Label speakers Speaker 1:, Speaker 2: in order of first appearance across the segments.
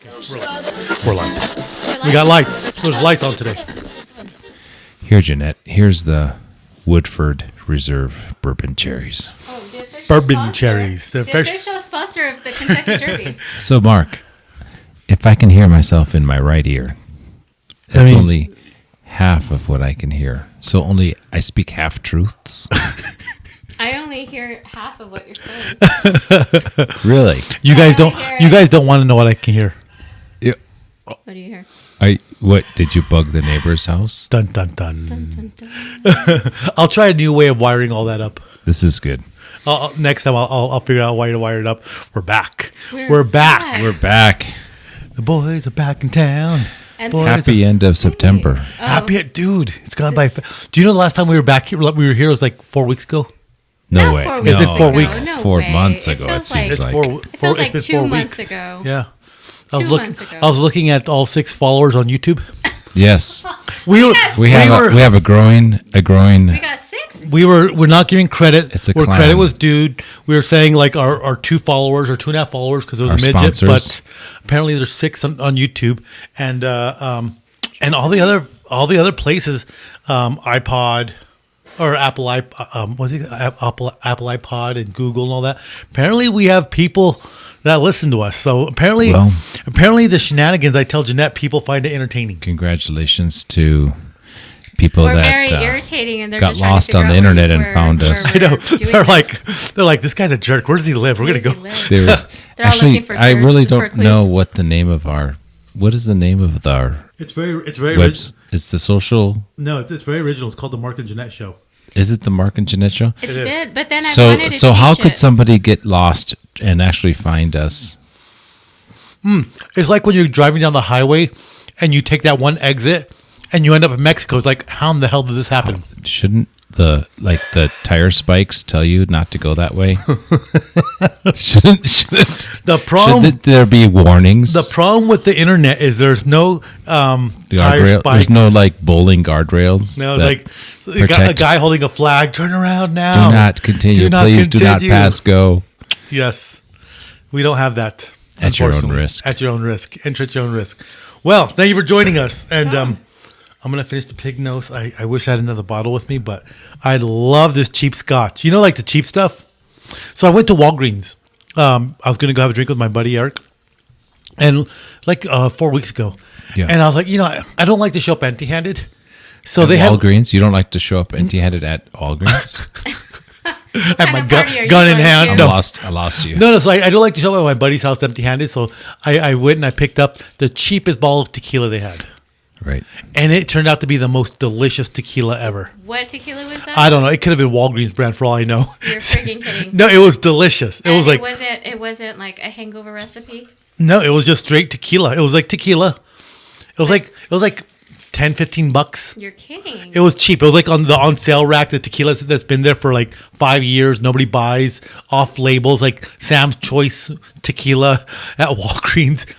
Speaker 1: Okay, we're live. We got lights. So there's lights on today.
Speaker 2: Here, Jeanette. Here's the Woodford Reserve Bourbon Cherries.
Speaker 3: Oh, the official
Speaker 1: Bourbon
Speaker 3: sponsor.
Speaker 1: cherries.
Speaker 3: The official sponsor of the Kentucky Derby.
Speaker 2: So, Mark, if I can hear myself in my right ear, that's only half of what I can hear. So I speak half truths.
Speaker 3: I only hear half of what you're saying.
Speaker 2: Really?
Speaker 1: You guys don't want to know what I can hear.
Speaker 2: Yeah.
Speaker 3: What do you hear?
Speaker 2: What did you bug the neighbor's house?
Speaker 1: Dun dun dun.
Speaker 3: Dun, dun, dun.
Speaker 1: I'll try a new way of wiring all that up.
Speaker 2: This is good.
Speaker 1: Next time I'll figure out why to wire it up. We're back. We're back.
Speaker 2: We're back.
Speaker 1: The boys are back in town.
Speaker 3: And
Speaker 2: Happy end of September.
Speaker 1: Happy, dude. It's gone by. Do you know the last time we were back here? We were here was like 4 weeks ago.
Speaker 2: No
Speaker 3: Not
Speaker 2: way.
Speaker 3: 4
Speaker 1: It's been
Speaker 3: weeks
Speaker 1: 4
Speaker 3: ago.
Speaker 1: weeks.
Speaker 3: No
Speaker 2: 4
Speaker 3: way.
Speaker 2: months
Speaker 3: It
Speaker 2: ago,
Speaker 3: feels
Speaker 2: it seems
Speaker 1: It's
Speaker 2: like.
Speaker 3: It feels like
Speaker 1: been
Speaker 3: 2
Speaker 1: 4
Speaker 3: months
Speaker 1: weeks
Speaker 3: ago.
Speaker 1: Yeah.
Speaker 3: 2 months ago.
Speaker 1: I was looking at all 6 followers on YouTube.
Speaker 2: Yes.
Speaker 1: We
Speaker 2: have a growing.
Speaker 3: We got 6?
Speaker 1: We're not giving credit
Speaker 2: It's a
Speaker 1: where
Speaker 2: clown.
Speaker 1: credit was due. We were saying like our 2 followers or 2.5 followers because it was
Speaker 2: Our
Speaker 1: a midget,
Speaker 2: sponsors.
Speaker 1: but apparently there's 6 on YouTube and all the other places, iPod or Apple Apple iPod and Google and all that. Apparently we have people that listen to us. So apparently the Shenanigans, I tell Jeanette, people find it entertaining.
Speaker 2: Congratulations to people
Speaker 3: We're
Speaker 2: that
Speaker 3: very irritating, and they're
Speaker 2: got
Speaker 3: just trying to
Speaker 2: lost
Speaker 3: figure
Speaker 2: on
Speaker 3: out
Speaker 2: the
Speaker 3: what
Speaker 2: internet and
Speaker 3: we're-
Speaker 2: found us.
Speaker 1: I know.
Speaker 3: we're doing
Speaker 1: They're like, this guy's a jerk. Where does he live? We're
Speaker 3: Where
Speaker 1: gonna
Speaker 3: does
Speaker 1: go.
Speaker 3: he live?
Speaker 2: There was,
Speaker 3: They're all
Speaker 2: actually,
Speaker 3: looking for
Speaker 2: I
Speaker 3: clues-
Speaker 2: really
Speaker 3: for
Speaker 2: don't
Speaker 3: clues.
Speaker 2: know what the name of what is the name of our
Speaker 1: It's very
Speaker 2: webs? It's the social.
Speaker 1: No, it's very original. It's called the Mark Jeanette Show.
Speaker 2: Is it the Mark and Jeanette Show?
Speaker 3: It's
Speaker 1: It is.
Speaker 3: good, but then I wanted to
Speaker 2: So how
Speaker 3: change
Speaker 2: could
Speaker 3: it.
Speaker 2: somebody get lost and actually find us?
Speaker 1: It's like when you're driving down the highway and you take that one exit and you end up in Mexico. It's like, how in the hell did this happen?
Speaker 2: Shouldn't the tire spikes tell you not to go that way? Shouldn't there be warnings?
Speaker 1: The problem with the internet is there's no tire
Speaker 2: Guardrail.
Speaker 1: spikes.
Speaker 2: There's no like bowling guardrails.
Speaker 1: No, it's
Speaker 2: that
Speaker 1: like a
Speaker 2: protect-
Speaker 1: guy holding a flag. Turn around now.
Speaker 2: do not continue. Please do not
Speaker 1: continue.
Speaker 2: pass go.
Speaker 1: Yes, we don't have that.
Speaker 2: At your own
Speaker 1: unfortunately.
Speaker 2: risk.
Speaker 1: At your own risk. Enter at your own risk. Well, thank you for joining us. And I'm going to finish the pig nose. I wish I had another bottle with me, but I love this cheap Scotch. You know, like the cheap stuff? So I went to Walgreens. I was going to go have a drink with my buddy Eric. And like 4 weeks ago.
Speaker 2: Yeah.
Speaker 1: And I was like, I don't like to show up empty-handed. So
Speaker 2: At
Speaker 1: they have
Speaker 2: Walgreens. You don't like to show up empty-handed at Walgreens?
Speaker 1: I have my
Speaker 3: kind of party are you
Speaker 1: gun in
Speaker 3: going
Speaker 1: hand.
Speaker 3: to?
Speaker 1: No.
Speaker 2: I lost you.
Speaker 1: No, so I don't like to show up at my buddy's house empty-handed. So I went and I picked up the cheapest bottle of tequila they had.
Speaker 2: Right.
Speaker 1: And it turned out to be the most delicious tequila ever.
Speaker 3: What tequila was that?
Speaker 1: I don't know. It could have been Walgreens brand for all I know.
Speaker 3: You're freaking kidding.
Speaker 1: No, it was delicious. It
Speaker 3: And
Speaker 1: was like,
Speaker 3: it wasn't like a hangover recipe.
Speaker 1: no, it was just straight tequila. It was like tequila. It was like 10, 15 bucks.
Speaker 3: You're kidding.
Speaker 1: It was cheap. It was like on the on sale rack, the tequila that's been there for like 5 years. Nobody buys off labels, like Sam's Choice tequila at Walgreens.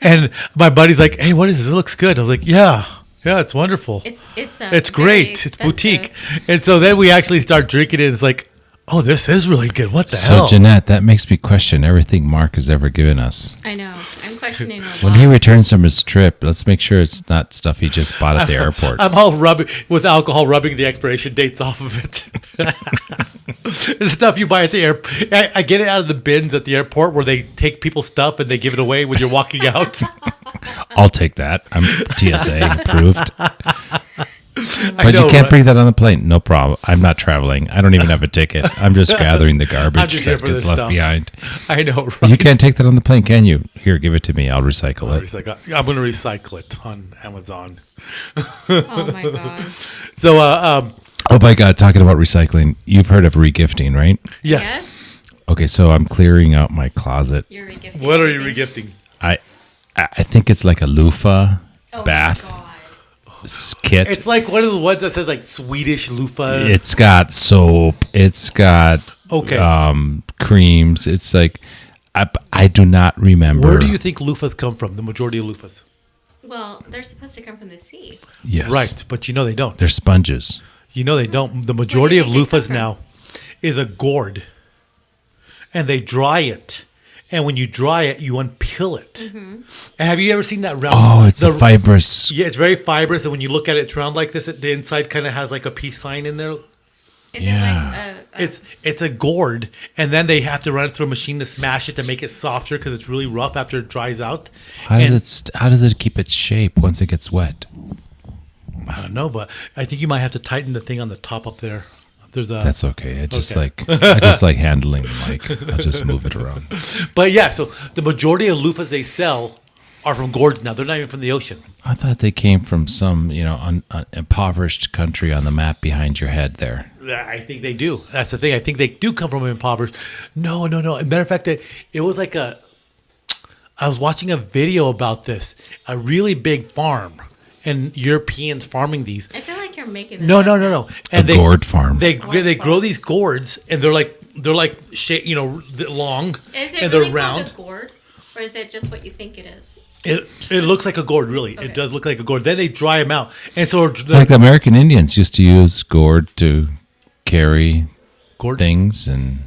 Speaker 1: And my buddy's like, "Hey, what is this? It looks good." I was like, "Yeah, it's wonderful.
Speaker 3: It's
Speaker 1: It's great. It's boutique." And so then we actually start drinking it. And it's like, "Oh, this is really good. What the hell?"
Speaker 2: So, Jeanette, that makes me question everything Mark has ever given us.
Speaker 3: I know. I'm questioning a lot.
Speaker 2: When he returns from his trip, let's make sure it's not stuff he just bought at the airport.
Speaker 1: I'm all rubbing with alcohol, rubbing the expiration dates off of it. The stuff you buy at the airport. I get it out of the bins at the airport where they take people's stuff and they give it away when you're walking out.
Speaker 2: I'll take that. I'm TSA approved.
Speaker 1: I
Speaker 2: But
Speaker 1: know,
Speaker 2: you can't
Speaker 1: right?
Speaker 2: bring that on the plane. No problem. I'm not traveling. I don't even have a ticket. I'm just gathering the
Speaker 1: I'm
Speaker 2: garbage
Speaker 1: just here
Speaker 2: that
Speaker 1: for
Speaker 2: gets
Speaker 1: this
Speaker 2: left
Speaker 1: stuff.
Speaker 2: behind.
Speaker 1: I know, right?
Speaker 2: You can't take that on the plane, can you? Here, give it to me. I'll recycle it.
Speaker 1: I'm going to recycle it on Amazon.
Speaker 3: Oh my god.
Speaker 1: So,
Speaker 2: Oh my God, talking about recycling, you've heard of regifting, right?
Speaker 1: yes.
Speaker 2: Okay, so I'm clearing out my closet.
Speaker 3: You're regifting.
Speaker 1: What are you
Speaker 3: everything.
Speaker 1: regifting?
Speaker 2: I think it's like a loofah
Speaker 3: Oh my
Speaker 2: bath
Speaker 3: God.
Speaker 2: kit.
Speaker 1: It's like one of the ones that says like Swedish loofah.
Speaker 2: It's got soap. It's got creams. It's like I do not remember.
Speaker 1: Where do you think loofahs come from? The majority of loofahs.
Speaker 3: Well, they're supposed to come from the sea.
Speaker 2: Yes,
Speaker 1: Right, but they don't.
Speaker 2: They're sponges.
Speaker 1: They don't. The majority of
Speaker 3: Where do you think
Speaker 1: loofahs
Speaker 3: they come
Speaker 1: now is a gourd, and they dry it, and when you dry it, you unpeel it. And have you ever seen that round?
Speaker 2: Oh, it's a fibrous.
Speaker 1: Yeah, it's very fibrous, and when you look at it, it's round like this. The inside kind of has like a peace sign in there.
Speaker 3: Is
Speaker 2: Yeah.
Speaker 3: it like
Speaker 1: It's a gourd, and then they have to run it through a machine to smash it to make it softer because it's really rough after it dries out.
Speaker 2: How does it keep its shape once it gets wet?
Speaker 1: I don't know, but I think you might have to tighten the thing on the top up there. There's a.
Speaker 2: That's okay. I just
Speaker 1: Okay.
Speaker 2: like handling the mic. I'll just move it around.
Speaker 1: But yeah, so the majority of loofahs they sell are from gourds now. They're not even from the ocean.
Speaker 2: I thought they came from some, impoverished country on the map behind your head there.
Speaker 1: I think they do. That's the thing. I think they do come from impoverished. No. As a matter of fact, it was like I was watching a video about this. A really big farm, and Europeans farming these.
Speaker 3: I feel like you're making this
Speaker 1: No.
Speaker 3: up.
Speaker 1: And
Speaker 2: Gourd farm.
Speaker 1: They grow these gourds, and they're like long,
Speaker 3: Is it
Speaker 1: and
Speaker 3: really
Speaker 1: they're round.
Speaker 3: called a gourd, or is it just what you think it is?
Speaker 1: It looks like a gourd, really.
Speaker 3: Okay.
Speaker 1: It does look like a gourd. Then they dry them out, and so
Speaker 2: Like the American Indians used to use gourd to carry
Speaker 1: gourd.
Speaker 2: things, and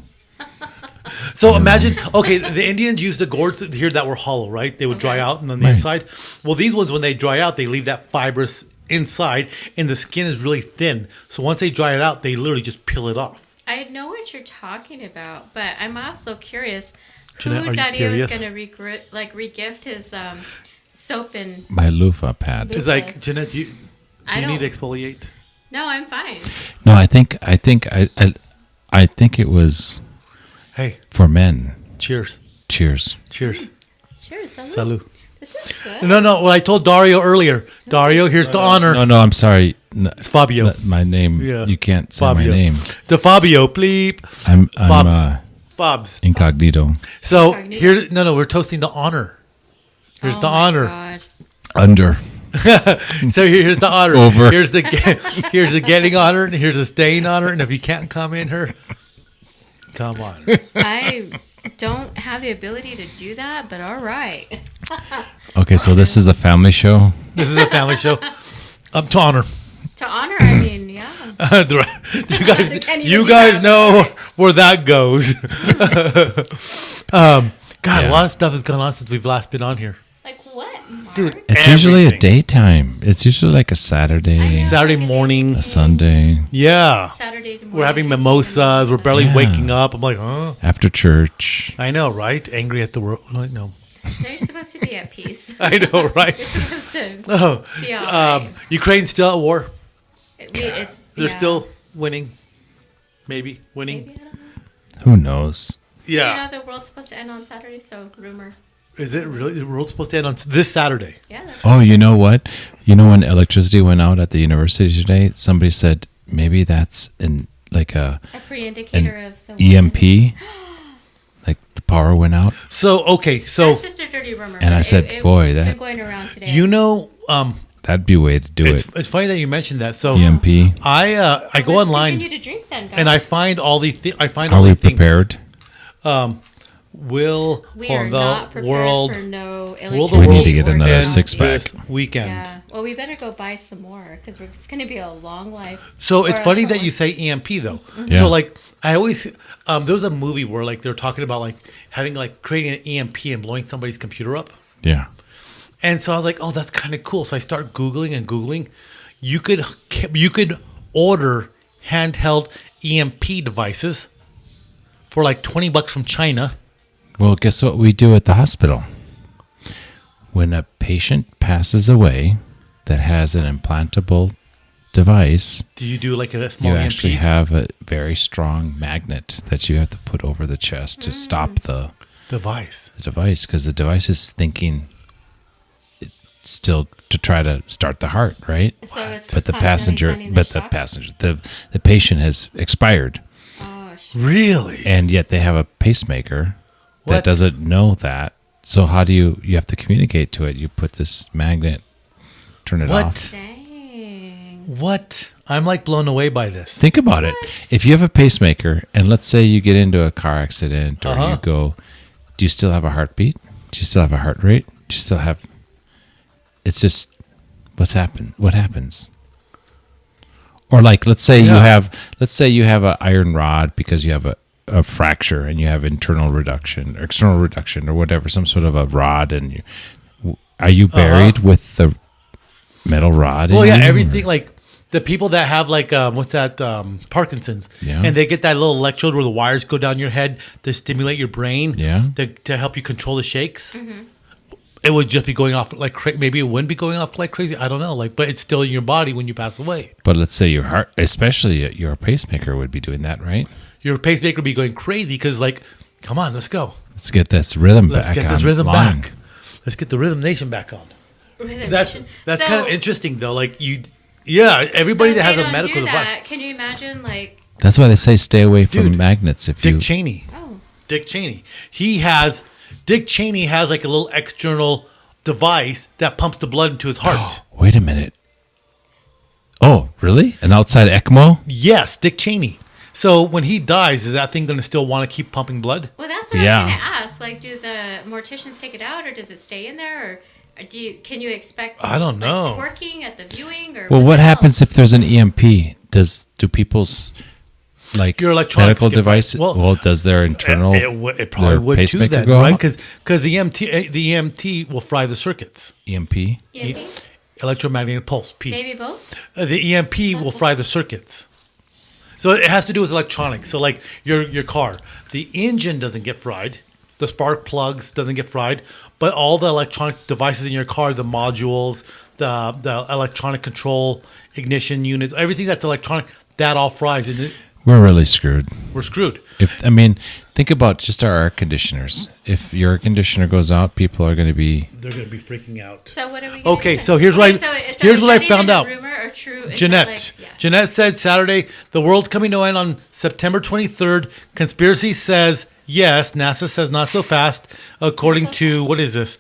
Speaker 1: So imagine, okay, the Indians used the gourds here that were hollow, right? They would dry out and on the
Speaker 2: Right.
Speaker 1: inside. Well, these ones, when they dry out, they leave that fibrous inside, and the skin is really thin. So once they dry it out, they literally just peel it off.
Speaker 3: I know what you're talking about, but I'm also curious
Speaker 1: Jeanette, are
Speaker 3: who
Speaker 1: you
Speaker 3: Daddy
Speaker 1: curious?
Speaker 3: was going to regift his soap and.
Speaker 2: my loofah pad.
Speaker 1: It's like, Jeanette, do you
Speaker 3: I
Speaker 1: need to
Speaker 3: don't-
Speaker 1: exfoliate?
Speaker 3: No, I'm fine.
Speaker 2: No, I think it was
Speaker 1: Hey,
Speaker 2: for men.
Speaker 1: cheers.
Speaker 2: Cheers.
Speaker 1: Cheers.
Speaker 3: Cheers.
Speaker 1: Salud.
Speaker 3: This is good.
Speaker 1: No, well, I told Dario earlier. Dario, here's the honor.
Speaker 2: No, I'm sorry. No,
Speaker 1: It's Fabio.
Speaker 2: my name.
Speaker 1: Yeah.
Speaker 2: You can't say
Speaker 1: Fabio.
Speaker 2: my name.
Speaker 1: To Fabio, bleep.
Speaker 2: I'm
Speaker 1: Fobs. Fobs.
Speaker 2: incognito.
Speaker 1: So
Speaker 3: Incognito.
Speaker 1: here's we're toasting the honor. Here's
Speaker 3: Oh
Speaker 1: the
Speaker 3: my
Speaker 1: honor.
Speaker 3: God.
Speaker 2: Under.
Speaker 1: So here's the honor.
Speaker 2: Over.
Speaker 1: Here's the getting honor, and here's the staying honor. And if you can't come in her, come on.
Speaker 3: I don't have the ability to do that, but all right.
Speaker 2: Okay, so this is a family show.
Speaker 1: This is a family show. To honor.
Speaker 3: To honor, I mean, yeah.
Speaker 1: You
Speaker 3: You
Speaker 1: guys know where that goes. God,
Speaker 2: Yeah.
Speaker 1: a lot of stuff has gone on since we've last been on here.
Speaker 3: Like what, Mark?
Speaker 1: Dude,
Speaker 2: It's usually a
Speaker 1: everything.
Speaker 2: daytime. It's usually like a Saturday,
Speaker 1: Saturday morning.
Speaker 2: a Sunday,
Speaker 1: Yeah.
Speaker 3: Saturday morning.
Speaker 1: We're having mimosas. We're barely
Speaker 2: Yeah.
Speaker 1: waking up. I'm like, huh?
Speaker 2: after church.
Speaker 1: I know, right? Angry at the world. Like, no.
Speaker 3: No, you're supposed to be at peace.
Speaker 1: I know, right?
Speaker 3: You're supposed to
Speaker 1: Oh,
Speaker 3: be all right.
Speaker 1: Ukraine's still at war.
Speaker 3: It's,
Speaker 1: They're
Speaker 3: yeah.
Speaker 1: still winning. Maybe winning.
Speaker 3: Maybe, I don't know.
Speaker 2: Who knows?
Speaker 3: Do you
Speaker 1: Yeah.
Speaker 3: know the world's supposed to end on Saturday? So, rumor.
Speaker 1: Is it really? The world's supposed to end on this Saturday.
Speaker 3: Yeah. That's
Speaker 2: Oh, you know what? You know when electricity went out at the university today, somebody said maybe that's like a
Speaker 3: a pre-indicator of the
Speaker 2: EMP, like the power went out.
Speaker 1: So, okay. So,
Speaker 3: That's just a dirty rumor.
Speaker 2: And I
Speaker 3: but
Speaker 2: said, boy,
Speaker 3: been
Speaker 2: that-
Speaker 3: going around today.
Speaker 1: you know,
Speaker 2: That'd be a way to do
Speaker 1: it's
Speaker 2: it.
Speaker 1: it's funny that you mentioned that. So,
Speaker 2: EMP.
Speaker 1: I go
Speaker 3: Let's
Speaker 1: online
Speaker 3: continue to drink then, guys.
Speaker 1: and I find all the
Speaker 2: Are
Speaker 1: all
Speaker 2: we
Speaker 1: the things.
Speaker 2: prepared?
Speaker 1: Will
Speaker 3: we
Speaker 1: hold
Speaker 3: are
Speaker 1: the
Speaker 3: not prepared
Speaker 1: world
Speaker 3: for no
Speaker 1: will the
Speaker 2: We
Speaker 3: electricity
Speaker 2: need to get
Speaker 3: or
Speaker 2: another
Speaker 3: no-
Speaker 2: six-pack.
Speaker 1: this weekend.
Speaker 3: Yeah. Well, we better go buy some more because it's going to be a long life.
Speaker 1: So it's
Speaker 3: Or a
Speaker 1: funny
Speaker 3: short
Speaker 1: that
Speaker 3: one.
Speaker 1: you say EMP though.
Speaker 2: Yeah.
Speaker 1: So like I always there was a movie where like they're talking about like having like creating an EMP and blowing somebody's computer up.
Speaker 2: Yeah.
Speaker 1: And so I was like, oh, that's kind of cool. So I start Googling and Googling. You could order handheld EMP devices for like $20 from China.
Speaker 2: Well, guess what we do at the hospital? When a patient passes away that has an implantable device,
Speaker 1: Do you do like a small
Speaker 2: you
Speaker 1: EMP?
Speaker 2: actually have a very strong magnet that you have to put over the chest to stop the
Speaker 1: device.
Speaker 2: device, because the device is thinking it's still to try to start the heart, right?
Speaker 3: So it's
Speaker 2: But the
Speaker 3: constantly
Speaker 2: passenger,
Speaker 3: sending
Speaker 2: but the
Speaker 3: shock?
Speaker 2: passenger, the patient has expired,
Speaker 3: Oh, shit.
Speaker 1: Really?
Speaker 2: and yet they have a pacemaker
Speaker 1: What?
Speaker 2: that doesn't know that. So how do you have to communicate to it? You put this magnet, turn it
Speaker 1: What?
Speaker 2: off.
Speaker 3: Dang.
Speaker 1: What? I'm like blown away by this.
Speaker 2: Think about it. If you have a pacemaker, and let's say you get into a car accident, or
Speaker 1: Uh-huh.
Speaker 2: you go, do you still have a heartbeat? Do you still have a heart rate? Do you still have? It's just what's happened. What happens? Or like, let's say
Speaker 1: Yeah.
Speaker 2: you have an iron rod because you have a fracture and you have internal reduction or external reduction or whatever, some sort of a rod, and are you buried with the metal rod?
Speaker 1: Well,
Speaker 2: in
Speaker 1: yeah,
Speaker 2: you,
Speaker 1: everything
Speaker 2: or?
Speaker 1: like the people that have like what's that Parkinson's,
Speaker 2: Yeah.
Speaker 1: and they get that little electrode where the wires go down your head to stimulate your brain,
Speaker 2: Yeah.
Speaker 1: to help you control the shakes. It would just be going off like maybe it wouldn't be going off like crazy. I don't know, like, but it's still in your body when you pass away.
Speaker 2: But let's say your heart, especially your pacemaker, would be doing that, right?
Speaker 1: Your pacemaker would be going crazy because, like, come on, let's go.
Speaker 2: Let's get this rhythm
Speaker 1: Let's
Speaker 2: back.
Speaker 1: get this rhythm back. Let's get the Rhythm Nation back on.
Speaker 3: Rhythm
Speaker 1: That's
Speaker 3: Nation.
Speaker 1: kind of interesting though. Like everybody that has a medical device.
Speaker 3: Can you imagine, like,
Speaker 2: That's why they say stay away from
Speaker 1: Dude,
Speaker 2: magnets. If
Speaker 1: Dick
Speaker 2: you
Speaker 1: Cheney.
Speaker 3: oh,
Speaker 1: Dick Cheney. Dick Cheney has like a little external device that pumps the blood into his heart.
Speaker 2: Wait a minute. Oh, really? An outside ECMO?
Speaker 1: Yes, Dick Cheney. So when he dies, is that thing going to still want to keep pumping blood?
Speaker 3: well, that's what
Speaker 2: Yeah.
Speaker 3: I was going to ask. Like, do the morticians take it out, or does it stay in there, or can you expect?
Speaker 1: I don't know.
Speaker 3: Like, twerking at the viewing, or
Speaker 2: Well, what
Speaker 3: the hell?
Speaker 2: happens if there's an EMP? Do people's like
Speaker 1: Your electronics
Speaker 2: medical
Speaker 1: get fried.
Speaker 2: device? Well, does their internal
Speaker 1: It probably
Speaker 2: their
Speaker 1: would too
Speaker 2: pacemaker
Speaker 1: then,
Speaker 2: go
Speaker 1: right?
Speaker 2: out?
Speaker 1: Because the EMT will fry the circuits.
Speaker 2: EMP?
Speaker 3: EMP?
Speaker 1: Electromagnetic pulse, P.
Speaker 3: Maybe both.
Speaker 1: The EMP will fry the circuits. So it has to do with electronics. So like your car, the engine doesn't get fried, the spark plugs doesn't get fried, but all the electronic devices in your car, the modules, the electronic control, ignition units, everything that's electronic, that all fries, and
Speaker 2: We're really screwed.
Speaker 1: we're screwed.
Speaker 2: Think about just our air conditioners. If your air conditioner goes out, people are going to be.
Speaker 1: They're going to be freaking out.
Speaker 3: So what are we? Gonna
Speaker 1: Okay,
Speaker 3: do?
Speaker 1: so here's what here's
Speaker 3: is
Speaker 1: what I
Speaker 3: that even
Speaker 1: found
Speaker 3: a
Speaker 1: out.
Speaker 3: Rumor or true? Is that
Speaker 1: Jeanette.
Speaker 3: like- yeah.
Speaker 1: Jeanette said Saturday, the world's coming to an end on September 23rd. Conspiracy says yes. NASA says not so fast. According to, what is this?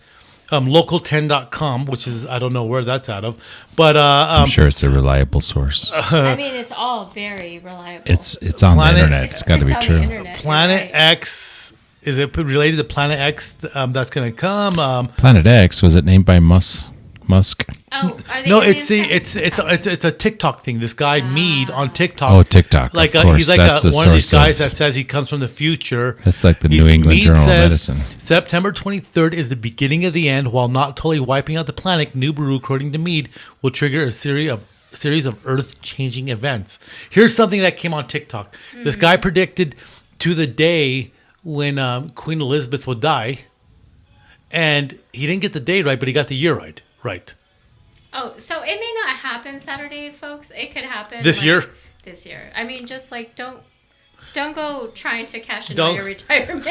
Speaker 1: Local10.com, which is, I don't know where that's out of. But
Speaker 2: I'm sure it's a reliable source.
Speaker 3: I mean, it's all very reliable.
Speaker 2: It's on
Speaker 1: Planet-
Speaker 2: the internet. It's got to be
Speaker 3: on the
Speaker 2: true.
Speaker 3: internet, you're
Speaker 1: Planet
Speaker 3: right.
Speaker 1: X, is it related to Planet X that's going to come?
Speaker 2: Planet X, was it named by Musk?
Speaker 3: Oh, are they
Speaker 1: No,
Speaker 3: aliens
Speaker 1: it's
Speaker 3: coming?
Speaker 1: it's a TikTok thing. This guy Mead on TikTok.
Speaker 2: Oh, TikTok.
Speaker 1: Like
Speaker 2: of course.
Speaker 1: he's like
Speaker 2: That's the
Speaker 1: one of these
Speaker 2: source
Speaker 1: guys
Speaker 2: of-
Speaker 1: that says he comes from the future.
Speaker 2: That's like the New England
Speaker 1: Mead
Speaker 2: Journal of
Speaker 1: says,
Speaker 2: Medicine.
Speaker 1: September 23rd is the beginning of the end. While not totally wiping out the planet, Nibiru, according to Mead, will trigger a series of Earth-changing events. Here's something that came on TikTok. This guy predicted to the day when Queen Elizabeth would die, and he didn't get the day right, but he got the year right. Right.
Speaker 3: Oh, so it may not happen Saturday, folks. It could happen
Speaker 1: This year?
Speaker 3: This year. I mean, just like don't go trying to cash in
Speaker 1: Don't-
Speaker 3: on your retirement.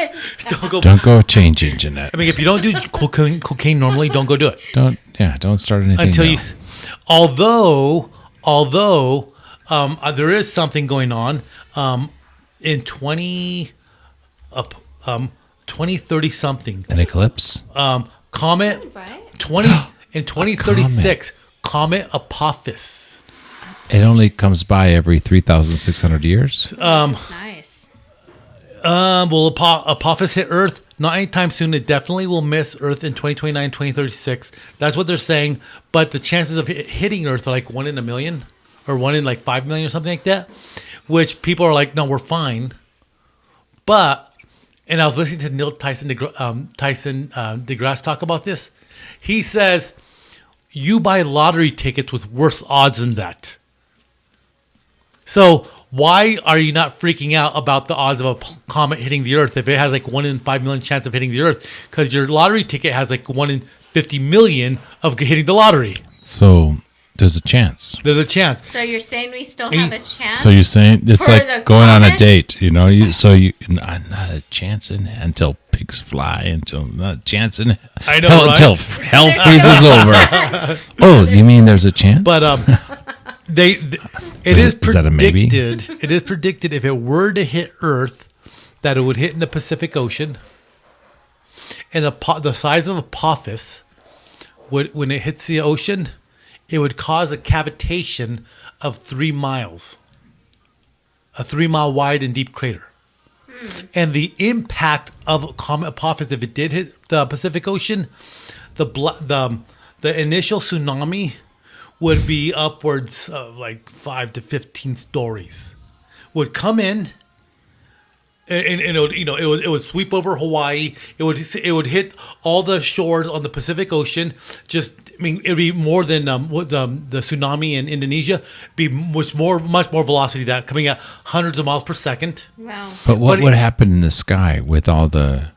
Speaker 2: Don't go changing, Jeanette.
Speaker 1: I mean, if you don't do cocaine normally, don't go do it.
Speaker 2: Don't start anything
Speaker 1: Until
Speaker 2: now.
Speaker 1: you, although there is something going on in 2030 something.
Speaker 2: An eclipse?
Speaker 1: Comet
Speaker 3: Right?
Speaker 1: 2036 comet Apophis.
Speaker 2: It only comes by every 3,600 years.
Speaker 3: Nice.
Speaker 1: Will Apophis hit Earth? Not anytime soon. It definitely will miss Earth in 2029, 2036. That's what they're saying. But the chances of it hitting Earth are like 1 in a million or 1 in like 5 million or something like that, which people are like, no, we're fine. But, and I was listening to Neil Tyson deGrasse talk about this. He says, you buy lottery tickets with worse odds than that. So why are you not freaking out about the odds of a comet hitting the Earth if it has like 1 in 5 million chance of hitting the Earth? Because your lottery ticket has like 1 in 50 million of hitting the lottery.
Speaker 2: So there's a chance.
Speaker 1: There's a chance.
Speaker 3: So you're saying we still have a chance?
Speaker 2: So you're saying it's
Speaker 3: For the
Speaker 2: like going on a
Speaker 3: comet?
Speaker 2: date, you know? Not a chance until pigs fly, until not a chance in
Speaker 1: I know,
Speaker 2: hell,
Speaker 1: right?
Speaker 2: until hell freezes over. Oh, you mean there's a chance?
Speaker 1: But it is
Speaker 2: Is that a maybe?
Speaker 1: predicted. It is predicted if it were to hit Earth, that it would hit in the Pacific Ocean, and the size of Apophis would, when it hits the ocean, it would cause a cavitation of 3 miles, a 3-mile wide and deep crater. And the impact of comet Apophis, if it did hit the Pacific Ocean, the initial tsunami would be upwards of like 5 to 15 stories. Would come in, and it would, it would sweep over Hawaii. It would hit all the shores on the Pacific Ocean. It would be more than what the tsunami in Indonesia. Be much more velocity that coming at hundreds of miles per second.
Speaker 3: Wow.
Speaker 2: But what would happen in the sky with all the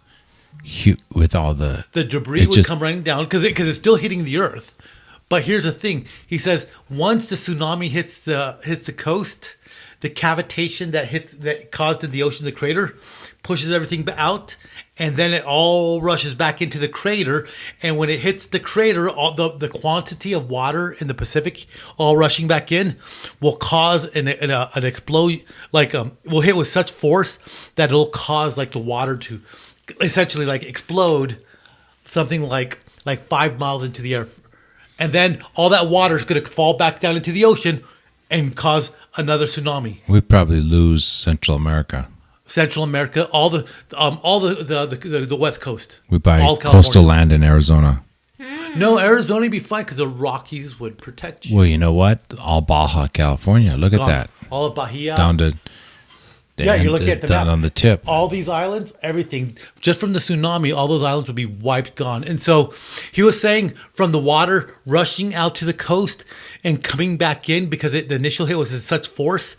Speaker 1: debris would come running down because it's still hitting the Earth. But here's the thing: he says once the tsunami hits the coast, the cavitation that caused in the ocean, the crater, pushes everything out, and then it all rushes back into the crater. And when it hits the crater, all the quantity of water in the Pacific all rushing back in will cause an explosion. Will hit with such force that it'll cause the water to essentially explode something like 5 miles into the air. And then all that water is going to fall back down into the ocean and cause another tsunami.
Speaker 2: We'd probably lose Central America.
Speaker 1: All the West Coast.
Speaker 2: We buy
Speaker 1: all
Speaker 2: coastal land in Arizona.
Speaker 1: No, Arizona would be fine because the Rockies would protect you.
Speaker 2: Well, you know what? All Baja California. Look at that.
Speaker 1: All of Bahia.
Speaker 2: Down to
Speaker 1: you look at the
Speaker 2: down
Speaker 1: map.
Speaker 2: on the tip.
Speaker 1: All these islands, everything, just from the tsunami, all those islands would be wiped, gone. And so he was saying from the water rushing out to the coast and coming back in because the initial hit was in such force,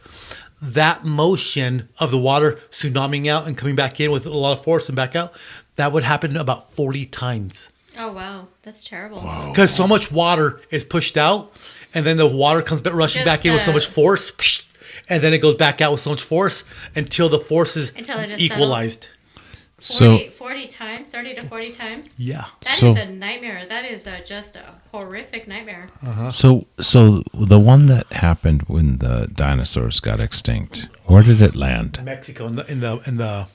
Speaker 1: that motion of the water tsunamiing out and coming back in with a lot of force and back out, that would happen about 40 times.
Speaker 3: Oh, wow. That's terrible.
Speaker 1: Because so much water is pushed out, and then the water comes rushing back in with so much force, and then it goes back out with so much force until the force is equalized.
Speaker 3: 40 times, 30 to 40 times?
Speaker 1: Yeah.
Speaker 3: That is a nightmare. That is just a horrific nightmare.
Speaker 2: Uh-huh. So the one that happened when the dinosaurs got extinct, where did it land?
Speaker 1: Mexico, in the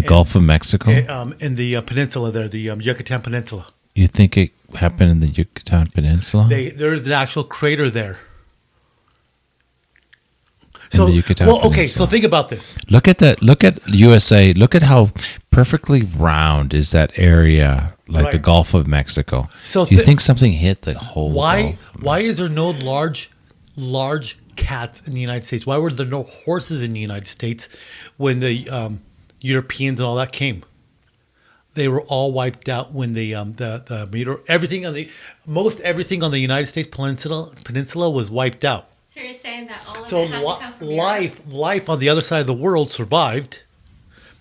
Speaker 2: Gulf of Mexico?
Speaker 1: In the peninsula there, the Yucatan Peninsula.
Speaker 2: You think it happened in the Yucatan Peninsula?
Speaker 1: There's an actual crater there. So, so think about this.
Speaker 2: Look at USA. Look at how perfectly round is that area, the Gulf of Mexico. So you think something hit the whole
Speaker 1: Why
Speaker 2: Gulf
Speaker 1: is there no large cats in the United States? Why were there no horses in the United States when the Europeans and all that came? They were all wiped out when everything on the United States peninsula was wiped out.
Speaker 3: So you're saying that all of it has to come from
Speaker 1: life on the other side of the world survived,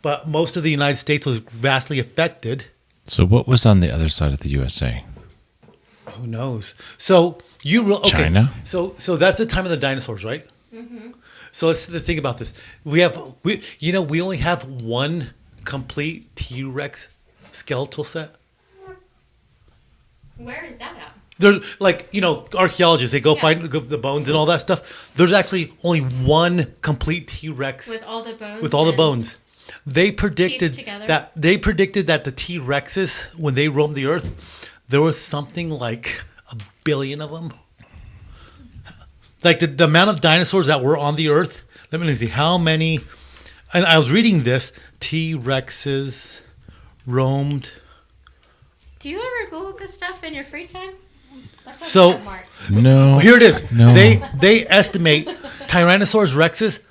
Speaker 1: but most of the United States was vastly affected.
Speaker 2: So what was on the other side of the USA?
Speaker 1: Who knows? So
Speaker 2: China.
Speaker 1: So that's the time of the dinosaurs, right? Mm-hmm. So let's think about this. We only have one complete T-Rex skeletal set.
Speaker 3: Where is that at?
Speaker 1: There's archaeologists, they go find the bones and all that stuff. There's actually only one complete T-Rex
Speaker 3: with all the bones.
Speaker 1: They predicted that the T-Rexes, when they roamed the earth, there was something like 1 billion of them. The amount of dinosaurs that were on the earth. Let me see how many. And I was reading this. T-Rexes roamed.
Speaker 3: Do you ever Google this stuff in your free time?
Speaker 2: No.
Speaker 1: Here it is.
Speaker 2: No.
Speaker 1: They estimate Tyrannosaurus Rexes.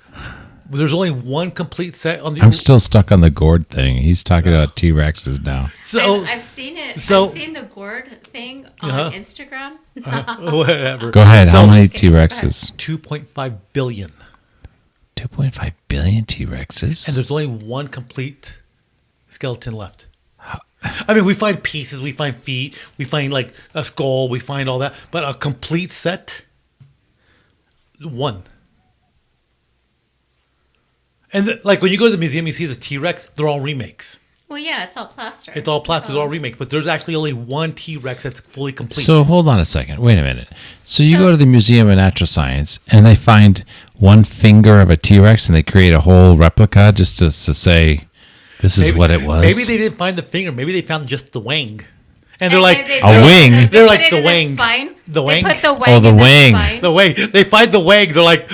Speaker 1: There's only one complete set on the.
Speaker 2: I'm still stuck on the gourd thing. He's talking about T-Rexes now.
Speaker 3: So I've seen it. I've seen the gourd thing on Instagram.
Speaker 1: Whatever.
Speaker 2: Go ahead. How many T-Rexes?
Speaker 1: 2.5 billion.
Speaker 2: 2.5 billion T-Rexes.
Speaker 1: And there's only one complete skeleton left. I mean, we find pieces, we find feet, we find a skull, we find all that, but a complete set, one. And when you go to the museum, you see the T-Rex, they're all remakes.
Speaker 3: Well, yeah, it's all plaster.
Speaker 1: It's all plaster, they're all remakes, but there's actually only one T-Rex that's fully complete.
Speaker 2: So hold on a second, wait a minute. So you go to the Museum of Natural Science and they find one finger of a T-Rex and they create a whole replica just to say... This is what it was.
Speaker 1: Maybe they didn't find the finger. Maybe they found just the wing. And they're
Speaker 2: a wing?
Speaker 1: They're like the wing. The wing?
Speaker 3: They put the wing
Speaker 2: the wing.
Speaker 1: The wing. They find the wing. They're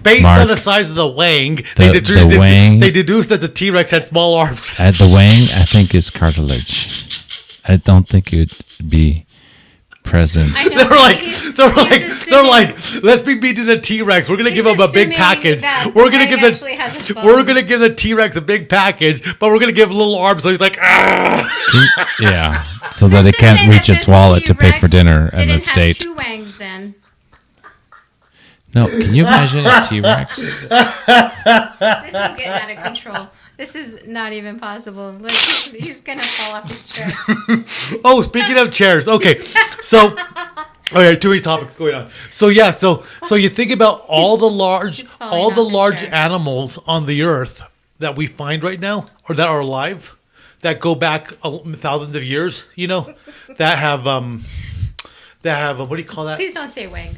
Speaker 1: based
Speaker 2: Mark,
Speaker 1: on the size of the wing,
Speaker 2: the wing.
Speaker 1: They deduced that the T-Rex had small arms.
Speaker 2: The wing, I think, is cartilage. I don't think it would be present.
Speaker 3: I know,
Speaker 1: they're like, let's be beating the T-Rex. We're gonna give him a big package. We're gonna give the T-Rex a big package, but we're gonna give him a little arm so he's like, ah.
Speaker 2: Yeah, so that it can't reach its wallet to pay for dinner at an estate.
Speaker 3: Two wangs then.
Speaker 2: No, can you imagine a T-Rex?
Speaker 3: This is getting out of control. This is not even possible. Like he's gonna fall off his chair.
Speaker 1: Oh, speaking of chairs, okay. So, all right, too many topics going on. So yeah, so you think about all the large animals on the earth that we find right now, or that are alive, that go back thousands of years. You know, that have what do you call that?
Speaker 3: Please don't say wang.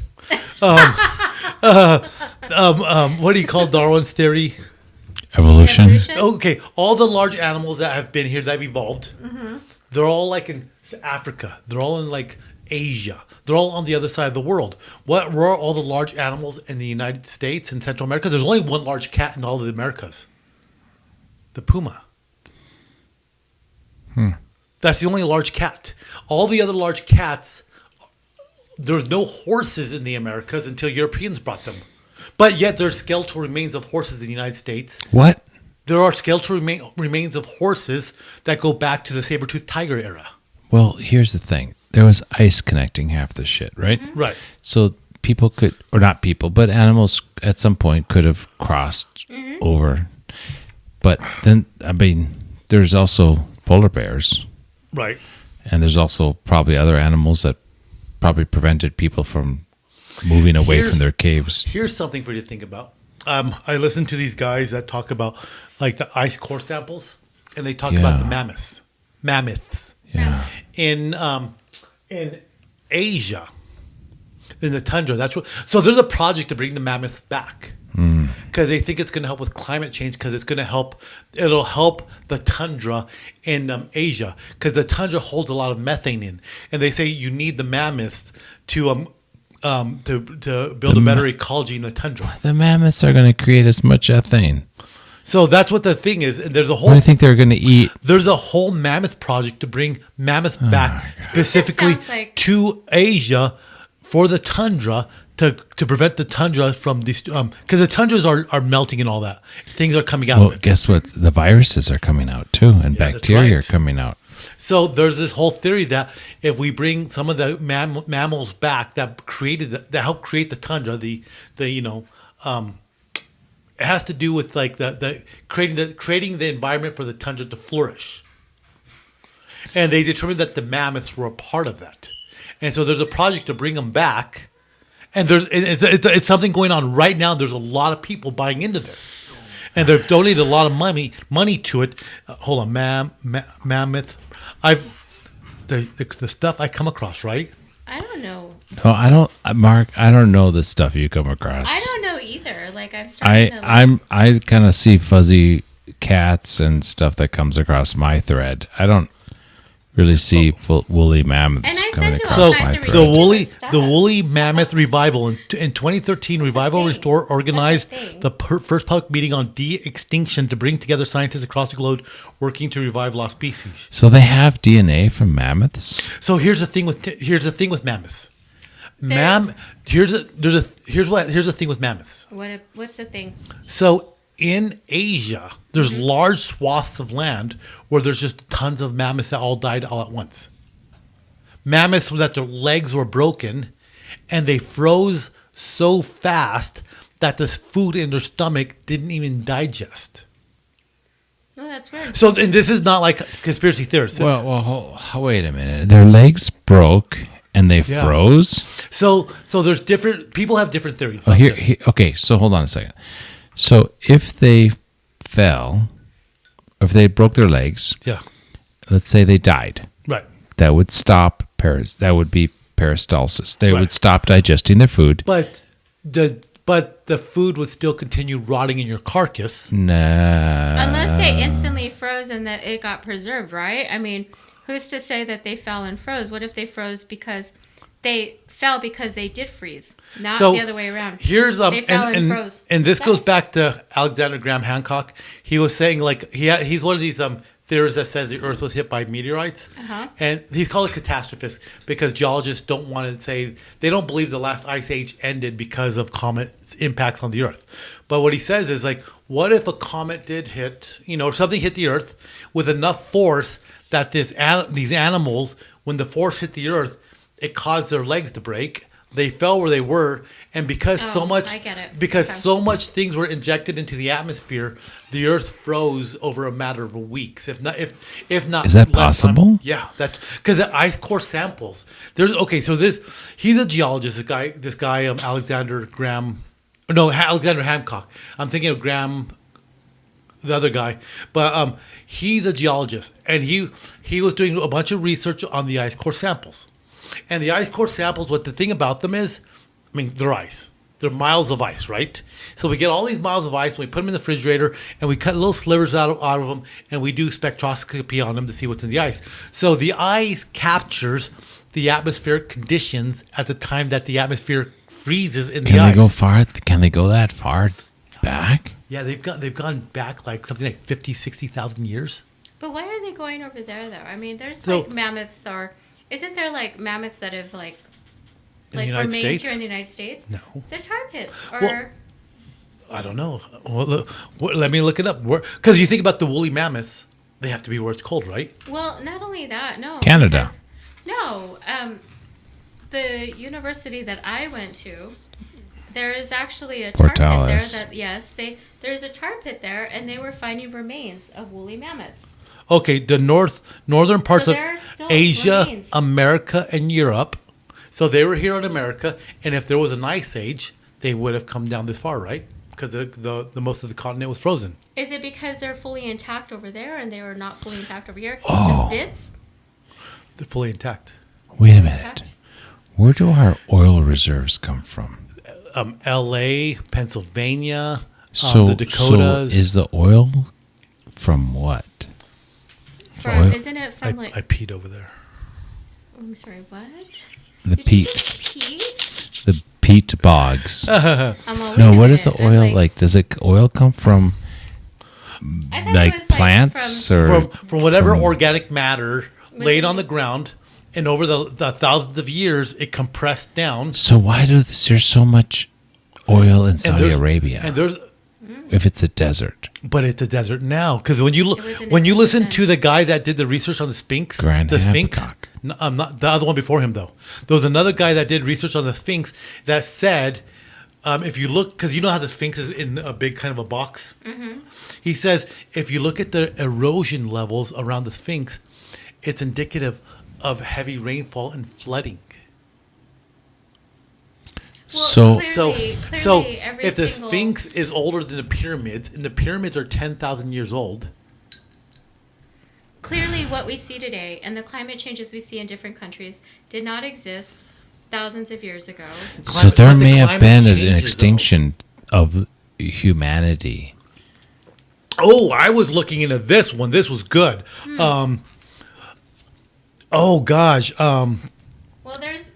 Speaker 1: What do you call Darwin's theory?
Speaker 2: Evolution.
Speaker 1: Okay, all the large animals that have been here that have evolved, they're all like in Africa. They're all in like Asia. They're all on the other side of the world. What were all the large animals in the United States and Central America? There's only one large cat in all of the Americas. The puma. That's the only large cat. All the other large cats, there's no horses in the Americas until Europeans brought them. But yet there's skeletal remains of horses in the United States.
Speaker 2: What?
Speaker 1: There are skeletal remains of horses that go back to the saber-toothed tiger era.
Speaker 2: Well, here's the thing. There was ice connecting half the shit, right?
Speaker 1: Right.
Speaker 2: So people could, or not people, but animals at some point could have crossed over. But then, I mean, there's also polar bears.
Speaker 1: Right.
Speaker 2: And there's also probably other animals that probably prevented people from moving away from their caves.
Speaker 1: Here's something for you to think about. I listen to these guys that talk about like the ice core samples, and they talk about the mammoths.
Speaker 2: Yeah.
Speaker 1: In Asia, in the tundra. That's what. So there's a project to bring the mammoths back because they think it's going to help with climate change because it's going to help. It'll help the tundra in Asia because the tundra holds a lot of methane in, and they say you need the mammoths to build a better ecology in the tundra.
Speaker 2: The mammoths are going to create as much ethane.
Speaker 1: So that's what the thing is. And there's a whole.
Speaker 2: What do you think they're going to eat?
Speaker 1: There's a whole mammoth project to bring mammoths back specifically to Asia for the tundra to prevent the tundra from these because the tundras are melting and all that. Things are coming out.
Speaker 2: Well, guess what? The viruses are coming out too, and bacteria are coming out.
Speaker 1: So there's this whole theory that if we bring some of the mammals back that helped create the tundra, it has to do with like the creating the environment for the tundra to flourish. And they determined that the mammoths were a part of that. And so there's a project to bring them back. And it's something going on right now. There's a lot of people buying into this. And they've donated a lot of money to it. Hold on, mammoth. The stuff I come across, right?
Speaker 3: I don't know.
Speaker 2: No, I don't, Mark. I don't know the stuff you come across.
Speaker 3: I don't know either. Like I'm starting to.
Speaker 2: I kind of see fuzzy cats and stuff that comes across my thread. I don't really see woolly mammoths coming across my thread.
Speaker 1: The woolly mammoth revival in 2013, Revival Restore organized the first public meeting on de-extinction to bring together scientists across the globe working to revive lost species.
Speaker 2: So they have DNA from mammoths.
Speaker 1: So here's the thing with mammoths. Here's the thing with mammoths.
Speaker 3: What's the thing?
Speaker 1: So in Asia, there's large swaths of land where there's just tons of mammoths that all died all at once. Mammoths that their legs were broken and they froze so fast that the food in their stomach didn't even digest.
Speaker 3: Oh, that's weird.
Speaker 1: So and this is not like conspiracy theories.
Speaker 2: Well, wait a minute. Their legs broke and they froze?
Speaker 1: So there's different people have different theories.
Speaker 2: Okay, so hold on a second. So if they fell, if they broke their legs, let's say they died,
Speaker 1: right?
Speaker 2: That would stop that would be peristalsis. They would stop digesting their food.
Speaker 1: But the food would still continue rotting in your carcass.
Speaker 2: Nah.
Speaker 3: Unless they instantly froze and that it got preserved, right? I mean, who's to say that they fell and froze? What if they froze because they fell because they did freeze, not the other way around? They fell and froze.
Speaker 1: And this goes back to Alexander Graham Hancock. He was saying like he's one of these theories that says the Earth was hit by meteorites, and he's called a catastrophist because geologists don't want to say they don't believe the last ice age ended because of comet's impacts on the Earth. But what he says is like, what if a comet did hit, or something hit the Earth with enough force that these animals, when the force hit the Earth, it caused their legs to break. They fell where they were, and because so much things were injected into the atmosphere, the Earth froze over a matter of weeks. If not,
Speaker 2: is that possible?
Speaker 1: Time. Yeah, that's because the ice core samples. He's a geologist. This guy, Alexander Hancock. I'm thinking of Graham, the other guy, but he's a geologist, and he was doing a bunch of research on the ice core samples. And the ice core samples, what the thing about them is, they're ice. They're miles of ice, right? So we get all these miles of ice, and we put them in the refrigerator, and we cut little slivers out of them, and we do spectroscopy on them to see what's in the ice. So the ice captures the atmospheric conditions at the time that the atmosphere freezes in the ice.
Speaker 2: Can they go far? Can they go that far back?
Speaker 1: Yeah, they've gone back like something like 50, 60,000 years.
Speaker 3: But why are they going over there, though? There's like mammoths or... Isn't there like mammoths that have like remains here in the United States?
Speaker 1: No.
Speaker 3: They're tar pits.
Speaker 1: I don't know. Well, let me look it up. Because you think about the woolly mammoths, they have to be where it's cold, right?
Speaker 3: Well, not only that, no.
Speaker 2: Canada.
Speaker 3: The university that I went to, there is actually a tar pit there. There's a tar pit there, and they were finding remains of woolly mammoths.
Speaker 1: Okay, the northern parts of Asia, remains. America, and Europe. So they were here in America, and if there was an ice age, they would have come down this far, right? Because the most of the continent was frozen.
Speaker 3: Is it because they're fully intact over there and they were not fully intact over here? Just bits?
Speaker 1: They're fully intact.
Speaker 2: Wait a minute. Where do our oil reserves come from?
Speaker 1: L.A., Pennsylvania, the Dakotas.
Speaker 2: So is the oil from what?
Speaker 3: Isn't it from
Speaker 1: I peed over there.
Speaker 3: I'm sorry, what?
Speaker 2: The
Speaker 3: Did
Speaker 2: peat.
Speaker 3: You just pee?
Speaker 2: The peat bogs. What is the oil like? Does oil come from plants or
Speaker 1: from whatever organic matter laid on the ground, and over the thousands of years it compressed down.
Speaker 2: So why there's so much oil in Saudi Arabia?
Speaker 1: And there's
Speaker 2: if it's a desert.
Speaker 1: But it's a desert now, because when you listen to the guy that did the research on the Sphinx, not the other one before him though. There was another guy that did research on the Sphinx that said, if you look, because you know how the Sphinx is in a big kind of a box. Mm-hmm. He says if you look at the erosion levels around the Sphinx, it's indicative of heavy rainfall and flooding.
Speaker 3: Well,
Speaker 1: so if the Sphinx is older than the pyramids, and the pyramids are 10,000 years old.
Speaker 3: Clearly what we see today and the climate changes we see in different countries did not exist thousands of years ago.
Speaker 2: So there may have been an extinction of humanity.
Speaker 1: Oh, I was looking into this one. This was good. Oh gosh.
Speaker 3: Well, there's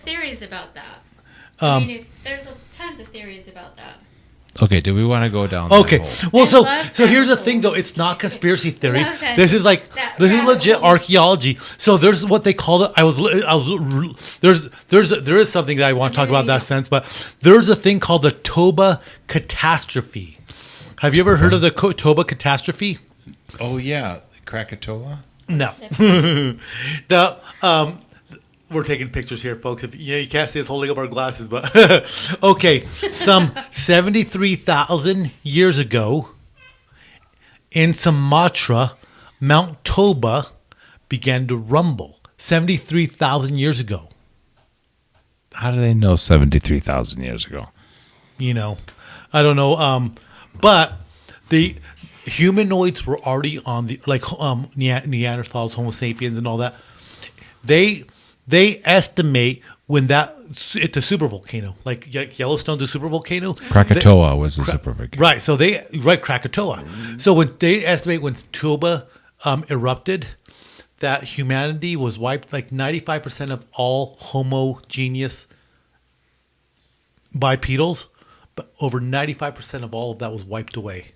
Speaker 3: theories about that. There's tons of theories about that.
Speaker 2: Okay, do we want to go down?
Speaker 1: Okay, well, so here's the thing, though. It's not conspiracy theory. This is legit archaeology. So there's what they call it. There is something that I want to talk about in that sense, but there's a thing called the Toba catastrophe. Have you ever heard of the Toba catastrophe?
Speaker 2: Oh yeah, Krakatoa.
Speaker 1: No. We're taking pictures here, folks. If you can't see us holding up our glasses, but okay. Some 73,000 years ago, in Sumatra, Mount Toba began to rumble. 73,000 years ago.
Speaker 2: How do they know 73,000 years ago?
Speaker 1: I don't know. But the humanoids were already on the Neanderthals, Homo sapiens, and all that. They estimate when it's a supervolcano, like Yellowstone's a supervolcano.
Speaker 2: Krakatoa was a supervolcano.
Speaker 1: Right. So Krakatoa. So when they estimate when Toba erupted, that humanity was wiped, like 95% of all homogeneous bipedals, but over 95% of all of that was wiped away.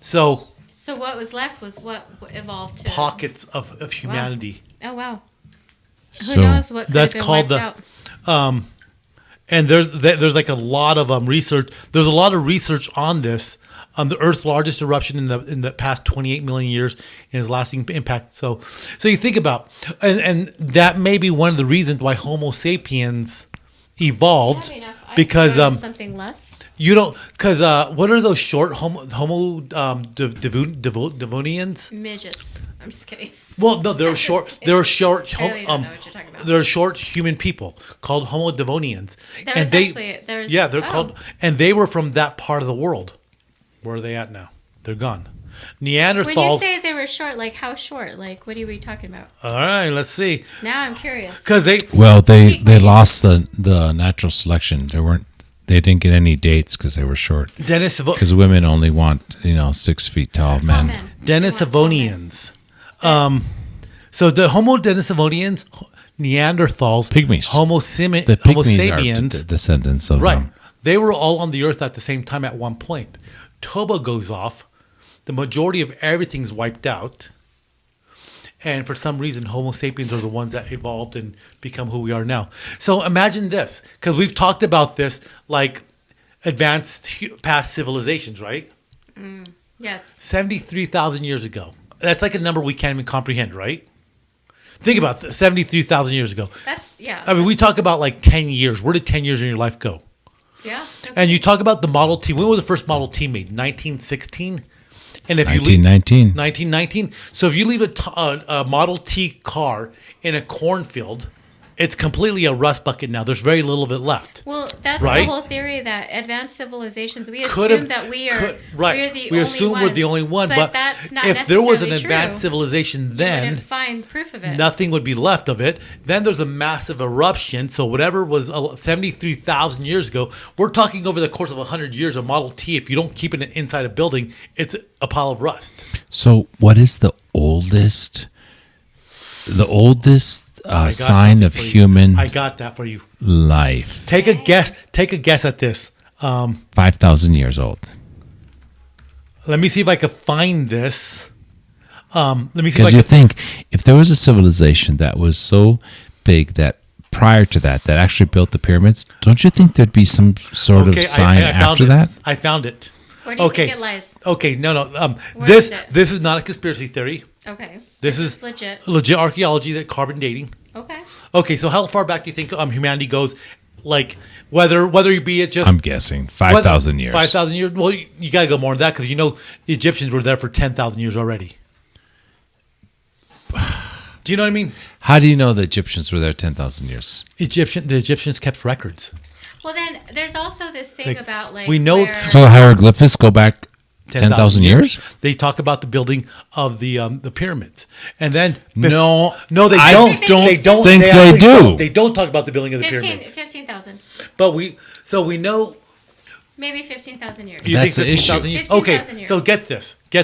Speaker 1: So
Speaker 3: So what was left was what evolved to
Speaker 1: pockets of humanity.
Speaker 3: Wow. Oh wow.
Speaker 2: So
Speaker 3: Who knows what could
Speaker 1: that's
Speaker 3: have been
Speaker 1: called
Speaker 3: wiped
Speaker 1: the
Speaker 3: out?
Speaker 1: and there's like a lot of research. There's a lot of research on this. The Earth's largest eruption in the past 28 million years and its lasting impact. So you think about, and that may be one of the reasons why Homo sapiens evolved, because
Speaker 3: something less.
Speaker 1: You don't, because what are those short Devonians?
Speaker 3: Midgets. I'm just kidding.
Speaker 1: Well, no, they're short. They're short.
Speaker 3: I really don't know what you're talking about.
Speaker 1: They're short human people called Homo Devonians, they're called, and they were from that part of the world. Where are they at now? They're gone. Neanderthals.
Speaker 3: When you say they were short, like how short? Like what are we talking about?
Speaker 1: All right, let's see.
Speaker 3: Now I'm curious.
Speaker 1: Because they
Speaker 2: lost the natural selection. They didn't get any dates because they were short. Because women only want 6 feet tall men.
Speaker 1: Denisovanians. So the Homo Denisovanians, Neanderthals,
Speaker 2: pygmies,
Speaker 1: Homo sapiens, are
Speaker 2: descendants of them.
Speaker 1: They were all on the earth at the same time at one point. Toba goes off. The majority of everything's wiped out. And for some reason, Homo sapiens are the ones that evolved and become who we are now. So imagine this, because we've talked about this, like advanced past civilizations, right?
Speaker 3: Yes.
Speaker 1: 73,000 years ago. That's like a number we can't even comprehend, right? Think about this, 73,000 years ago. I mean, we talk about like 10 years. Where did 10 years in your life go?
Speaker 3: Yeah.
Speaker 1: And you talk about the Model T. When was the first Model T made? 1916? And if
Speaker 2: 1919.
Speaker 1: 1919. So if you leave a Model T car in a cornfield, it's completely a rust bucket now. There's very little of it left.
Speaker 3: Well, that's the whole theory that advanced civilizations, we assume that we're the only one.
Speaker 1: But
Speaker 3: that's not
Speaker 1: if there was an advanced civilization then,
Speaker 3: you wouldn't find proof of it.
Speaker 1: Nothing would be left of it. Then there's a massive eruption. So whatever was 73,000 years ago, we're talking over the course of 100 years, a Model T, if you don't keep it inside a building, it's a pile of rust.
Speaker 2: So what is the oldest sign of human
Speaker 1: I got that for you.
Speaker 2: Life?
Speaker 1: Take a guess at this.
Speaker 2: 5,000 years old.
Speaker 1: Let me see if I can find this. Let me see.
Speaker 2: Because you think if there was a civilization that was so big that prior to that actually built the pyramids, don't you think there'd be some sort of sign after that?
Speaker 1: I found it.
Speaker 3: Where do you think it lies?
Speaker 1: Okay, no. This is not a conspiracy theory.
Speaker 3: Okay.
Speaker 1: This is
Speaker 3: legit
Speaker 1: archaeology, that carbon dating.
Speaker 3: Okay.
Speaker 1: Okay, so how far back do you think humanity goes? Like whether you be it just,
Speaker 2: I'm guessing 5,000 years.
Speaker 1: 5,000 years. Well, you got to go more than that because the Egyptians were there for 10,000 years already. Do you know what I mean?
Speaker 2: How do you know the Egyptians were there 10,000 years?
Speaker 1: The Egyptians kept records.
Speaker 3: Well, then there's also this thing about
Speaker 1: we know.
Speaker 2: So the hieroglyphics go back 10,000 years.
Speaker 1: They talk about the building of the pyramids, and then
Speaker 2: they
Speaker 1: don't.
Speaker 2: I don't think they do.
Speaker 1: They don't talk about the building of the pyramids.
Speaker 3: 15,000.
Speaker 1: But we know.
Speaker 3: Maybe 15,000 years.
Speaker 1: You think 15,000 years? Okay,
Speaker 3: 15,000 years.
Speaker 1: so get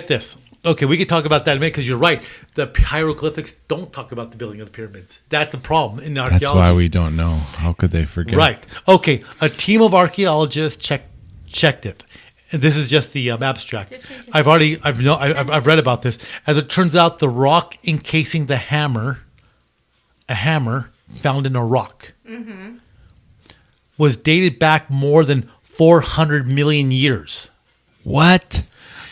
Speaker 1: this. Okay, we could talk about that in a minute because you're right. The hieroglyphics don't talk about the building of the pyramids. That's the problem in archaeology.
Speaker 2: That's why we don't know. How could they forget?
Speaker 1: Right. Okay, a team of archaeologists checked it. And this is just the abstract. I've read about this. As it turns out, the rock encasing the hammer, a hammer found in a rock, was dated back more than 400 million years.
Speaker 2: What?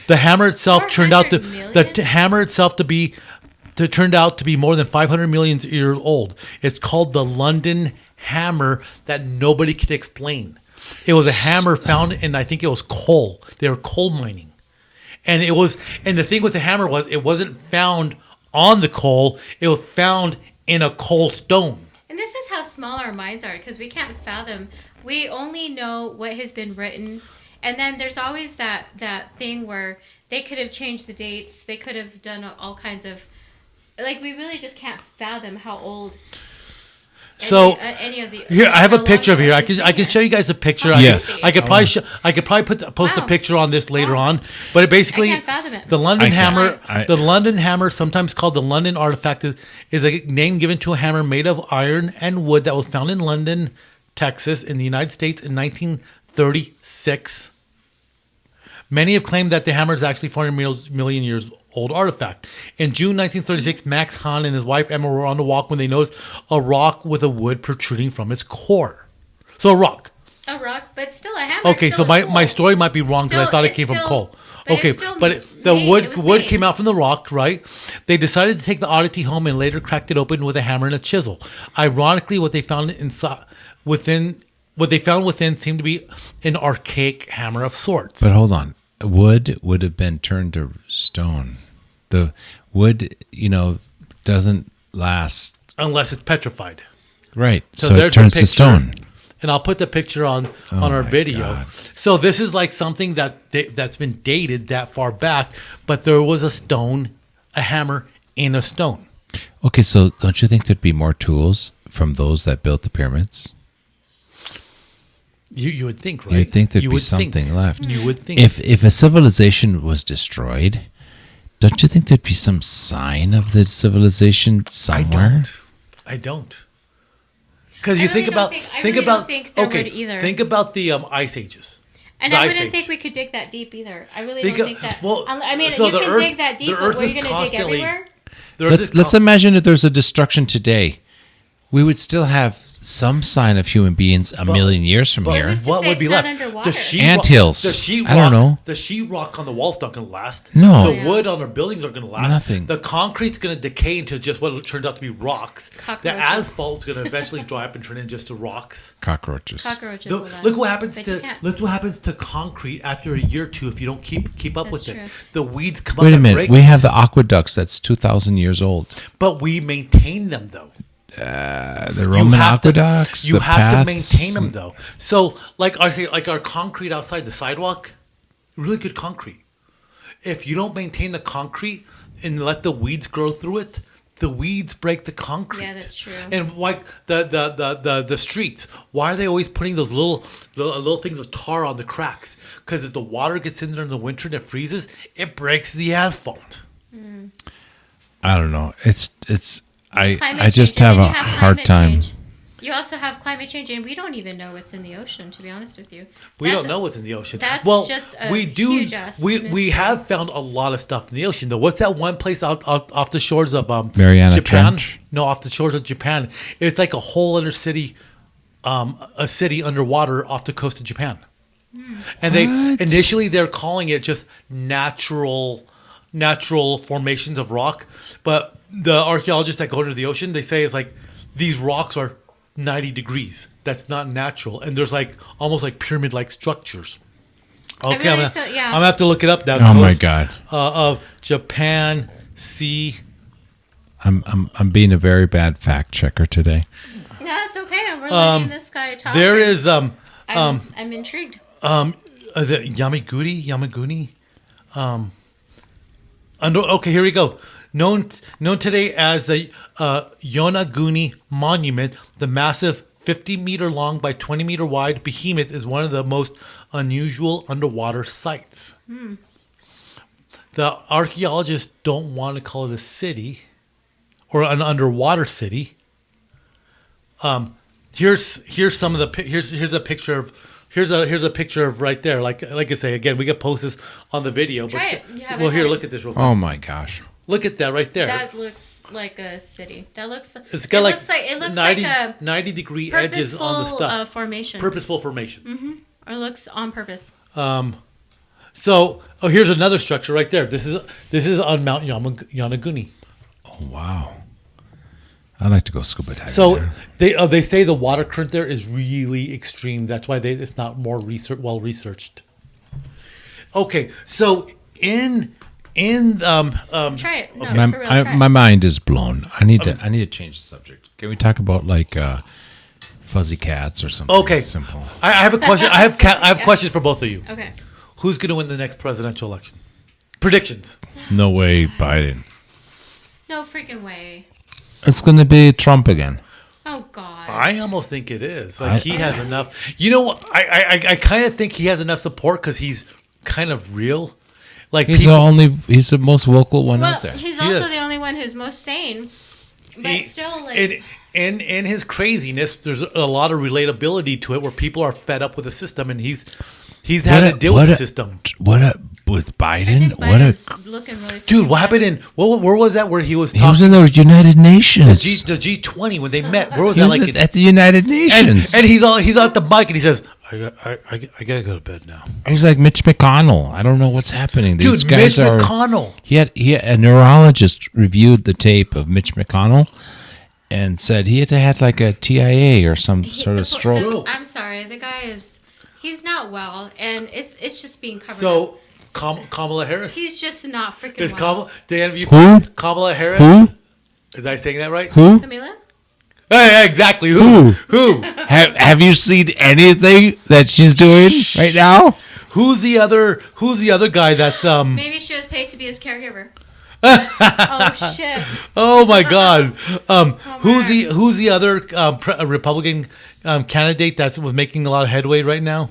Speaker 1: The hammer itself turned out to turned out to be more than 500 million years old. It's called the London hammer that nobody could explain. It was a hammer found in, I think it was coal. They were coal mining. And the thing with the hammer was it wasn't found on the coal. It was found in a coal stone.
Speaker 3: And this is how small our minds are because we can't fathom. We only know what has been written. And then there's always that thing where they could have changed the dates. They could have done all kinds of, like, we really just can't fathom how old. Any of the
Speaker 1: here I have a picture of here. I can show you guys a picture.
Speaker 2: Yes,
Speaker 1: I could probably post a picture on this later on. But it basically,
Speaker 3: I can't fathom it.
Speaker 1: The London hammer, the London hammer, sometimes called the London artifact, is a name given to a hammer made of iron and wood that was found in London, Texas, in the United States in 1936. Many have claimed that the hammer is actually 400 million years old artifact. In June 1936, Max Hahn and his wife Emma were on the walk when they noticed a rock with a wood protruding from its core. So a rock.
Speaker 3: A rock, but still a hammer.
Speaker 1: Okay, so my story might be wrong because I thought it came from coal. Okay, but the wood came out from the rock, right? They decided to take the oddity home and later cracked it open with a hammer and a chisel. Ironically, what they found within seemed to be an archaic hammer of sorts.
Speaker 2: But hold on. Wood would have been turned to stone. The wood, doesn't last.
Speaker 1: Unless it's petrified.
Speaker 2: Right. So it turns to stone.
Speaker 1: And I'll put the picture on our video. God. So this is like something that's been dated that far back, but there was a hammer in a stone.
Speaker 2: Okay, so don't you think there'd be more tools from those that built the pyramids?
Speaker 1: You would think, right?
Speaker 2: You'd think there'd be something left.
Speaker 1: You would think.
Speaker 2: If a civilization was destroyed, don't you think there'd be some sign of the civilization somewhere?
Speaker 1: I don't. Because you think about the Ice Ages.
Speaker 3: And I wouldn't think we could dig that deep either. I really don't think that. Well, I mean, so you can dig that deep, but we're going to dig everywhere?
Speaker 2: Let's imagine if there's a destruction today. We would still have some sign of human beings a million years from here.
Speaker 1: What would be left?
Speaker 2: Anthills. I don't know.
Speaker 1: The sheetrock on the walls not going to last.
Speaker 2: No.
Speaker 1: The wood on our buildings are going to last.
Speaker 2: Nothing.
Speaker 1: The concrete's going to decay into just what turns out to be rocks. The asphalt's going to eventually dry up and turn into just rocks.
Speaker 2: Cockroaches.
Speaker 1: Look what happens to concrete after a year or two if you don't keep up with it. The weeds come up.
Speaker 2: Wait a minute. We have the aqueducts that's 2,000 years old.
Speaker 1: But we maintain them though.
Speaker 2: The Roman aqueducts.
Speaker 1: You have to maintain them though. So, like our concrete outside the sidewalk, really good concrete. If you don't maintain the concrete and let the weeds grow through it, the weeds break the concrete.
Speaker 3: Yeah, that's true.
Speaker 1: And like the streets, why are they always putting those little things of tar on the cracks? Because if the water gets in there in the winter and it freezes, it breaks the asphalt.
Speaker 2: I don't know. I just have a hard time.
Speaker 3: You also have climate change, and we don't even know what's in the ocean, to be honest with you.
Speaker 1: We don't know what's in the ocean.
Speaker 3: That's just a
Speaker 1: huge we have found a lot of stuff in the ocean, though. What's that one place off the shores of
Speaker 2: Mariana
Speaker 1: Japan?
Speaker 2: Trench?
Speaker 1: No, off the shores of Japan. It's like a whole other city, a city underwater off the coast of Japan. And they're calling it just natural formations of rock, but the archaeologists that go into the ocean, they say it's like these rocks are 90 degrees. That's not natural, and there's like almost like pyramid-like structures. Okay, I'm gonna have to look it up now.
Speaker 2: Oh my god!
Speaker 1: Of Japan Sea.
Speaker 2: I'm being a very bad fact checker today.
Speaker 3: No, it's okay. We're letting this guy talk.
Speaker 1: There is
Speaker 3: I'm intrigued.
Speaker 1: The Yamaguni. Okay, here we go. Known today as the Yonaguni Monument, the massive 50-meter long by 20-meter wide behemoth is one of the most unusual underwater sites. The archaeologists don't want to call it a city or an underwater city. Here's some of the here's a picture of. Here's a picture of right there. Like I say again, we can post this on the video. Here, look at this real quick.
Speaker 2: Oh my gosh!
Speaker 1: Look at that right there.
Speaker 3: That looks like a city. That looks.
Speaker 1: It looks like
Speaker 3: 90-degree
Speaker 1: edges on the stuff.
Speaker 3: Formation.
Speaker 1: Purposeful formation.
Speaker 3: Mm-hmm. Or looks on purpose.
Speaker 1: So here's another structure right there. This is on Mount Yonaguni.
Speaker 2: Oh wow! I'd like to go scuba diving.
Speaker 1: So they say the water current there is really extreme. That's why it's not more well researched. Okay, so
Speaker 3: try it. No,
Speaker 2: my,
Speaker 3: for real, try it.
Speaker 2: My mind is blown. I need to change the subject. Can we talk about like fuzzy cats or something?
Speaker 1: Okay,
Speaker 2: simple.
Speaker 1: I have a question. I have questions for both of you.
Speaker 3: Okay.
Speaker 1: Who's going to win the next presidential election? Predictions.
Speaker 2: No way, Biden.
Speaker 3: No freaking way.
Speaker 2: It's going to be Trump again.
Speaker 3: Oh God.
Speaker 1: I almost think it is. Like he has enough. You know, I kind of think he has enough support because he's kind of real. Like
Speaker 2: he's the most vocal one out there.
Speaker 3: He's also the only one who's most sane. But still, like
Speaker 1: in his craziness, there's a lot of relatability to it where people are fed up with the system, and he's He's had to deal with the system.
Speaker 2: With Biden?
Speaker 3: Looking really
Speaker 1: dude, what happened in where was that where he was talking?
Speaker 2: He was in the United Nations.
Speaker 1: The G20 when they met. Where was
Speaker 2: he
Speaker 1: that
Speaker 2: was
Speaker 1: like
Speaker 2: at the United Nations.
Speaker 1: And he's at the mic and he says, I gotta go to bed now.
Speaker 2: He's like Mitch McConnell. I don't know what's happening. These
Speaker 1: Dude,
Speaker 2: guys
Speaker 1: Mitch McConnell.
Speaker 2: He had a neurologist reviewed the tape of Mitch McConnell and said he had to have like a TIA or some sort of stroke.
Speaker 3: I'm sorry, the guy he's not well, and it's just being covered up.
Speaker 1: So Kamala Harris.
Speaker 3: He's just not freaking well.
Speaker 1: Kamala Harris.
Speaker 2: Who?
Speaker 1: Is I saying that right?
Speaker 2: Who?
Speaker 3: Camila?
Speaker 1: Hey, exactly. Who?
Speaker 2: Have you seen anything that she's doing right now?
Speaker 1: Who's the other guy that's
Speaker 3: Maybe she was paid to be his caregiver. Oh shit.
Speaker 1: Oh my god. Who's the other Republican candidate that was making a lot of headway right now?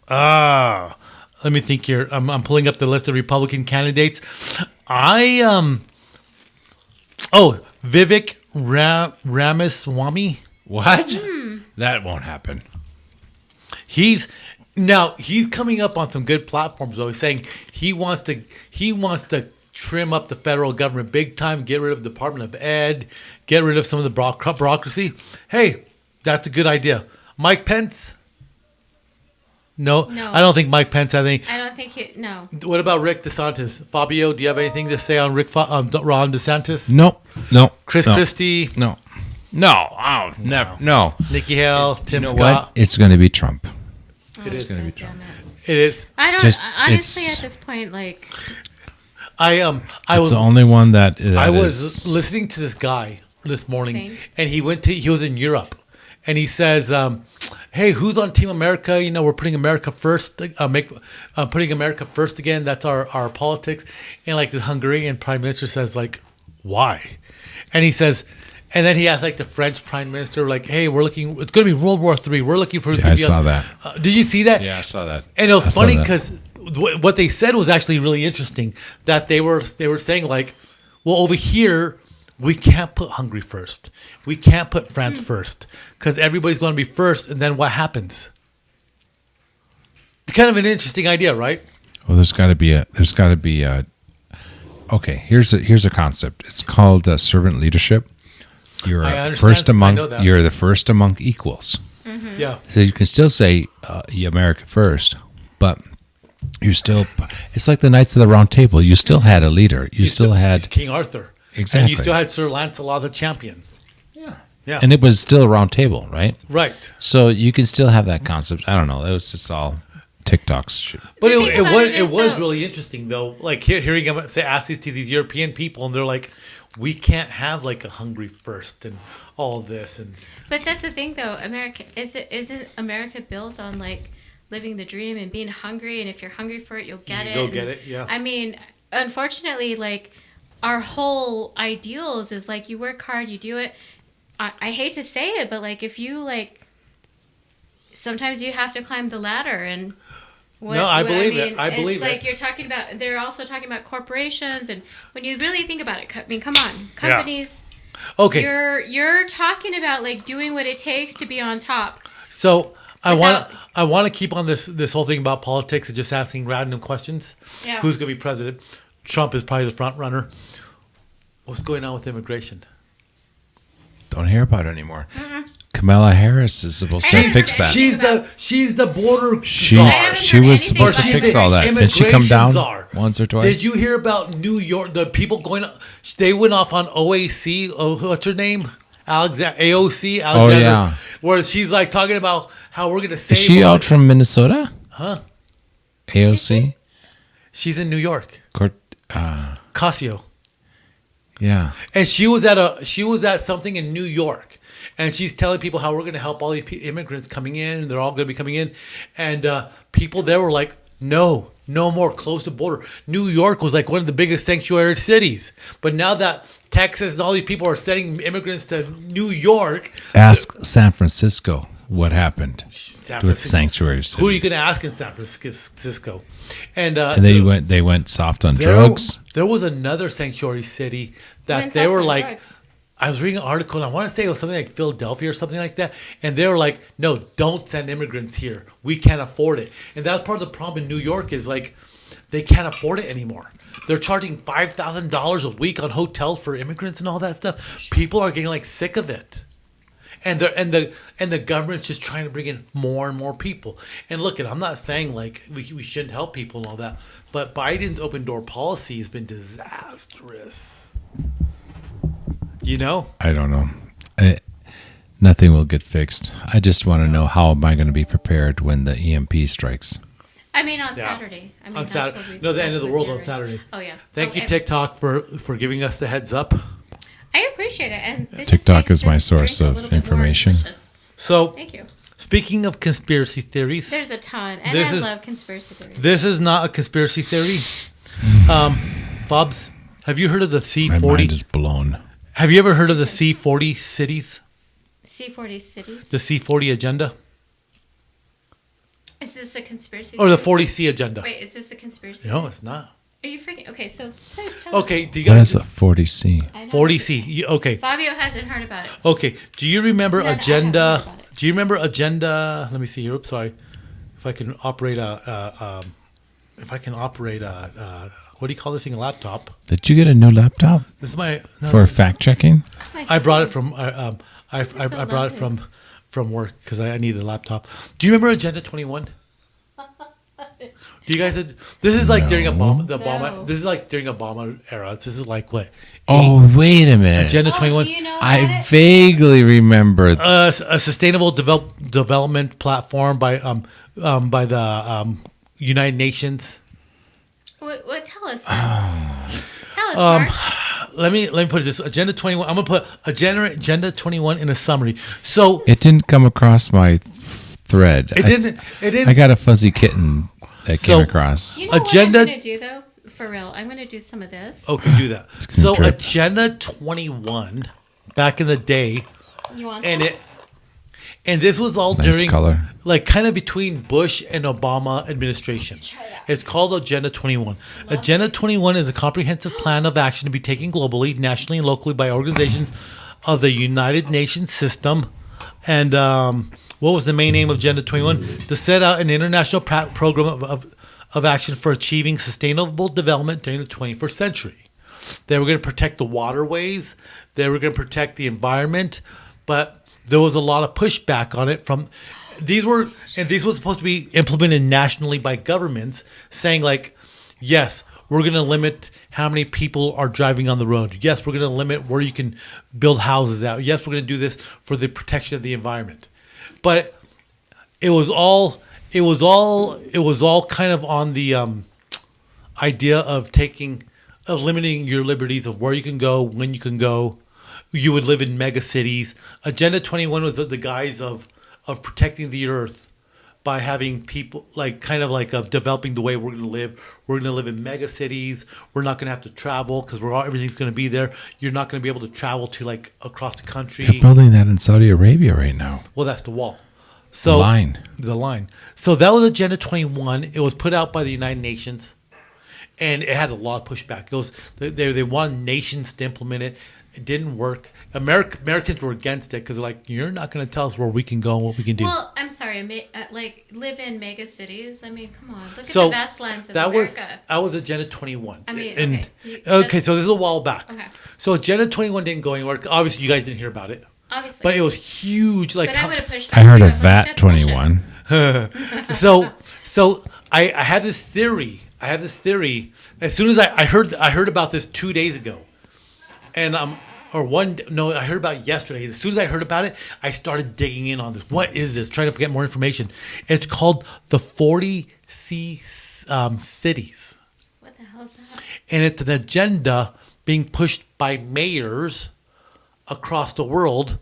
Speaker 1: Let me think here. I'm pulling up the list of Republican candidates. Vivek Ramaswamy.
Speaker 2: What? That won't happen.
Speaker 1: He's coming up on some good platforms though. He's saying he wants to trim up the federal government big time, get rid of the Department of Ed, get rid of some of the bureaucracy. Hey, that's a good idea. Mike Pence? No, I don't think Mike Pence has any.
Speaker 3: I don't think no.
Speaker 1: What about Rick DeSantis? Fabio, do you have anything to say on Ron DeSantis?
Speaker 2: No.
Speaker 1: Chris Christie?
Speaker 2: No. Oh, never. No.
Speaker 1: Nikki Haley, Tim Scott?
Speaker 2: What? It's going to be Trump.
Speaker 1: It's
Speaker 2: going to be Trump.
Speaker 1: It is.
Speaker 3: I don't honestly at this point like.
Speaker 2: It's the only one that
Speaker 1: I was listening to this guy this morning, and he was in Europe, and he says, "Hey, who's on Team America? You know, we're putting America first. Putting America first again. That's our politics." And like the Hungarian prime minister says, like, "Why?" And he says. And then he asked like the French prime minister, like, "Hey, it's going to be World War III. We're looking for."
Speaker 2: I saw that.
Speaker 1: Did you see that?
Speaker 2: Yeah, I saw that.
Speaker 1: And it was funny because what they said was actually really interesting. That they were saying like, "Well, over here we can't put Hungary first. We can't put France first because everybody's going to be first, and then what happens?" It's kind of an interesting idea, right?
Speaker 2: Well, there's got to be a. Okay, here's a concept. It's called servant leadership. You're the first among equals.
Speaker 3: Mm-hmm.
Speaker 1: Yeah.
Speaker 2: So you can still say America first, but you're still. It's like the Knights of the Round Table. You still had a leader. You still had
Speaker 1: King Arthur.
Speaker 2: Exactly.
Speaker 1: And you still had Sir Lancelot the champion. Yeah.
Speaker 2: And it was still a round table, right?
Speaker 1: Right.
Speaker 2: So you can still have that concept. I don't know. That was just all TikTok's shit.
Speaker 1: But it was really interesting though. Like hearing him ask these to these European people, and they're like, "We can't have like a Hungary first and all this."
Speaker 3: But that's the thing though. America isn't America built on like living the dream and being hungry, and if you're hungry for it, you'll get it.
Speaker 1: Go get it. Yeah.
Speaker 3: I mean, unfortunately, like our whole ideals is like you work hard, you do it. I hate to say it, but like if you like, sometimes you have to climb the ladder and.
Speaker 1: I believe it.
Speaker 3: It's like you're talking about. They're also talking about corporations, and when you really think about it, I mean, come on, companies.
Speaker 1: Yeah. Okay.
Speaker 3: You're talking about like doing what it takes to be on top.
Speaker 1: So I want to keep on this whole thing about politics and just asking random questions.
Speaker 3: Yeah.
Speaker 1: Who's going to be president? Trump is probably the front runner. What's going on with immigration?
Speaker 2: Don't hear about it anymore. Kamala Harris is supposed to fix that.
Speaker 1: She's the border
Speaker 2: czar. She was supposed to fix all that. Did she come down once or twice?
Speaker 1: Did you hear about New York? The people going, they went off on OAC. Oh, what's her name? AOC. Alexander,
Speaker 2: oh yeah.
Speaker 1: Where she's like talking about how we're going to save.
Speaker 2: Is she out from Minnesota?
Speaker 1: Huh?
Speaker 2: AOC.
Speaker 1: She's in New York. Casio.
Speaker 2: Yeah.
Speaker 1: And she was at something in New York. And she's telling people how we're going to help all these immigrants coming in. They're all going to be coming in. And people there were like, no more, close the border. New York was like one of the biggest sanctuary cities. But now that Texas and all these people are sending immigrants to New York.
Speaker 2: Ask San Francisco what happened with sanctuary cities.
Speaker 1: Who are you going to ask in San Francisco? And
Speaker 2: they went soft on drugs.
Speaker 1: There was another sanctuary city that they were like, I was reading an article, and I want to say it was something like Philadelphia or something like that. And they were like, no, don't send immigrants here. We can't afford it. And that's part of the problem in New York is like they can't afford it anymore. They're charging $5,000 a week on hotels for immigrants and all that stuff. People are getting like sick of it. And the government's just trying to bring in more and more people. And look, I'm not saying like we shouldn't help people and all that, but Biden's open door policy has been disastrous. You know?
Speaker 2: I don't know. Nothing will get fixed. I just want to know how am I going to be prepared when the EMP strikes.
Speaker 3: I mean, on Saturday. I mean,
Speaker 1: on Saturday. No, the end of the world on Saturday.
Speaker 3: Oh, yeah.
Speaker 1: Thank you, TikTok, for giving us the heads up.
Speaker 3: I appreciate it. And this
Speaker 2: TikTok is my source of information.
Speaker 1: So,
Speaker 3: thank you.
Speaker 1: Speaking of conspiracy theories.
Speaker 3: There's a ton. And I love conspiracy theories.
Speaker 1: This is not a conspiracy theory. Fobs, have you heard of the C40?
Speaker 2: My mind is blown.
Speaker 1: Have you ever heard of the C40 cities?
Speaker 3: C40 cities?
Speaker 1: The C40 agenda?
Speaker 3: Is this a conspiracy
Speaker 1: theory? Or the 40C agenda?
Speaker 3: Wait, is this a conspiracy
Speaker 1: theory? No, it's not.
Speaker 3: Are you freaking... Okay, so please tell us.
Speaker 1: Okay, do you guys...
Speaker 2: What is a 40C?
Speaker 1: 40C, okay.
Speaker 3: Fabio hasn't heard about it.
Speaker 1: Okay, do you remember agenda... Do you remember agenda... Let me see here. Oops, sorry. If I can operate a... what do you call this thing? A laptop.
Speaker 2: Did you get a new laptop?
Speaker 1: This is my... No,
Speaker 2: for fact checking?
Speaker 1: I brought it from... I brought it from work because I needed a laptop. Do you remember Agenda 21? Do you guys? This is like during Obama. This is like during Obama era. This is like what?
Speaker 2: Oh, wait a minute.
Speaker 1: Agenda 21.
Speaker 3: Do you know
Speaker 2: I vaguely remember
Speaker 1: a sustainable development platform by the United Nations.
Speaker 3: What tell us that? Tell us, Mark.
Speaker 1: Let me put it this. Agenda 21. I'm gonna put Agenda 21 in a summary. So
Speaker 2: it didn't come across my thread.
Speaker 1: It didn't.
Speaker 2: I got a fuzzy kitten that came across.
Speaker 3: You know Agenda. What I'm gonna do though, for real. I'm gonna do some of this.
Speaker 1: Okay, do that. So Agenda 21, back in the day,
Speaker 3: you want
Speaker 1: and
Speaker 3: some?
Speaker 1: And this was all
Speaker 2: nice
Speaker 1: during,
Speaker 2: color.
Speaker 1: like, kind of between Bush and Obama administration. It's called Agenda 21. Agenda 21 is a comprehensive plan of action to be taken globally, nationally, and locally by organizations of the United Nations system. And what was the main aim of Agenda 21? To set out an international program of action for achieving sustainable development during the 21st century. They were going to protect the waterways. They were going to protect the environment. But there was a lot of pushback on it from these were supposed to be implemented nationally by governments saying like, yes, we're going to limit how many people are driving on the road. Yes, we're going to limit where you can build houses out. Yes, we're going to do this for the protection of the environment. But it was all kind of on the idea of limiting your liberties of where you can go, when you can go. You would live in mega cities. Agenda 21 was the guise of protecting the earth by having people developing the way we're going to live. We're going to live in mega cities. We're not going to have to travel because everything's going to be there. You're not going to be able to travel to like across the country.
Speaker 2: They're building that in Saudi Arabia right now.
Speaker 1: Well, that's the wall. So the line. So that was Agenda 21. It was put out by the United Nations, and it had a lot of pushback. It was they wanted nations to implement it. It didn't work. Americans were against it because they're like, you're not going to tell us where we can go and what we can do.
Speaker 3: Well, I'm sorry. Live in mega cities. I mean, come on. Look at the vast lands of America.
Speaker 1: That was Agenda 21.
Speaker 3: I mean,
Speaker 1: okay, so this is a while back.
Speaker 3: Okay.
Speaker 1: So Agenda 21 didn't go anywhere. Obviously, you guys didn't hear about it.
Speaker 3: Obviously.
Speaker 1: But it was huge. Like,
Speaker 3: but I would have pushed.
Speaker 2: I heard of VAT 21.
Speaker 1: So I have this theory. As soon as I heard about this 2 days ago. And I heard about it yesterday. As soon as I heard about it, I started digging in on this. What is this? Trying to get more information. It's called the 40C cities.
Speaker 3: What the hell is that?
Speaker 1: And it's an agenda being pushed by mayors across the world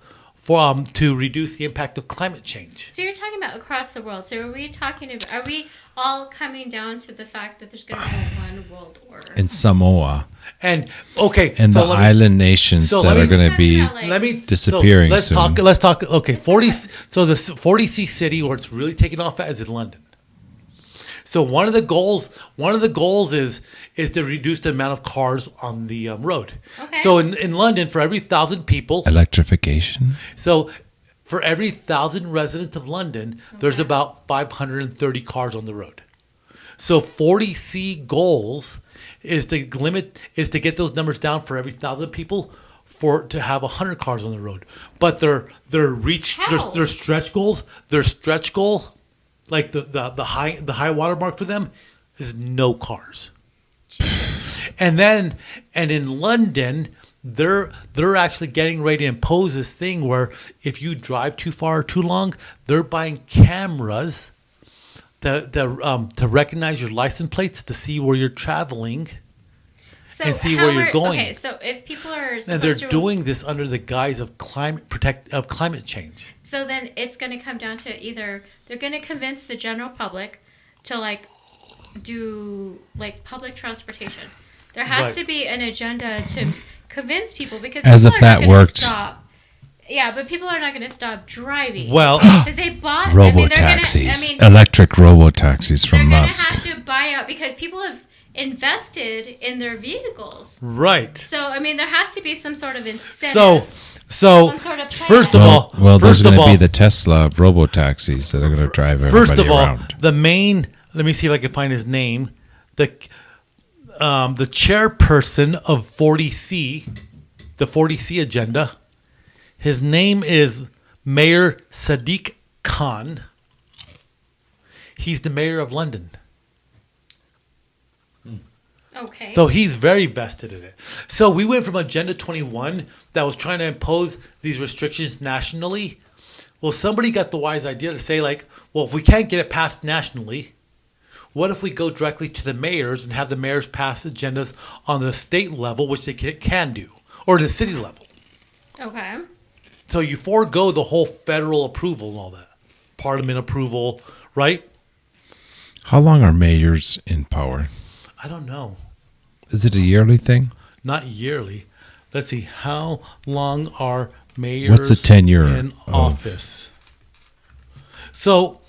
Speaker 1: to reduce the impact of climate change.
Speaker 3: So you're talking about across the world. So are we all coming down to the fact that there's going to be one world order?
Speaker 2: In Samoa.
Speaker 1: And okay,
Speaker 2: and so the island nations that are going to be disappearing soon.
Speaker 1: Let's talk. Okay, 40. So the 40C city where it's really taking off at is in London. So one of the goals is to reduce the amount of cars on the road.
Speaker 3: Okay.
Speaker 1: So in London, for every 1,000 people,
Speaker 2: electrification.
Speaker 1: So for every 1,000 residents of London, there's about 530 cars on the road. So 40C goals is to get those numbers down for every 1,000 people to have 100 cars on the road. But their stretch goals, like the high water mark for them is no cars. And in London, they're actually getting ready to impose this thing where if you drive too far or too long, they're buying cameras to recognize your license plates to see where you're traveling and see where you're going.
Speaker 3: Okay, so if people are
Speaker 1: and they're doing this under the guise of climate change.
Speaker 3: So then it's going to come down to either they're going to convince the general public to do public transportation. There has to be an agenda to convince people because
Speaker 2: as
Speaker 3: people
Speaker 2: if that worked.
Speaker 3: Yeah, but people are not going to stop driving.
Speaker 1: Well,
Speaker 3: because they bought
Speaker 2: robo-taxis, electric robo-taxis from Musk.
Speaker 3: They're going to have to buy out because people have invested in their vehicles.
Speaker 1: Right.
Speaker 3: So there has to be some sort of incentive.
Speaker 1: So first of all,
Speaker 2: there's going to be the Tesla robo-taxis that are going to drive everybody around.
Speaker 1: First of all, let me see if I can find his name. The chairperson of 40C, the 40C agenda. His name is Mayor Sadiq Khan. He's the mayor of London.
Speaker 3: Okay.
Speaker 1: So he's very vested in it. So we went from Agenda 21 that was trying to impose these restrictions nationally. Well, somebody got the wise idea to say, if we can't get it passed nationally, what if we go directly to the mayors and have the mayors pass agendas on the state level, which they can do, or the city level?
Speaker 3: Okay.
Speaker 1: So you forego the whole federal approval and all that. Parliament approval, right?
Speaker 2: How long are mayors in power?
Speaker 1: I don't know.
Speaker 2: Is it a yearly thing?
Speaker 1: Not yearly. Let's see. How long are mayors
Speaker 2: What's the tenure
Speaker 1: in office? So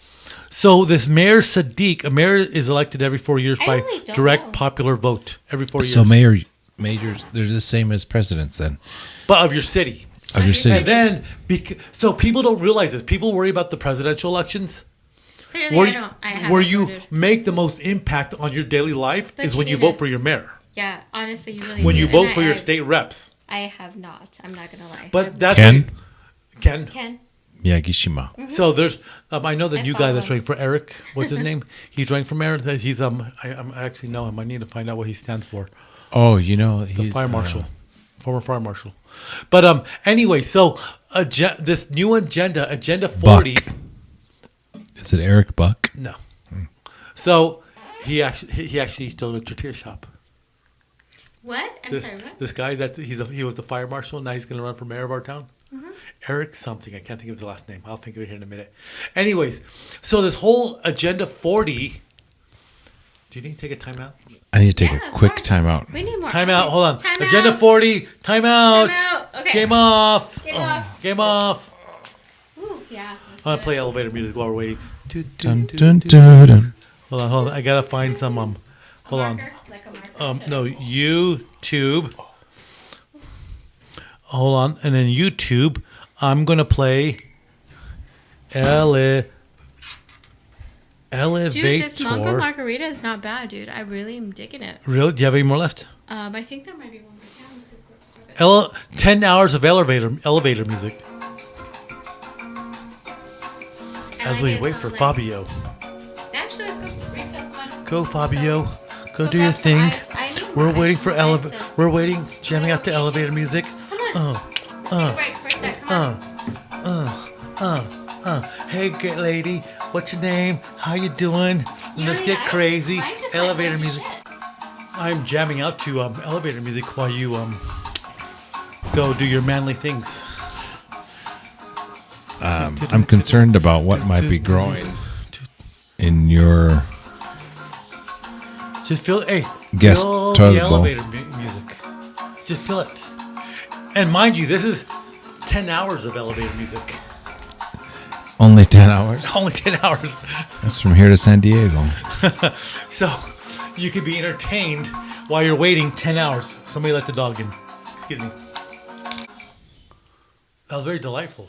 Speaker 1: this Mayor Sadiq, a mayor is elected every 4 years by direct popular vote. Every 4 years.
Speaker 2: So mayors, they're the same as presidents then.
Speaker 1: But of your city.
Speaker 2: Of your city.
Speaker 1: And then, so people don't realize this. People worry about the presidential elections.
Speaker 3: Clearly,
Speaker 1: where you make the most impact on your daily life is when you vote for your mayor.
Speaker 3: Yeah, honestly, you really
Speaker 1: when
Speaker 3: do.
Speaker 1: you vote for your state reps.
Speaker 3: I have not. I'm not going to lie.
Speaker 1: But that's
Speaker 2: Ken?
Speaker 1: So
Speaker 2: Yagishima.
Speaker 1: there's, I know the new guy that's running for Eric. What's his name? He's running for mayor. He's I actually know him. I need to find out what he stands for.
Speaker 2: Oh, he's
Speaker 1: the fire marshal, former fire marshal. But anyway, so this new agenda, Agenda 40.
Speaker 2: Buck. Is it Eric Buck?
Speaker 1: No. So he actually stole a tortilla shop.
Speaker 3: What? I'm sorry. What?
Speaker 1: This guy he was the fire marshal. Now he's going to run for mayor of our town. Mm-hmm. Eric something. I can't think of his last name. I'll think of it here in a minute. Anyways, so this whole Agenda 40. Do you need to take a timeout?
Speaker 2: I need to take a quick timeout.
Speaker 3: We need more.
Speaker 1: Timeout. Hold on.
Speaker 3: Time
Speaker 1: Agenda
Speaker 3: out.
Speaker 1: 40. Timeout.
Speaker 3: Okay.
Speaker 1: Game off.
Speaker 3: Game off.
Speaker 1: Ooh,
Speaker 3: yeah.
Speaker 1: I'm going to play elevator music while we're waiting.
Speaker 2: Dun, dun, dun, dun.
Speaker 1: Hold on. I got to find some. Hold on.
Speaker 3: Like a marker.
Speaker 1: No, YouTube. Hold on. And then YouTube, I'm going to play Elevator.
Speaker 3: Dude, this mango margarita is not bad, dude. I really am digging it.
Speaker 1: Really? Do you have any more left?
Speaker 3: I think there might be one more.
Speaker 1: 10 hours of elevator music. As we wait for Fabio.
Speaker 3: Actually, let's go refill one.
Speaker 1: Go, Fabio. Go do your thing. We're waiting for We're waiting, jamming out to elevator music.
Speaker 3: Come on. Right for a sec. Come on.
Speaker 1: Hey, great lady. What's your name? How you doing? Let's get crazy. Elevator music. I'm jamming out to elevator music while you go do your manly things.
Speaker 2: I'm concerned about what might be growing in your
Speaker 1: just feel
Speaker 2: guest
Speaker 1: feel
Speaker 2: tugboat.
Speaker 1: The elevator music. Just feel it. And mind you, this is 10 hours of elevator music.
Speaker 2: Only 10 hours?
Speaker 1: Only 10 hours.
Speaker 2: That's from here to San Diego.
Speaker 1: So you could be entertained while you're waiting 10 hours. Somebody let the dog in. Excuse me. That was very delightful.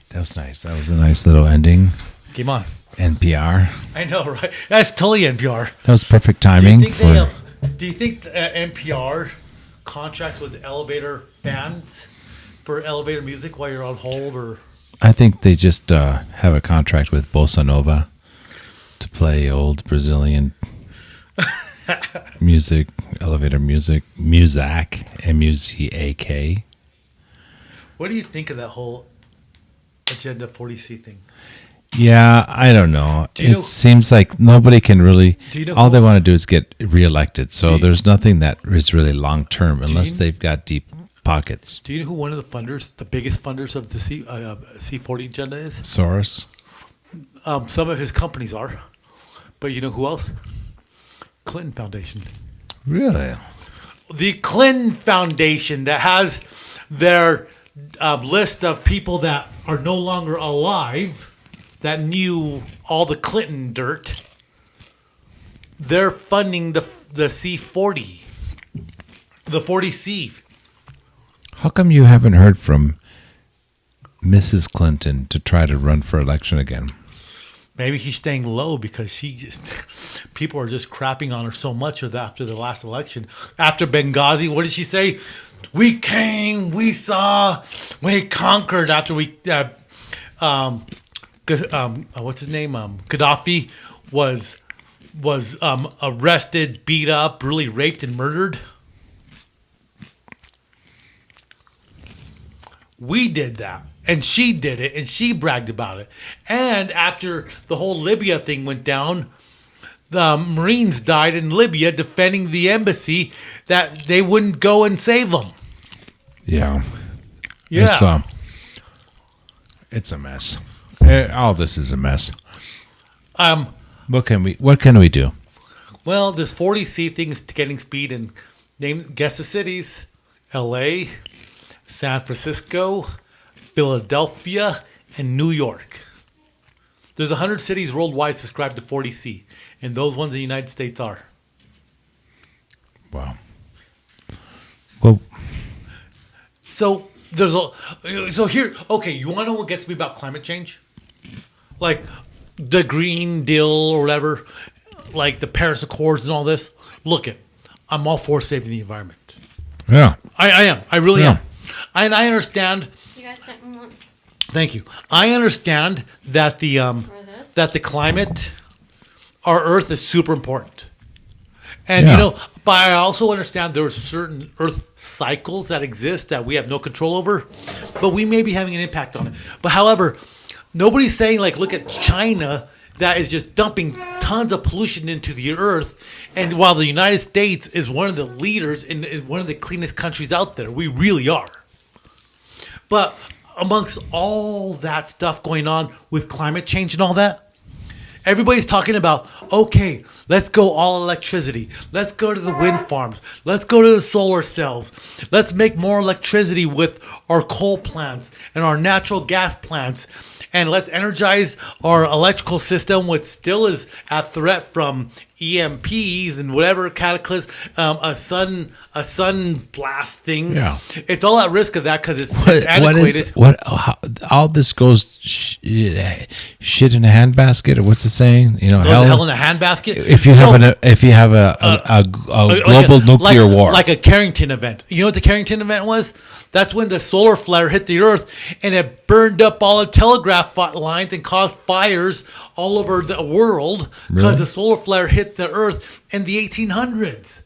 Speaker 2: That was nice. That was a nice little ending.
Speaker 1: Game on.
Speaker 2: NPR.
Speaker 1: I know, right? That's totally NPR.
Speaker 2: That was perfect timing.
Speaker 1: Do you think NPR contracts with elevator bands for elevator music while you're on hold, or?
Speaker 2: I think they just have a contract with Bossa Nova to play old Brazilian music, elevator music, M-U-Z-A-K.
Speaker 1: What do you think of that whole Agenda 40C thing?
Speaker 2: Yeah, I don't know. Seems like nobody can really. All they want to do is get reelected. So there's nothing that is really long term unless they've got deep pockets.
Speaker 1: Do you know who one of the funders, the biggest funders of the C40 agenda is?
Speaker 2: Soros.
Speaker 1: Some of his companies are, but you know who else? Clinton Foundation.
Speaker 2: Really?
Speaker 1: The Clinton Foundation that has their list of people that are no longer alive that knew all the Clinton dirt. They're funding the C40, the 40C.
Speaker 2: How come you haven't heard from Mrs. Clinton to try to run for election again?
Speaker 1: Maybe she's staying low because people are just crapping on her so much after the last election. After Benghazi, what did she say? We came, we saw, we conquered. After we, what's his name? Gaddafi was arrested, beat up, really raped and murdered. We did that. And she did it, and she bragged about it. And after the whole Libya thing went down, the Marines died in Libya defending the embassy that they wouldn't go and save them.
Speaker 2: Yeah.
Speaker 1: Yeah.
Speaker 2: It's a mess. All this is a mess. What can we do?
Speaker 1: Well, this 40C thing is getting speed, and guess the cities: L.A., San Francisco, Philadelphia, and New York. There's 100 cities worldwide subscribed to 40C, and those ones in the United States are.
Speaker 2: Wow. Well,
Speaker 1: so here, okay, you want to know what gets me about climate change? Like the Green Deal or whatever, like the Paris Accords and all this. Look I'm all for saving the environment.
Speaker 2: Yeah.
Speaker 1: I am. I really am. And I understand.
Speaker 3: You guys something more?
Speaker 1: Thank you. I understand that the climate, our Earth, is super important. And but I also understand there are certain Earth cycles that exist that we have no control over, but we may be having an impact on it. But however, nobody's saying look at China that is just dumping tons of pollution into the Earth, and while the United States is one of the leaders and is one of the cleanest countries out there, we really are. But amongst all that stuff going on with climate change and all that, everybody's talking about, okay, let's go all electricity. Let's go to the wind farms. Let's go to the solar cells. Let's make more electricity with our coal plants and our natural gas plants. And let's energize our electrical system, which still is at threat from EMPs and whatever cataclysm, a sun blast thing.
Speaker 2: Yeah,
Speaker 1: it's all at risk of that because it's antiquated.
Speaker 2: All this goes shit in a handbasket, or what's the saying?
Speaker 1: Hell in a handbasket.
Speaker 2: If you have a global nuclear war,
Speaker 1: like a Carrington event. You know what the Carrington event was? That's when the solar flare hit the Earth and it burned up all the telegraph lines and caused fires all over the world because the solar flare hit the Earth in the 1800s.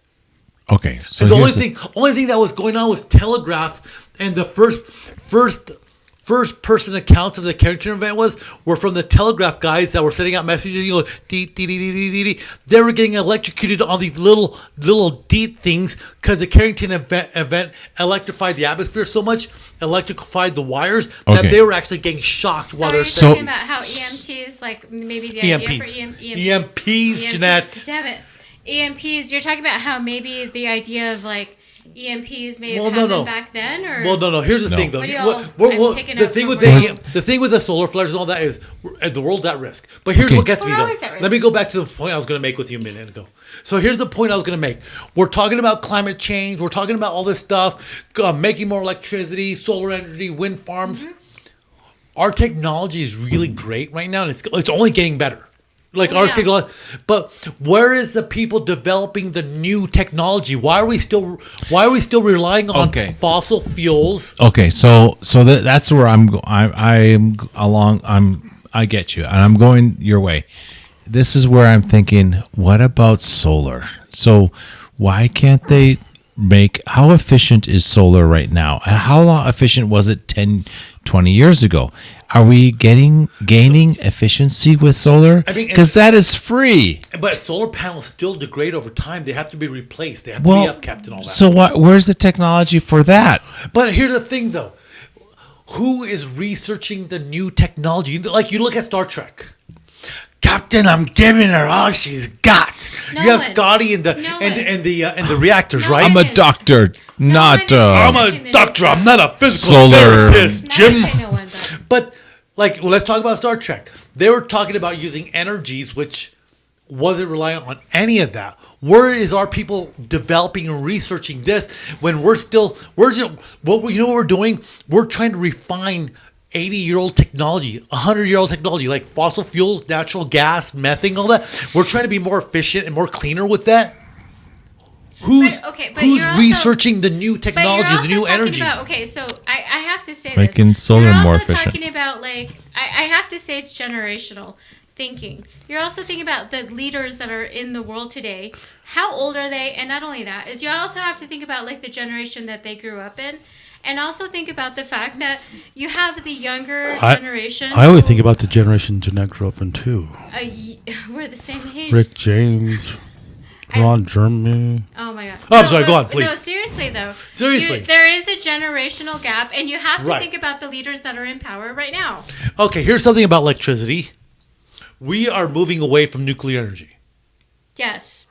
Speaker 2: Okay, so
Speaker 1: and the only thing that was going on was telegraph, and the first person accounts of the Carrington event were from the telegraph guys that were sending out messages. They were getting electrocuted on these little deep things because the Carrington event electrified the atmosphere so much, electrified the wires that they were actually getting shocked while they're
Speaker 3: talking about how EMTs, like maybe the idea for
Speaker 1: EMPs, Jeanette.
Speaker 3: Damn it. EMPs, you're talking about how maybe the idea of EMPs may have happened back then, or
Speaker 1: well, no. Here's the thing, though. The thing with the solar flares and all that is the world's at risk. But here's what gets me though. Let me go back to the point I was going to make with you a minute ago. So here's the point I was going to make. We're talking about climate change. We're talking about all this stuff, making more electricity, solar energy, wind farms. Mm-hmm. Our technology is really great right now, and it's only getting better. Technology, but where is the people developing the new technology? Why are we still relying on fossil fuels?
Speaker 2: Okay, so that's where I get you, and I'm going your way. This is where I'm thinking, what about solar? So why can't they how efficient is solar right now? And how efficient was it 10, 20 years ago? Are we gaining efficiency with solar? Because that is free.
Speaker 1: But solar panels still degrade over time. They have to be replaced. They have to be upkept and all that.
Speaker 2: So where's the technology for that?
Speaker 1: But here's the thing, though. Who is researching the new technology? Like, you look at Star Trek. Captain, I'm giving her all she's got. You have Scotty and the reactors, right?
Speaker 2: I'm a doctor, not
Speaker 1: I'm a doctor. I'm not a physical therapist, Jim. But let's talk about Star Trek. They were talking about using energies which wasn't reliant on any of that. Where is our people developing and researching this when what we're doing? We're trying to refine 80-year-old technology, 100-year-old technology, like fossil fuels, natural gas, methane, all that. We're trying to be more efficient and more cleaner with that. Who's researching the new technology, the new energy?
Speaker 3: So I have to say
Speaker 2: making solar more efficient.
Speaker 3: Talking about I have to say it's generational thinking. You're also thinking about the leaders that are in the world today. How old are they? And not only that, is you also have to think about the generation that they grew up in. And also think about the fact that you have the younger generation.
Speaker 4: I always think about the generation Jeanette grew up in, too.
Speaker 3: We're the same age.
Speaker 4: Rick James, Ron Jeremy.
Speaker 3: Oh, my God.
Speaker 1: I'm sorry. Go on, please.
Speaker 3: No, seriously, though.
Speaker 1: Seriously.
Speaker 3: There is a generational gap, and you have to think about the leaders that are in power right now.
Speaker 1: Okay, here's something about electricity. We are moving away from nuclear energy.
Speaker 3: Yes.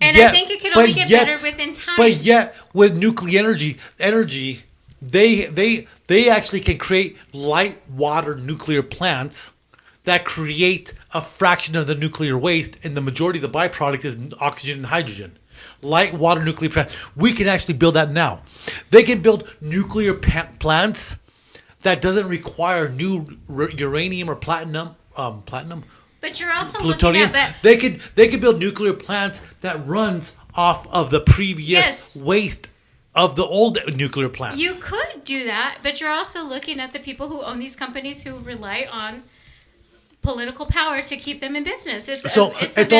Speaker 1: I
Speaker 3: think it can only get better within time.
Speaker 1: But yet, with nuclear energy, they actually can create light water nuclear plants that create a fraction of the nuclear waste, and the majority of the byproduct is oxygen and hydrogen. Light water nuclear plants. We can actually build that now. They can build nuclear plants that doesn't require new uranium or platinum.
Speaker 3: But you're also
Speaker 1: plutonium.
Speaker 3: Looking at
Speaker 1: they could build nuclear plants that runs off of the previous waste of the old nuclear plants.
Speaker 3: You could do that, but you're also looking at the people who own these companies who rely on political power to keep them in business. It's
Speaker 1: politics.
Speaker 3: It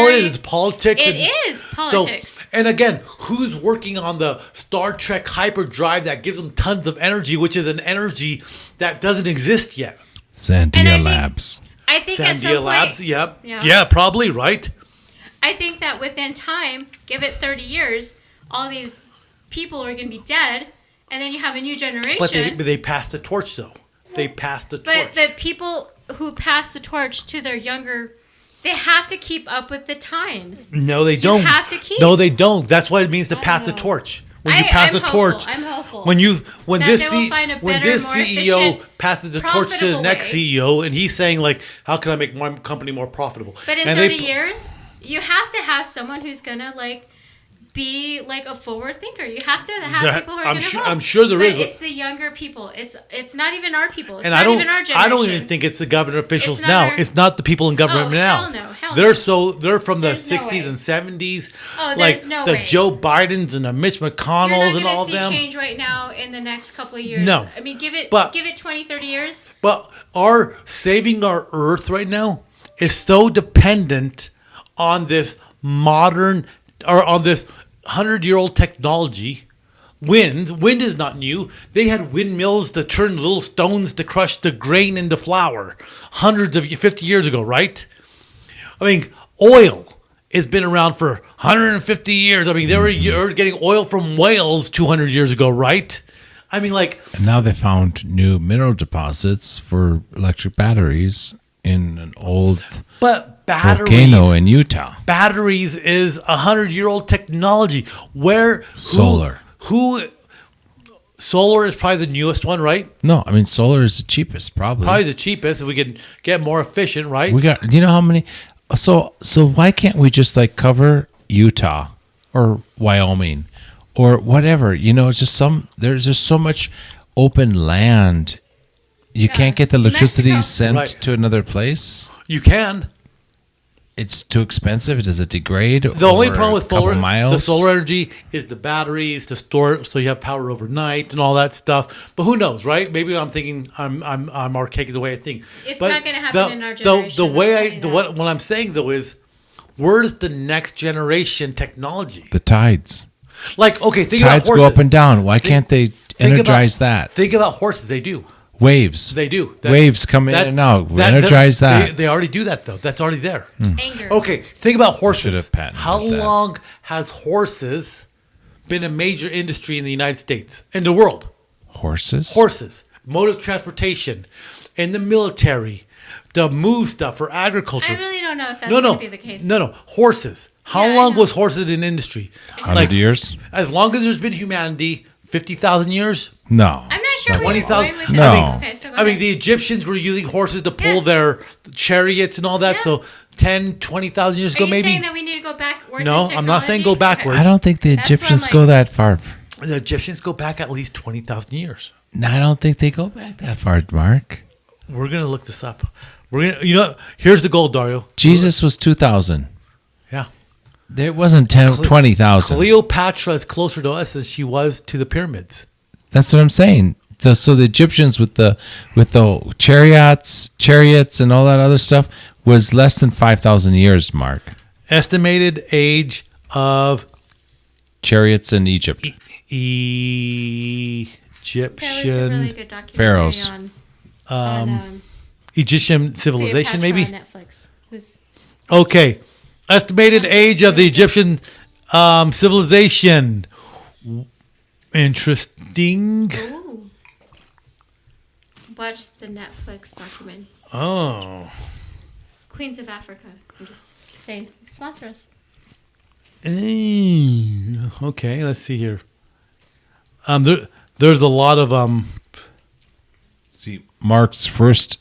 Speaker 3: is politics.
Speaker 1: And again, who's working on the Star Trek hyperdrive that gives them tons of energy, which is an energy that doesn't exist yet?
Speaker 2: Sandia Labs.
Speaker 3: I think at some
Speaker 1: Labs, yep. Yeah, probably, right?
Speaker 3: I think that within time, give it 30 years, all these people are going to be dead, and then you have a new generation.
Speaker 1: But they passed the torch, though. They passed the torch.
Speaker 3: But the people who pass the torch to their younger, they have to keep up with the times.
Speaker 1: No, they don't.
Speaker 3: You have to keep.
Speaker 1: No, they don't. That's what it means to pass the torch. When you pass the torch,
Speaker 3: I'm hopeful.
Speaker 1: When this CEO passes the torch to the next CEO, and he's saying how can I make my company more profitable?
Speaker 3: But in 30 years, you have to have someone who's gonna be a forward thinker. You have to have people who are going to help.
Speaker 1: I'm sure there is.
Speaker 3: But it's the younger people. It's not even our people. It's
Speaker 1: and
Speaker 3: not even our generation.
Speaker 1: I don't even think it's the government officials now. It's not the people in government now.
Speaker 3: Hell no.
Speaker 1: They're from the 60s and 70s.
Speaker 3: Oh, there's no way.
Speaker 1: The Joe Bidens and the Mitch McConnells and all of them.
Speaker 3: You're not going to see change right now in the next couple of years.
Speaker 1: No.
Speaker 3: I mean, give it 20, 30 years.
Speaker 1: But saving our Earth right now is so dependent on this modern or on this 100-year-old technology. Wind is not new. They had windmills to turn little stones to crush the grain into flour 50 years ago, right? I mean, oil has been around for 150 years. I mean, they were getting oil from whales 200 years ago, right? I mean,
Speaker 2: And now they found new mineral deposits for electric batteries in an old
Speaker 1: batteries
Speaker 2: volcano in Utah.
Speaker 1: Batteries is 100-year-old technology.
Speaker 2: Solar.
Speaker 1: Solar is probably the newest one, right?
Speaker 2: No, I mean solar is the cheapest, probably.
Speaker 1: Probably the cheapest if we can get more efficient, right?
Speaker 2: We got. You know how many? So why can't we just like cover Utah or Wyoming or whatever? You know, it's just there's just so much open land. You can't get the electricity
Speaker 3: Mexico.
Speaker 2: sent to another place.
Speaker 1: You can.
Speaker 2: It's too expensive. Does it degrade?
Speaker 1: The only problem with the
Speaker 2: solar
Speaker 1: energy is the batteries to store it so you have power overnight and all that stuff. But who knows, right? Maybe I'm thinking I'm archaic the way I think.
Speaker 3: It's
Speaker 1: but
Speaker 3: not going to happen in our generation.
Speaker 1: What I'm saying though is, where's the next generation technology?
Speaker 2: The tides.
Speaker 1: Like, okay, think
Speaker 2: Tides
Speaker 1: about horses.
Speaker 2: go up and down. Why can't they energize that?
Speaker 1: Think about horses. They do.
Speaker 2: Waves.
Speaker 1: They do.
Speaker 2: Waves come in and out. Energize that.
Speaker 1: They already do that, though. That's already there.
Speaker 3: Anger.
Speaker 1: Okay, think about horses.
Speaker 2: Should have patented
Speaker 1: How
Speaker 2: that.
Speaker 1: long has horses been a major industry in the United States, in the world?
Speaker 2: Horses?
Speaker 1: Horses. Mode of transportation, in the military, the move stuff for agriculture.
Speaker 3: I really don't know if that's going to be the case.
Speaker 1: No. Horses. How
Speaker 3: Yeah, I
Speaker 1: long
Speaker 3: know.
Speaker 1: was horses in industry?
Speaker 2: 100 years?
Speaker 1: As long as there's been humanity, 50,000 years?
Speaker 2: No.
Speaker 3: I'm not sure where you're
Speaker 1: 20,000.
Speaker 3: going with
Speaker 2: No.
Speaker 3: that. Okay, so go
Speaker 1: I mean,
Speaker 3: ahead.
Speaker 1: the Egyptians were using horses to pull
Speaker 3: Yes.
Speaker 1: their chariots and all that.
Speaker 3: Yeah.
Speaker 1: So 10, 20,000 years
Speaker 3: Are
Speaker 1: ago,
Speaker 3: you
Speaker 1: maybe.
Speaker 3: saying that we need to go backwards?
Speaker 1: No,
Speaker 3: in
Speaker 1: I'm not saying go
Speaker 3: technology?
Speaker 1: backwards.
Speaker 2: I don't think the
Speaker 3: That's what I'm
Speaker 2: Egyptians
Speaker 3: like-
Speaker 2: go that far.
Speaker 1: The Egyptians go back at least 20,000 years.
Speaker 2: No, I don't think they go back that far, Mark.
Speaker 1: We're going to look this up. Here's the goal, Dario.
Speaker 2: Jesus was 2,000.
Speaker 1: Yeah.
Speaker 2: There wasn't 20,000.
Speaker 1: Cleopatra is closer to us than she was to the pyramids.
Speaker 2: That's what I'm saying. So the Egyptians with the chariots and all that other stuff was less than 5,000 years, Mark.
Speaker 1: Estimated age of
Speaker 2: Chariots in Egypt.
Speaker 1: Egyptian
Speaker 3: There was a really good documentary
Speaker 2: Pharaohs.
Speaker 3: on
Speaker 1: Egyptian civilization, maybe.
Speaker 3: Cleopatra on Netflix. It was-
Speaker 1: Okay. Estimated age of the Egyptian civilization. Interesting.
Speaker 3: Ooh. Watch the Netflix document.
Speaker 1: Oh.
Speaker 3: Queens of Africa. I'm just saying, sponsor us.
Speaker 1: Okay, let's see here. There's a lot of
Speaker 2: See, Mark's first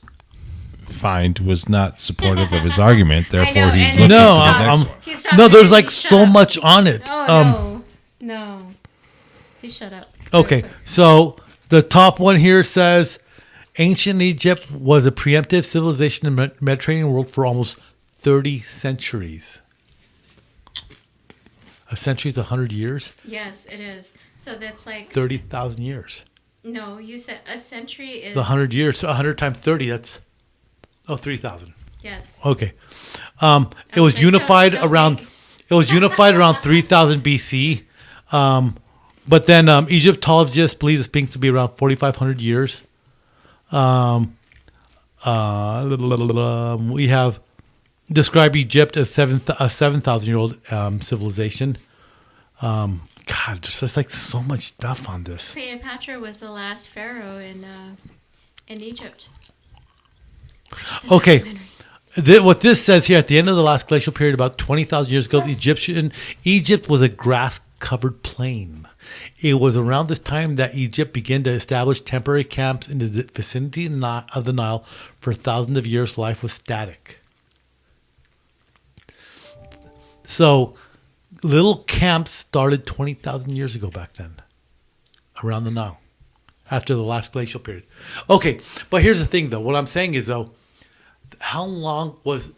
Speaker 2: find was not supportive of his argument. Therefore,
Speaker 3: know,
Speaker 2: he's
Speaker 3: and
Speaker 2: looking
Speaker 1: No,
Speaker 2: to the
Speaker 1: I'm-
Speaker 2: next
Speaker 1: I'm-
Speaker 2: one.
Speaker 3: He stopped
Speaker 1: no. There's
Speaker 3: and
Speaker 1: like
Speaker 3: he
Speaker 1: so
Speaker 3: shut up.
Speaker 1: much on it.
Speaker 3: Oh, no. He shut up.
Speaker 1: Okay, so the top one here says ancient Egypt was a preemptive civilization in the Mediterranean world for almost 30 centuries. A century is 100 years,
Speaker 3: Yes, it is. So that's like
Speaker 1: 30,000 years.
Speaker 3: no. You said a century is
Speaker 1: It's 100 years. So 100 times 30, that's 3,000.
Speaker 3: yes.
Speaker 1: Okay. It was
Speaker 3: Okay,
Speaker 1: unified
Speaker 3: so
Speaker 1: around
Speaker 3: big.
Speaker 1: it was unified around 3000 BC. But then Egyptologists believe the Sphinx to be around 4,500 years. We have described Egypt as a 7,000-year-old civilization. God, there's just like so much stuff on this.
Speaker 3: Cleopatra was the last pharaoh in Egypt.
Speaker 1: Okay.
Speaker 3: Documentary.
Speaker 1: What this says here, at the end of the last glacial period, about 20,000 years ago, Egypt was a grass-covered plain. It was around this time that Egypt began to establish temporary camps in the vicinity of the Nile. For thousands of years, life was static. So, little camps started 20,000 years ago back then, around the Nile, after the last glacial period. Okay, but here's the thing, though. What I'm saying is, though, how long was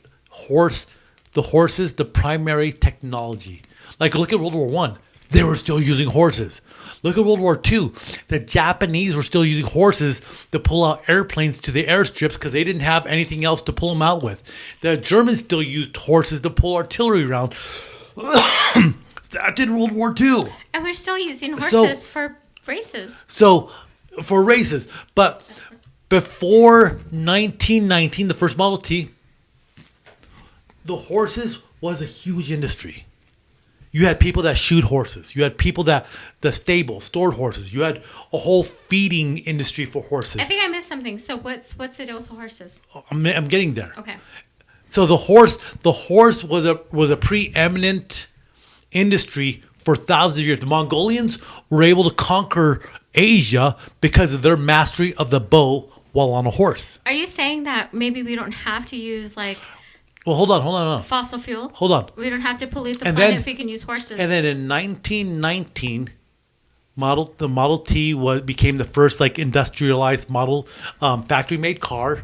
Speaker 1: the horses the primary technology? Like, look at World War One. They were still using horses. Look at World War II. The Japanese were still using horses to pull out airplanes to the airstrips because they didn't have anything else to pull them out with. The Germans still used horses to pull artillery around. That did World War II.
Speaker 3: And we're still using horses for races.
Speaker 1: So, for races. But before 1919, the first Model T, the horses was a huge industry. You had people that shoot horses. You had people that the stable stored horses. You had a whole feeding industry for horses.
Speaker 3: I think I missed something. So what's the deal with the horses?
Speaker 1: I'm getting there.
Speaker 3: Okay.
Speaker 1: So the horse was a preeminent industry for thousands of years. The Mongolians were able to conquer Asia because of their mastery of the bow while on a horse.
Speaker 3: Are you saying that maybe we don't have to use like?
Speaker 1: Well, hold on.
Speaker 3: Fossil fuel.
Speaker 1: Hold on.
Speaker 3: We don't have to pollute the planet if we can use horses.
Speaker 1: And then in 1919, the Model T became the first like industrialized model factory-made car,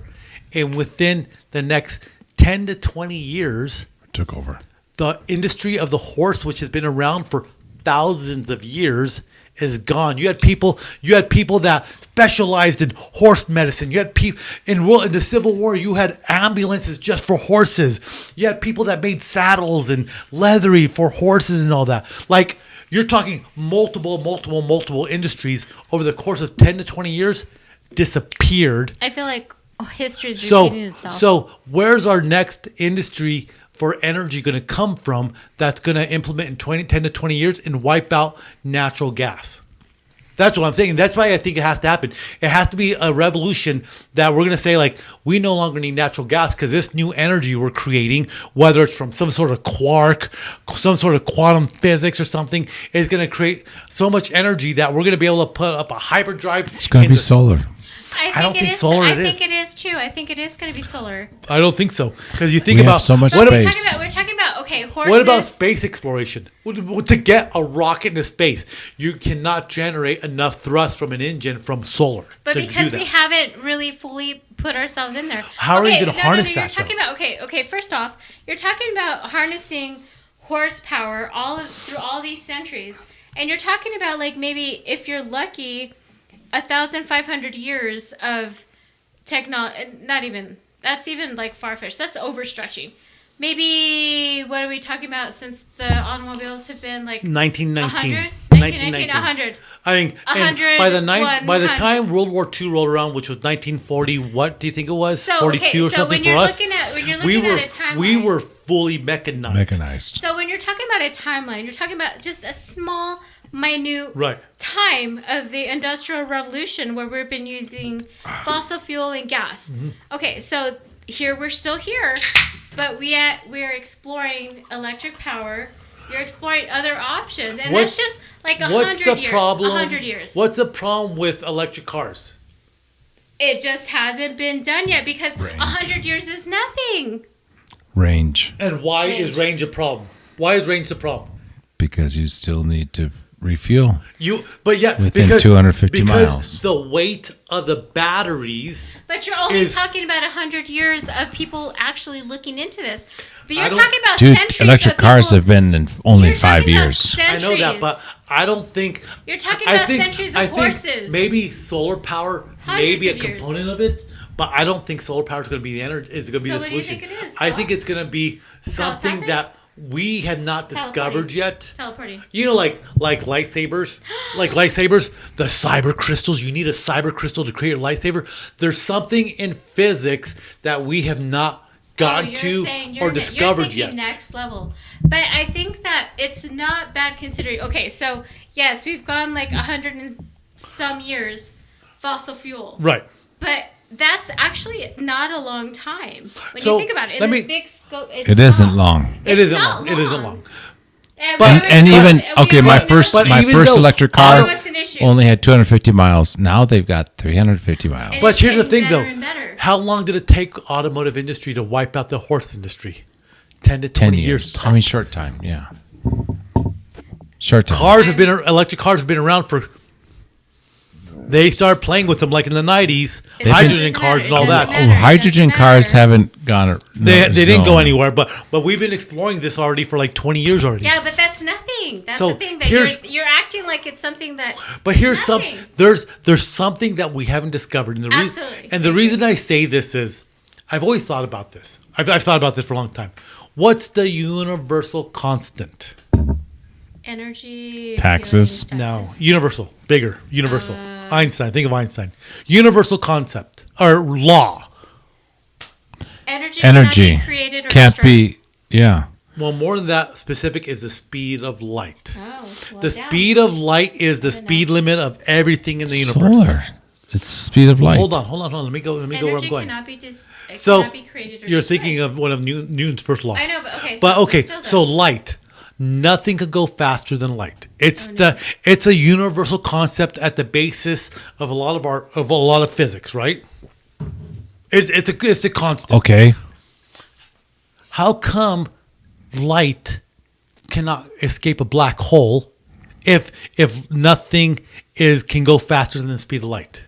Speaker 1: and within the next 10 to 20 years,
Speaker 2: it took over.
Speaker 1: The industry of the horse, which has been around for thousands of years, is gone. You had people that specialized in horse medicine. You had people in the Civil War. You had ambulances just for horses. You had people that made saddles and leathery for horses and all that. Like, you're talking multiple industries over the course of 10 to 20 years disappeared.
Speaker 3: I feel like history is repeating itself.
Speaker 1: So where's our next industry for energy going to come from that's going to implement in 10 to 20 years and wipe out natural gas? That's what I'm saying. That's why I think it has to happen. It has to be a revolution that we're going to say, like, we no longer need natural gas because this new energy we're creating, whether it's from some sort of quark, some sort of quantum physics or something, is going to create so much energy that we're going to be able to put up a hyperdrive.
Speaker 2: It's going to be solar.
Speaker 1: I don't think solar it is.
Speaker 3: I think it is too. I think it is going to be solar.
Speaker 1: I don't think so, because you think
Speaker 2: we
Speaker 1: about
Speaker 2: have so much
Speaker 3: We're
Speaker 2: space.
Speaker 3: talking about okay, horses.
Speaker 1: What about space exploration? To get a rocket into space, you cannot generate enough thrust from an engine from solar.
Speaker 3: But because we haven't really fully put ourselves in there.
Speaker 1: How are you going to harness that?
Speaker 3: You're talking about okay. First off, you're talking about harnessing horsepower through all these centuries, and you're talking about like maybe if you're lucky. 1,500 years of technology, not even, that's even like far-fetched. That's overstretching. Maybe, what are we talking about since the automobiles have been like
Speaker 1: 1919.
Speaker 3: 100.
Speaker 1: I mean,
Speaker 3: 100,
Speaker 1: by the time World War II rolled around, which was 1940, what do you think it was?
Speaker 3: So,
Speaker 1: 42 or something for us?
Speaker 3: When you're looking at a timeline.
Speaker 1: We were fully mechanized.
Speaker 3: So when you're talking about a timeline, you're talking about just a small minute time of the Industrial Revolution where we've been using fossil fuel and gas. Mm-hmm. Okay, so we're still here, but we are exploring electric power. You're exploring other options, and that's just like 100 years. 100 years.
Speaker 1: What's the problem with electric cars?
Speaker 3: It just hasn't been done yet because 100 years is nothing.
Speaker 2: Range.
Speaker 1: And why is range a problem? Why is range the problem?
Speaker 2: Because you still need to refuel. Within 250 miles.
Speaker 1: The weight of the batteries.
Speaker 3: But you're only talking about 100 years of people actually looking into this. But you're talking about centuries.
Speaker 2: Electric cars have been in only 5 years.
Speaker 1: I know that, but I don't think
Speaker 3: you're talking about centuries of horses.
Speaker 1: Maybe solar power may be a component of it. But I don't think solar power is going to be the energy. Is going to be the solution.
Speaker 3: What do you think it is?
Speaker 1: I think it's going to be something that we have not discovered yet.
Speaker 3: Teleporting.
Speaker 1: You know, like lightsabers, the cyber crystals. You need a cyber crystal to create a lightsaber. There's something in physics that we have not gotten to or discovered yet.
Speaker 3: Next level. But I think that it's not bad considering. Okay, so yes, we've gone like 100 and some years fossil fuel.
Speaker 1: Right.
Speaker 3: But that's actually not a long time when you think about it. In this big scope,
Speaker 2: it isn't long.
Speaker 1: It isn't long. It isn't long.
Speaker 2: My first electric car only had 250 miles. Now they've got 350 miles.
Speaker 1: But here's the thing, though. How long did it take automotive industry to wipe out the horse industry? 10 to 20 years.
Speaker 2: I mean, short time. Yeah. Short time.
Speaker 1: Electric cars have been around for. They started playing with them like in the 90s, hydrogen cars and all that.
Speaker 2: Hydrogen cars haven't gone.
Speaker 1: They didn't go anywhere, but we've been exploring this already for like 20 years already.
Speaker 3: Yeah, but that's nothing. That's the thing that you're acting like it's something that.
Speaker 1: But here's there's something that we haven't discovered, and the reason I say this is, I've always thought about this. I've thought about this for a long time. What's the universal constant?
Speaker 3: Energy.
Speaker 2: Taxes.
Speaker 1: No, universal, bigger, universal. Einstein. Think of Einstein. Universal concept or law.
Speaker 3: Energy cannot be created or
Speaker 2: can't
Speaker 3: destroyed.
Speaker 2: be. Yeah.
Speaker 1: Well, more than that, specific is the speed of light.
Speaker 3: Oh, well,
Speaker 1: the speed of light is the speed limit of everything in the universe.
Speaker 2: Solar. It's the speed of light.
Speaker 1: Hold on. Let me go where I'm going.
Speaker 3: Cannot be
Speaker 1: So
Speaker 3: be created or
Speaker 1: you're
Speaker 3: destroyed.
Speaker 1: thinking of one of Newton's first law.
Speaker 3: I know, but okay.
Speaker 1: So light. Nothing could go faster than light. It's a universal concept at the basis of a lot of physics, right? It's a constant.
Speaker 2: Okay.
Speaker 1: How come light cannot escape a black hole if nothing can go faster than the speed of light?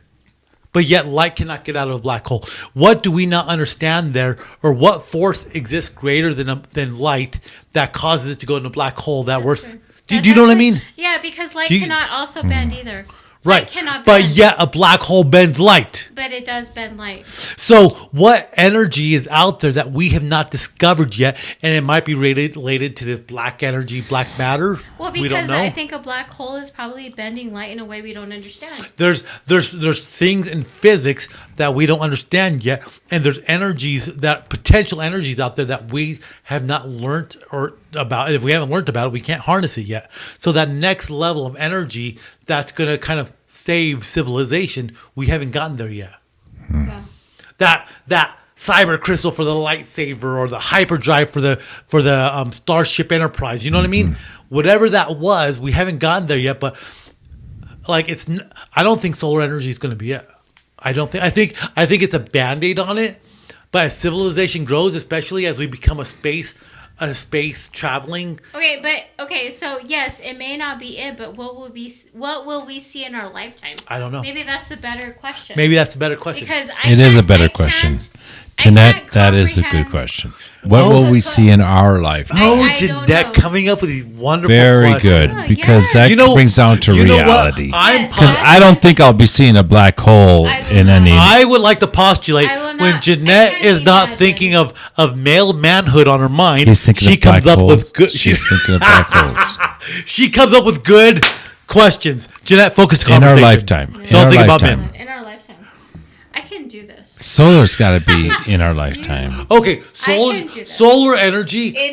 Speaker 1: But yet light cannot get out of a black hole. What do we not understand there, or what force exists greater than light that causes it to go in a black hole that works? Do you know what I mean?
Speaker 3: Yeah, because light cannot also bend either.
Speaker 1: Right.
Speaker 3: Light cannot
Speaker 1: but
Speaker 3: bend.
Speaker 1: yet a black hole bends light.
Speaker 3: But it does bend light.
Speaker 1: So what energy is out there that we have not discovered yet, and it might be related to this black energy, black matter?
Speaker 3: Well,
Speaker 1: we don't
Speaker 3: because
Speaker 1: know.
Speaker 3: I think a black hole is probably bending light in a way we don't understand.
Speaker 1: There's things in physics that we don't understand yet, and there's potential energies out there that we have not learned about. And if we haven't learned about it, we can't harness it yet. So that next level of energy that's going to kind of save civilization, we haven't gotten there yet.
Speaker 3: Yeah.
Speaker 1: That cyber crystal for the lightsaber, or the hyperdrive for the Starship Enterprise. You know what I mean? Whatever that was, we haven't gotten there yet. But I don't think solar energy is going to be it. I think it's a Band-Aid on it. But as civilization grows, especially as we become a space traveling.
Speaker 3: Okay, so yes, it may not be it, but what will we see in our lifetime?
Speaker 1: I don't know.
Speaker 3: Maybe that's a better question.
Speaker 1: Because
Speaker 2: it is a better question. Jeanette, that is a good question. What will we see in our lifetime?
Speaker 1: Jeanette coming up with these wonderful
Speaker 2: Very
Speaker 1: questions.
Speaker 2: good, because that brings down to reality. Because I don't think I'll be seeing a black hole in any.
Speaker 1: I would like to postulate when Jeanette is not thinking of male manhood on her mind, she comes up with good. She's
Speaker 2: thinking of black holes.
Speaker 1: She comes up with good questions. Jeanette, focus the conversation.
Speaker 2: In our lifetime.
Speaker 1: Don't think about men.
Speaker 3: In our lifetime. I can do this.
Speaker 2: Solar's got to be in our lifetime.
Speaker 1: Okay, solar energy. Solar energy.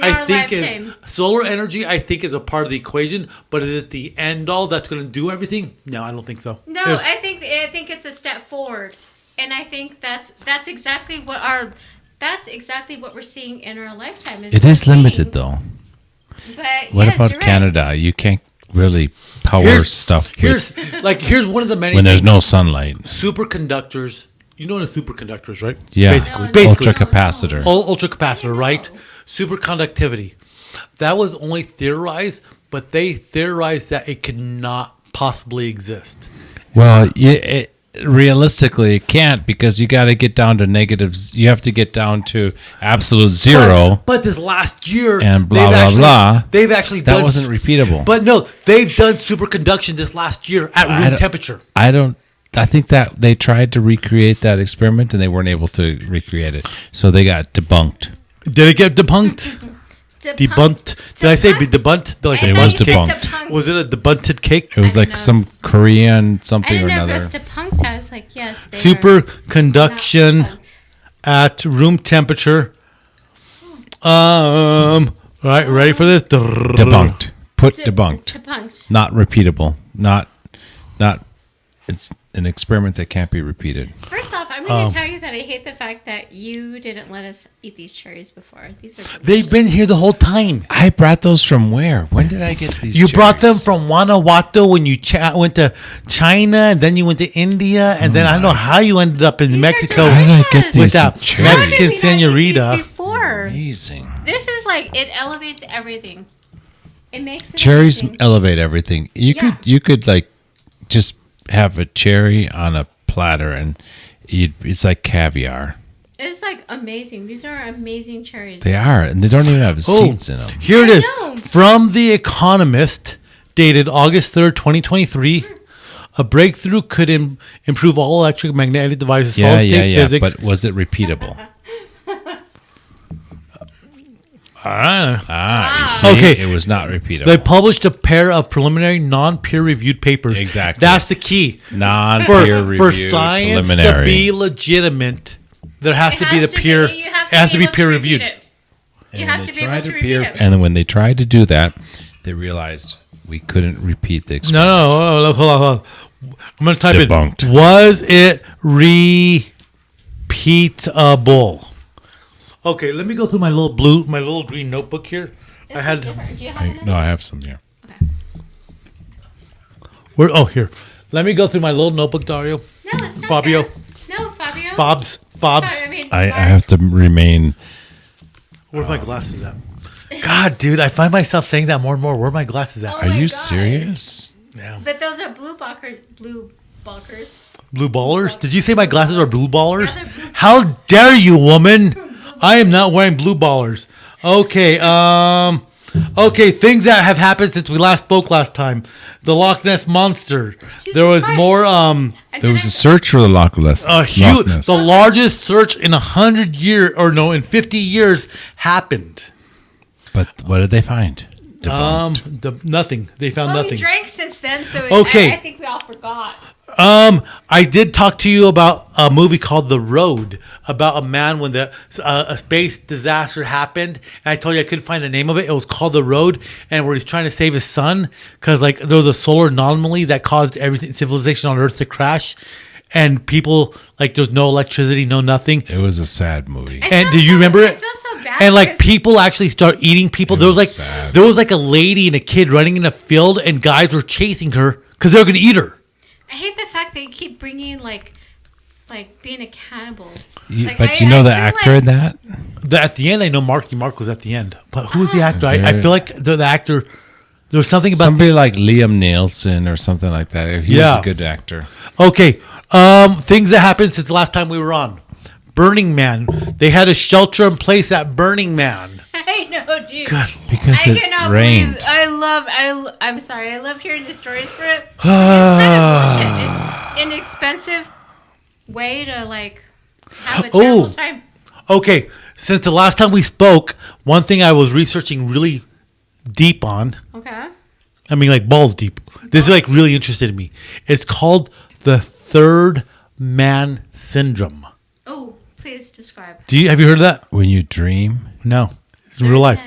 Speaker 1: I think is a part of the equation, but is it the end all that's going to do everything? No, I don't think so.
Speaker 3: No, I think it's a step forward, and I think that's exactly what we're seeing in our lifetime.
Speaker 2: It is limited though.
Speaker 3: But
Speaker 2: what about Canada? Right. You can't really power stuff.
Speaker 1: Here's one of the many
Speaker 2: when there's no sunlight.
Speaker 1: Superconductors. You know what a superconductor is, right?
Speaker 2: Yeah.
Speaker 1: Basically.
Speaker 2: Ultracapacitor.
Speaker 1: Ultracapacitor, right? Superconductivity. That was only theorized, but they theorized that it could not possibly exist.
Speaker 2: Well, realistically, it can't, because you got to get down to negatives. You have to get down to absolute zero.
Speaker 1: But this last year,
Speaker 2: and blah.
Speaker 1: They've actually
Speaker 2: that wasn't repeatable.
Speaker 1: But no, they've done superconduction this last year at room temperature.
Speaker 2: I think that they tried to recreate that experiment and they weren't able to recreate it, so they got debunked.
Speaker 1: Did it get debunked? Debunked. Did I say debunked?
Speaker 2: Like it was debunked.
Speaker 1: Was it a debunked cake?
Speaker 2: It was like some Korean something or another.
Speaker 3: I don't know if it's debunked. I was like, yes.
Speaker 1: Superconduction at room temperature. Right, ready for this?
Speaker 2: Debunked. Debunked. Not repeatable. Not. It's an experiment that can't be repeated.
Speaker 3: First off, I'm going to tell you that I hate the fact that you didn't let us eat these cherries before. These are
Speaker 1: They've been here the whole time.
Speaker 2: I brought those from where? When did I get these?
Speaker 1: You brought them from Guanajuato when you went to China, and then you went to India, and then I don't know how you ended up in Mexico.
Speaker 2: How did I get these
Speaker 1: with that
Speaker 2: cherries?
Speaker 1: Mexican senorita.
Speaker 2: Amazing.
Speaker 3: This is like, it elevates everything. It makes it
Speaker 2: cherries
Speaker 3: amazing.
Speaker 2: Elevate everything. You could like just have a cherry on a platter and it's like caviar.
Speaker 3: It's like amazing. These are amazing cherries.
Speaker 2: They are, and they don't even have seeds in them.
Speaker 1: Here it is. From The Economist, dated August 3rd, 2023. A breakthrough could improve all electromagnetic devices, solid-state physics.
Speaker 2: But was it repeatable? You see,
Speaker 1: okay.
Speaker 2: It was not repeatable.
Speaker 1: They published a pair of preliminary non-peer-reviewed papers.
Speaker 2: Exactly.
Speaker 1: That's the key.
Speaker 2: Non-peer-reviewed
Speaker 1: for science to be legitimate, there has to be the peer. It has to be peer-reviewed.
Speaker 3: You have to be able to repeat it.
Speaker 2: And then when they tried to do that, they realized we couldn't repeat the experiment.
Speaker 1: No, hold on. I'm going to type
Speaker 2: Debunked.
Speaker 1: it. Was it repeatable? Okay, let me go through my little green notebook here.
Speaker 3: Do you have
Speaker 2: I have some here.
Speaker 3: Okay.
Speaker 1: Here. Let me go through my little notebook, Dario.
Speaker 3: No, it's not
Speaker 1: Fabio.
Speaker 3: that. No, Fabio.
Speaker 1: Fobs.
Speaker 3: Sorry,
Speaker 2: I have to remain.
Speaker 1: Where's my glasses at? God, dude, I find myself saying that more and more. Where are my glasses at?
Speaker 3: Oh
Speaker 2: Are
Speaker 3: my
Speaker 2: you
Speaker 3: God.
Speaker 2: serious?
Speaker 1: Yeah.
Speaker 3: But those are blue balkers.
Speaker 1: Blue ballers? Did you say my glasses are blue ballers?
Speaker 3: Yeah, they're blue.
Speaker 1: How dare you, woman? I am not wearing blue ballers. Okay, okay, things that have happened since we last spoke last time. The Loch Ness Monster. There was
Speaker 3: Christ.
Speaker 1: more,
Speaker 2: There was a search for the Loch Ness.
Speaker 1: the largest search in 100 years, in 50 years happened.
Speaker 2: But what did they find? Debunked.
Speaker 1: Nothing. They found
Speaker 3: Well,
Speaker 1: nothing.
Speaker 3: we drank since then, so
Speaker 1: Okay.
Speaker 3: I think we all forgot.
Speaker 1: I did talk to you about a movie called The Road, about a man when a space disaster happened, and I told you I couldn't find the name of it. It was called The Road, and where he's trying to save his son because there was a solar anomaly that caused civilization on Earth to crash, and people there's no electricity, no nothing.
Speaker 2: It was a sad movie.
Speaker 1: And do you remember it?
Speaker 3: I feel so bad.
Speaker 1: And
Speaker 3: because-
Speaker 1: people actually start eating people.
Speaker 2: It
Speaker 1: There was
Speaker 2: was sad.
Speaker 1: there was a lady and a kid running in a field, and guys were chasing her because they were going to eat her.
Speaker 3: I hate the fact that you keep bringing like being a cannibal.
Speaker 2: But you know the actor in that?
Speaker 1: At the end, I know Mark was at the end, but who's the actor? I
Speaker 2: Very-
Speaker 1: feel like the actor. There was something about.
Speaker 2: Somebody like Liam Nielsen or something like that. He was a good actor.
Speaker 1: Okay, things that happened since the last time we were on. Burning Man. They had a shelter in place at Burning Man.
Speaker 3: I know, dude.
Speaker 1: God,
Speaker 2: Because
Speaker 3: I
Speaker 2: it
Speaker 3: cannot
Speaker 2: rained.
Speaker 3: believe. I'm sorry. I love hearing the stories for it. It's kind of bullshit. It's inexpensive way to have a terrible time.
Speaker 1: Okay, since the last time we spoke, one thing I was researching really deep on.
Speaker 3: Okay.
Speaker 1: I mean, balls deep. This is really interested in me. It's called the third man syndrome.
Speaker 3: Oh, please describe.
Speaker 1: Have you heard of that?
Speaker 2: When you dream,
Speaker 1: No, it's in real life.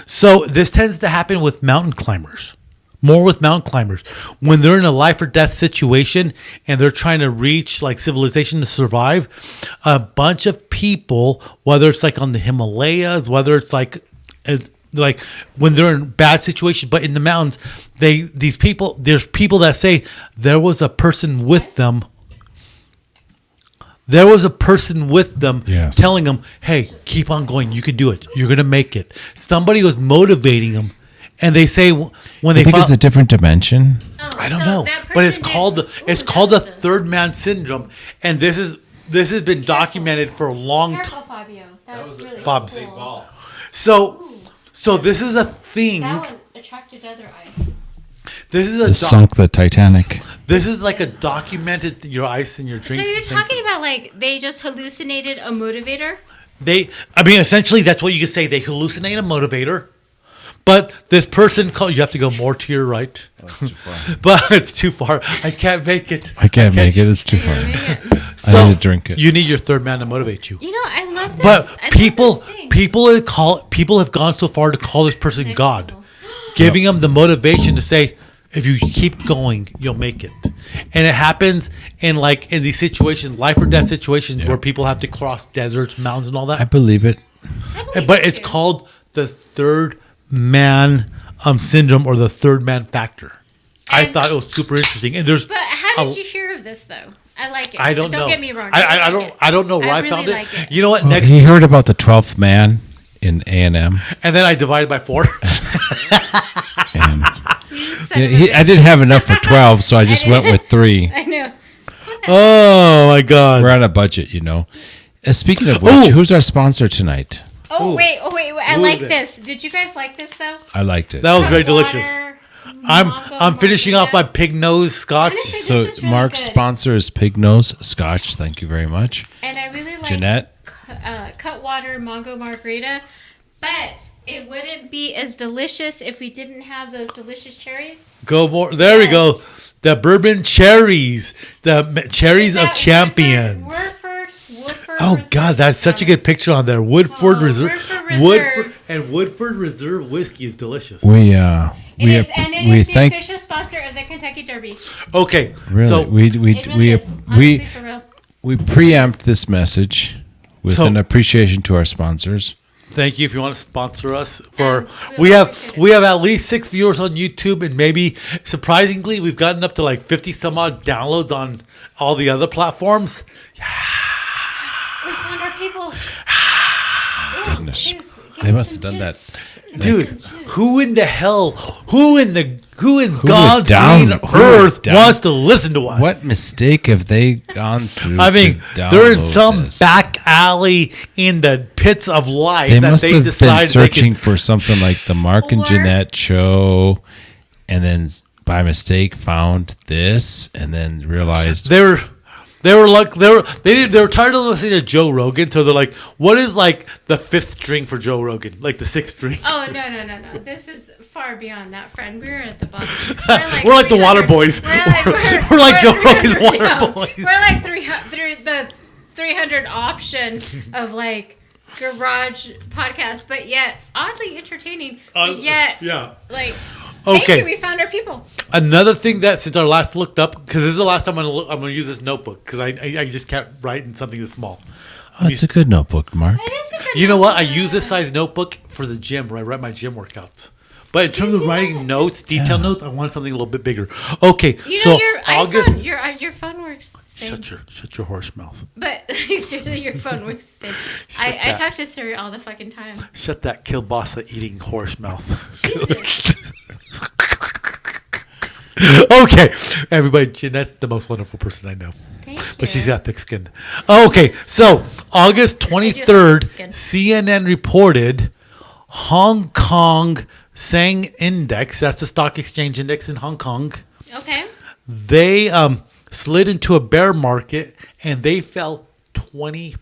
Speaker 1: So this tends to happen with mountain climbers. More with mountain climbers. When they're in a life or death situation and they're trying to reach civilization to survive, a bunch of people, whether it's on the Himalayas, whether it's when they're in bad situations, but in the mountains, there's people that say there was a person with them. There was a person with them
Speaker 2: Yes.
Speaker 1: telling them, hey, keep on going. You can do it. You're going to make it. Somebody was motivating them. And they say when
Speaker 2: I think it's a different dimension.
Speaker 3: Oh,
Speaker 1: I don't
Speaker 3: so
Speaker 1: know,
Speaker 3: that
Speaker 1: but it's
Speaker 3: person
Speaker 1: called
Speaker 3: did-
Speaker 1: it's
Speaker 3: Ooh,
Speaker 1: called
Speaker 3: that
Speaker 1: the
Speaker 3: was
Speaker 1: third man syndrome, and this has been documented for a long time.
Speaker 3: Careful, Fabio. That's really
Speaker 1: Fabs.
Speaker 3: cool.
Speaker 1: So this is a thing.
Speaker 3: That one attracted other eyes.
Speaker 1: This is
Speaker 2: It sunk the Titanic.
Speaker 1: This is a documented your ice and your drink.
Speaker 3: So you're
Speaker 1: thing.
Speaker 3: talking about they just hallucinated a motivator?
Speaker 1: Essentially, that's what you could say. They hallucinate a motivator. But this person called. You have to go more to your right.
Speaker 2: That's too far.
Speaker 1: But it's too far. I can't make it.
Speaker 2: I can't make it. It's too far.
Speaker 1: So
Speaker 2: I need to drink it.
Speaker 1: You need your third man to motivate you.
Speaker 3: You know, I love this.
Speaker 1: But
Speaker 3: I love
Speaker 1: people
Speaker 3: this thing.
Speaker 1: people have gone so far to call this person
Speaker 3: Next
Speaker 1: God,
Speaker 3: level.
Speaker 1: giving them the motivation to say, if you keep going, you'll make it. And it happens in these situations, life or death situations, where people have to cross deserts, mountains, and all
Speaker 2: I
Speaker 1: that.
Speaker 2: believe it.
Speaker 3: I believe
Speaker 1: But
Speaker 3: it
Speaker 1: it's
Speaker 3: too.
Speaker 1: called the third man syndrome or the third man factor. I
Speaker 3: And-
Speaker 1: thought it was super interesting. And there's
Speaker 3: But how did
Speaker 1: a-
Speaker 3: you hear of this though? I like it.
Speaker 1: I don't
Speaker 3: But
Speaker 1: know.
Speaker 3: Don't get me wrong.
Speaker 1: I don't know where I,
Speaker 3: really
Speaker 1: found it.
Speaker 3: like it.
Speaker 1: You know what?
Speaker 2: Well,
Speaker 1: Next,
Speaker 2: he heard about the 12th man in A&M.
Speaker 1: and then I divided by 4.
Speaker 2: And
Speaker 3: You son of a
Speaker 2: I
Speaker 3: bitch.
Speaker 2: didn't have enough for 12, so I just went with 3.
Speaker 3: I know.
Speaker 1: Oh my God!
Speaker 2: We're on a budget, Speaking of which,
Speaker 1: Ooh.
Speaker 2: who's our sponsor tonight?
Speaker 3: Oh wait. I
Speaker 1: Who
Speaker 3: like
Speaker 1: is it?
Speaker 3: this. Did you guys like this though?
Speaker 2: I liked it.
Speaker 1: That was very
Speaker 3: Cutwater
Speaker 1: delicious.
Speaker 3: Mango
Speaker 1: I'm finishing off my
Speaker 3: Margarita.
Speaker 1: pig nose scotch.
Speaker 3: Honestly,
Speaker 2: So
Speaker 3: this is really
Speaker 2: Mark's
Speaker 3: good.
Speaker 2: sponsor is Pig Nose Scotch. Thank you very much.
Speaker 3: And I really like
Speaker 2: Jeanette?
Speaker 3: Cutwater Mango Margarita, but it wouldn't be as delicious if we didn't have those delicious cherries.
Speaker 1: Go more. There we go. The bourbon cherries, the cherries
Speaker 3: Is
Speaker 1: of
Speaker 3: that
Speaker 1: champions.
Speaker 3: Woodford.
Speaker 1: Oh God, that's such a good picture on there. Woodford Reserve. Woodford Reserve whiskey is delicious.
Speaker 2: We
Speaker 3: is the official sponsor of the Kentucky Derby.
Speaker 1: Okay,
Speaker 2: really,
Speaker 1: so
Speaker 2: we preempt this message with an appreciation to our sponsors.
Speaker 1: Thank you. If you want to sponsor us, we have at least 6 viewers on YouTube, and maybe surprisingly, we've gotten up to like 50 some odd downloads on all the other platforms.
Speaker 3: Yeah. We found our people.
Speaker 2: Goodness, they must have done that.
Speaker 1: Dude, who in God's green earth wants to listen to us?
Speaker 2: What mistake have they gone through?
Speaker 1: I mean, they're in some back alley in the pits of life
Speaker 2: they
Speaker 1: that
Speaker 2: must
Speaker 1: they
Speaker 2: have
Speaker 1: decided
Speaker 2: been searching for something like the Mark and Jeanette Show, and then by mistake found this, and then realized
Speaker 1: they were tired of listening to Joe Rogan, so they're like, what is like the fifth string for Joe Rogan? Like the sixth string?
Speaker 3: Oh, no. This is far beyond that, friend. We're at the bottom.
Speaker 1: We're like the Water Boys. We're like Joe Rogan's Water Boys.
Speaker 3: We're like 300 option of like garage podcasts, but yet oddly entertaining, but yet like...
Speaker 1: Okay.
Speaker 3: Thank you. We found our people.
Speaker 1: Another thing that since our last looked up, because this is the last time I'm gonna use this notebook because I just can't write in something this small.
Speaker 2: Oh, it's a good notebook, Mark.
Speaker 3: It is a good
Speaker 1: You know what? I use this size notebook for the gym where I write my gym workouts. But in terms of writing notes, detailed notes, I want something a little bit bigger. Okay,
Speaker 3: so your August, your phone works.
Speaker 1: Shut your horse mouth.
Speaker 3: But seriously, your phone works. I talk to Siri all the fucking time.
Speaker 1: Shut that kielbasa eating horse mouth. Okay, everybody, Jeanette's the most wonderful person I know.
Speaker 3: Thank you.
Speaker 1: But she's got thick skin. Okay, so August 23rd, CNN reported Hong Kong Seng Index, that's the stock exchange index in Hong Kong.
Speaker 3: Okay.
Speaker 1: They slid into a bear market and they fell 20%.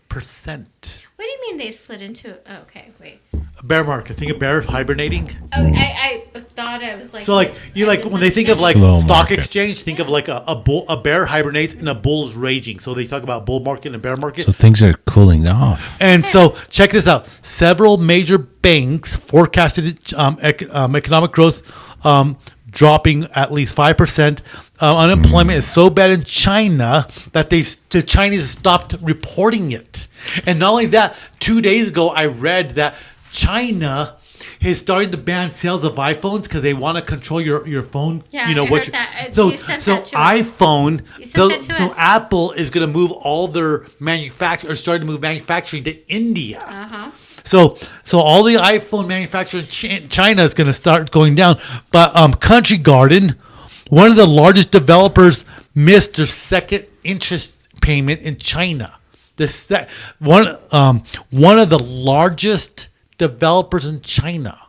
Speaker 3: What do you mean they slid into? Oh, okay, wait.
Speaker 1: A bear market. Think of bear hibernating.
Speaker 3: Oh, I thought I was like.
Speaker 1: So like when they think of like
Speaker 2: slow
Speaker 1: stock
Speaker 2: market.
Speaker 1: exchange, think of like a bear hibernates and a bull's raging. So they talk about bull market and bear market.
Speaker 2: So things are cooling off.
Speaker 1: And so check this out. Several major banks forecasted economic growth dropping at least 5%. Unemployment is so bad in China that the Chinese stopped reporting it. And not only that, 2 days ago I read that China is starting to ban sales of iPhones because they want to control your phone.
Speaker 3: Yeah,
Speaker 1: you know
Speaker 3: I
Speaker 1: what?
Speaker 3: heard that.
Speaker 1: So
Speaker 3: you sent that to
Speaker 1: iPhone.
Speaker 3: us. You sent that to us.
Speaker 1: Apple is going to move all their starting to move manufacturing to India.
Speaker 3: Uh-huh.
Speaker 1: So all the iPhone manufacturing in China is going to start going down. But Country Garden, one of the largest developers, missed their second interest payment in China. One of the largest developers in China,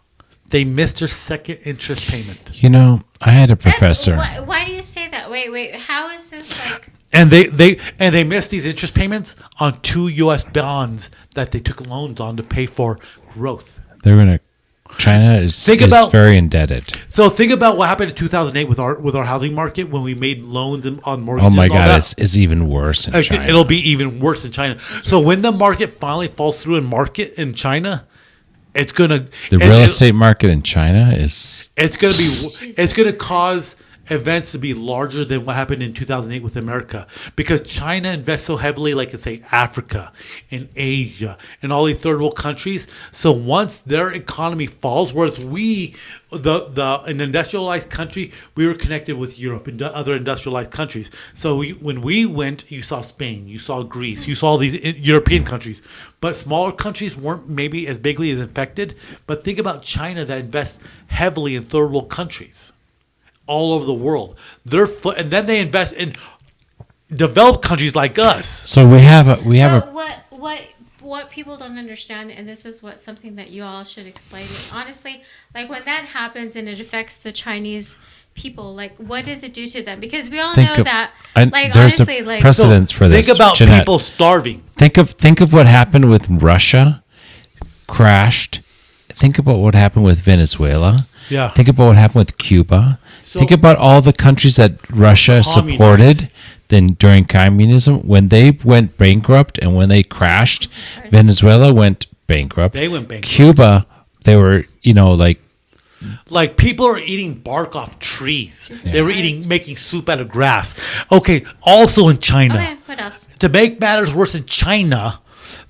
Speaker 1: they missed their second interest payment.
Speaker 2: You know, I had a professor.
Speaker 3: Why do you say that? Wait. How is this like?
Speaker 1: And they missed these interest payments on 2 U.S. bonds that they took loans on to pay for growth.
Speaker 2: China is very indebted.
Speaker 1: So think about what happened in 2008 with our housing market when we made loans on mortgages.
Speaker 2: Oh my God, it's even worse in China.
Speaker 1: It'll be even worse in China. So when the market finally falls through in China, it's gonna
Speaker 2: the real estate market in China is
Speaker 1: it's gonna cause events to be larger than what happened in 2008 with America, because China invests so heavily, like in say Africa and Asia and all these third world countries. So once their economy falls, whereas we, an industrialized country, we were connected with Europe and other industrialized countries. So when we went, you saw Spain, you saw Greece, you saw these European countries, but smaller countries weren't maybe as bigly as affected. But think about China that invests heavily in third world countries all over the world. And then they invest in developed countries like us.
Speaker 2: So we have
Speaker 3: what people don't understand, and this is something that you all should explain. Honestly, like when that happens and it affects the Chinese people, like what does it do to them? Because we all know that. Like
Speaker 2: there's
Speaker 3: honestly,
Speaker 2: a
Speaker 3: like
Speaker 2: precedence for this.
Speaker 1: Think about
Speaker 2: Jeanette.
Speaker 1: People starving.
Speaker 2: Think of what happened with Russia, crashed. Think about what happened with Venezuela.
Speaker 1: Yeah.
Speaker 2: Think about what happened with Cuba. Think about all the countries that Russia supported than during communism. When they went bankrupt and when they crashed, Venezuela went bankrupt.
Speaker 1: They went bankrupt.
Speaker 2: Cuba, they were,
Speaker 1: like people are eating bark off trees. Yeah. They were making soup out of grass. Okay, also in China.
Speaker 3: Okay, what else?
Speaker 1: To make matters worse, in China,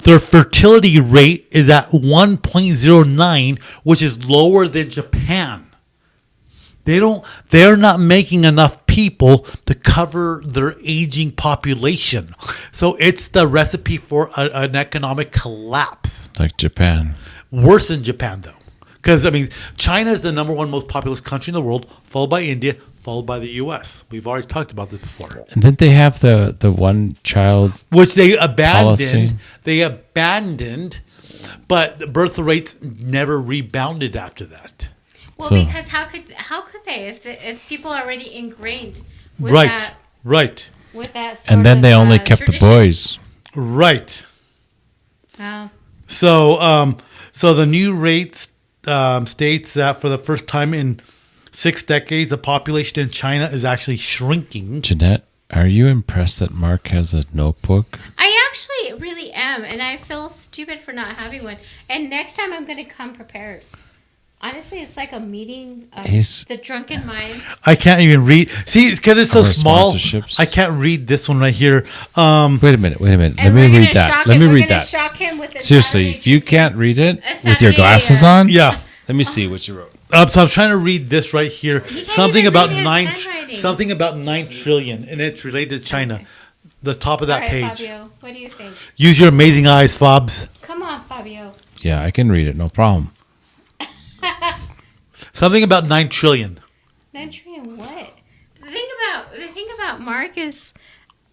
Speaker 1: their fertility rate is at 1.09, which is lower than Japan. They're not making enough people to cover their aging population. So it's the recipe for an economic collapse.
Speaker 2: Like Japan.
Speaker 1: Worse than Japan, though. Because, China is the number one most populous country in the world, followed by India, followed by the U.S. We've already talked about this before.
Speaker 2: And didn't they have the one child
Speaker 1: which they abandoned.
Speaker 2: Policy?
Speaker 1: They abandoned, but the birth rates never rebounded after that.
Speaker 3: Well, because how could they if people are already ingrained with that with that sort
Speaker 2: and then
Speaker 3: of,
Speaker 2: they only kept
Speaker 3: tradition.
Speaker 2: the boys.
Speaker 1: Right.
Speaker 3: Wow.
Speaker 1: So the new rates states that for the first time in 6 decades, the population in China is actually shrinking.
Speaker 2: Jeanette, are you impressed that Mark has a notebook?
Speaker 3: I actually really am, and I feel stupid for not having one. And next time I'm going to come prepared. Honestly, it's like a meeting of the drunken minds.
Speaker 1: I can't even read. See, it's because it's so small. I can't read this one right here.
Speaker 2: Wait a minute. Let me read that. Let me read that.
Speaker 3: Shock him with
Speaker 2: Seriously, if you can't read it with your glasses on,
Speaker 1: yeah.
Speaker 2: Let me see what you wrote.
Speaker 1: So I'm trying to read this right here. Something about 9 trillion, and it's related to China. Okay. The top of that page.
Speaker 3: Fabio, what do you think?
Speaker 1: Use your amazing eyes, Fobs.
Speaker 3: Come on, Fabio.
Speaker 2: Yeah, I can read it. No problem.
Speaker 1: Something about 9 trillion.
Speaker 3: 9 trillion what? The thing about Mark is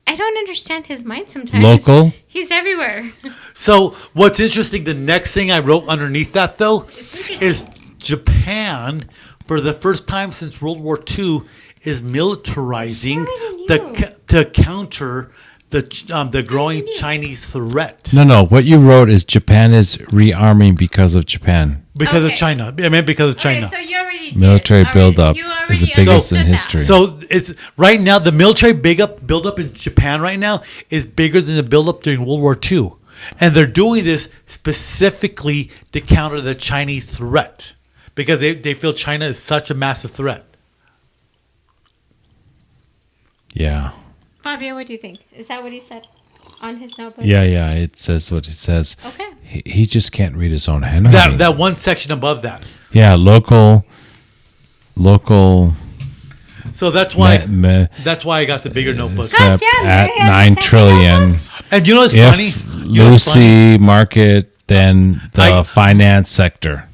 Speaker 3: I don't understand his mind sometimes.
Speaker 2: Local?
Speaker 3: He's everywhere.
Speaker 1: So what's interesting, the next thing I wrote underneath that, though, is Japan, for the first time since World War II, is militarizing to counter the growing Chinese threat.
Speaker 2: No. What you wrote is Japan is rearming because of Japan.
Speaker 1: Because of China. I meant because of China.
Speaker 3: Okay, so you already did.
Speaker 2: Military buildup is the biggest in history.
Speaker 1: So it's right now, the military buildup in Japan right now is bigger than the buildup during World War II. And they're doing this specifically to counter the Chinese threat. Because they feel China is such a massive threat.
Speaker 2: Yeah.
Speaker 3: Fabio, what do you think? Is that what he said on his notebook?
Speaker 2: Yeah. It says what it says.
Speaker 3: Okay.
Speaker 2: He just can't read his own handwriting.
Speaker 1: That one section above that.
Speaker 2: Yeah, local.
Speaker 1: So that's why I got the bigger notebook.
Speaker 2: At 9 trillion.
Speaker 1: And you know what's funny?
Speaker 2: Lucy market, then the finance sector.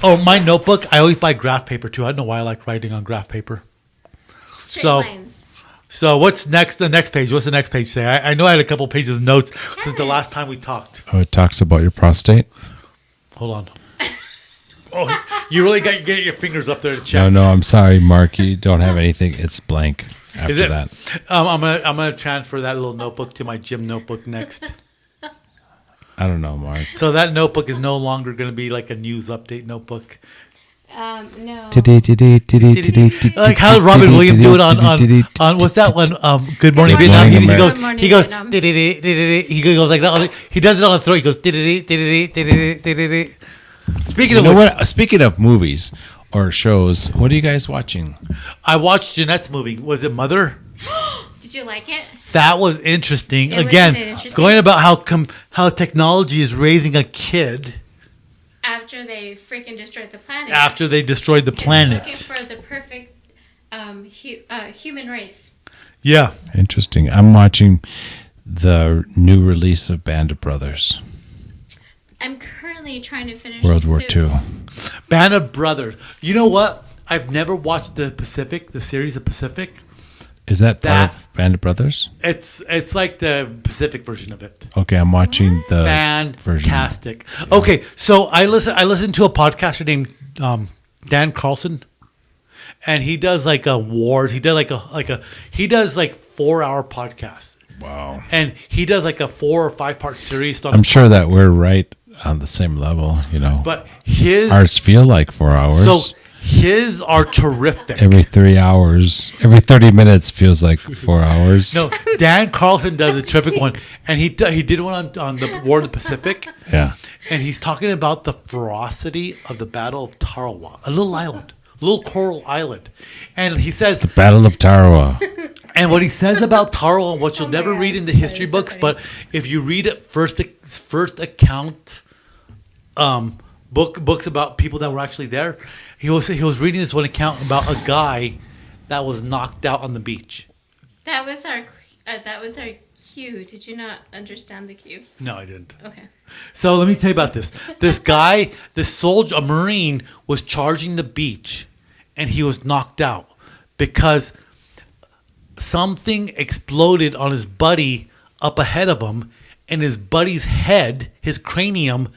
Speaker 1: My notebook, I always buy graph paper too. I don't know why I like writing on graph paper. So what's next? The next page. What's the next page say? I know I had a couple pages of notes since the last time we talked.
Speaker 2: Oh, it talks about your prostate.
Speaker 1: Hold on. Oh, you really got to get your fingers up there to check.
Speaker 2: No, I'm sorry, Mark. You don't have anything. It's blank after that.
Speaker 1: I'm gonna transfer that little notebook to my gym notebook next.
Speaker 2: I don't know, Mark.
Speaker 1: So that notebook is no longer going to be like a news update notebook.
Speaker 3: No.
Speaker 1: Like how Robin Williams do it on what's that one? Good Morning Vietnam. He goes like that. He does it on the throat. He goes.
Speaker 2: Speaking of movies or shows, what are you guys watching?
Speaker 1: I watched Jeanette's movie. Was it Mother?
Speaker 3: Did you like it?
Speaker 1: That was interesting. Going about how technology is raising a kid.
Speaker 3: After they freaking destroyed the planet.
Speaker 1: Looking
Speaker 3: for the perfect human race.
Speaker 1: Yeah.
Speaker 2: Interesting. I'm watching the new release of Band of Brothers.
Speaker 3: I'm currently trying to finish
Speaker 2: World War II.
Speaker 1: Band of Brothers. You know what? I've never watched the series of Pacific.
Speaker 2: Is that part of Band of Brothers?
Speaker 1: It's like the Pacific version of it.
Speaker 2: Okay, I'm watching the
Speaker 1: fantastic
Speaker 2: version.
Speaker 1: Yeah. Okay, so I listened to a podcaster named Dan Carlson, and he does like awards. He does he does 4-hour podcasts.
Speaker 2: Wow.
Speaker 1: And he does like a 4 or 5 part series.
Speaker 2: I'm sure that we're right on the same level, you know.
Speaker 1: But
Speaker 2: ours feel like 4 hours.
Speaker 1: So His are terrific.
Speaker 2: Every 3 hours, every 30 minutes feels like 4 hours.
Speaker 1: No, Dan Carlson does a terrific one, and he did one on the War of the Pacific.
Speaker 2: Yeah.
Speaker 1: And he's talking about the ferocity of the Battle of Tarawa, a little island, a little coral island. And he says...
Speaker 2: The Battle of Tarawa.
Speaker 1: And what he says about Tarawa, what you'll never read in the history books,
Speaker 3: so
Speaker 1: but if you read it, first account books about people that were actually there, he was reading this one account about a guy that was knocked out on the beach.
Speaker 3: That was our cue. Did you not understand the cue?
Speaker 1: No, I didn't.
Speaker 3: Okay.
Speaker 1: So let me tell you about this. This guy, this soldier, a Marine, was charging the beach, and he was knocked out because something exploded on his buddy up ahead of him, and his buddy's head, his cranium,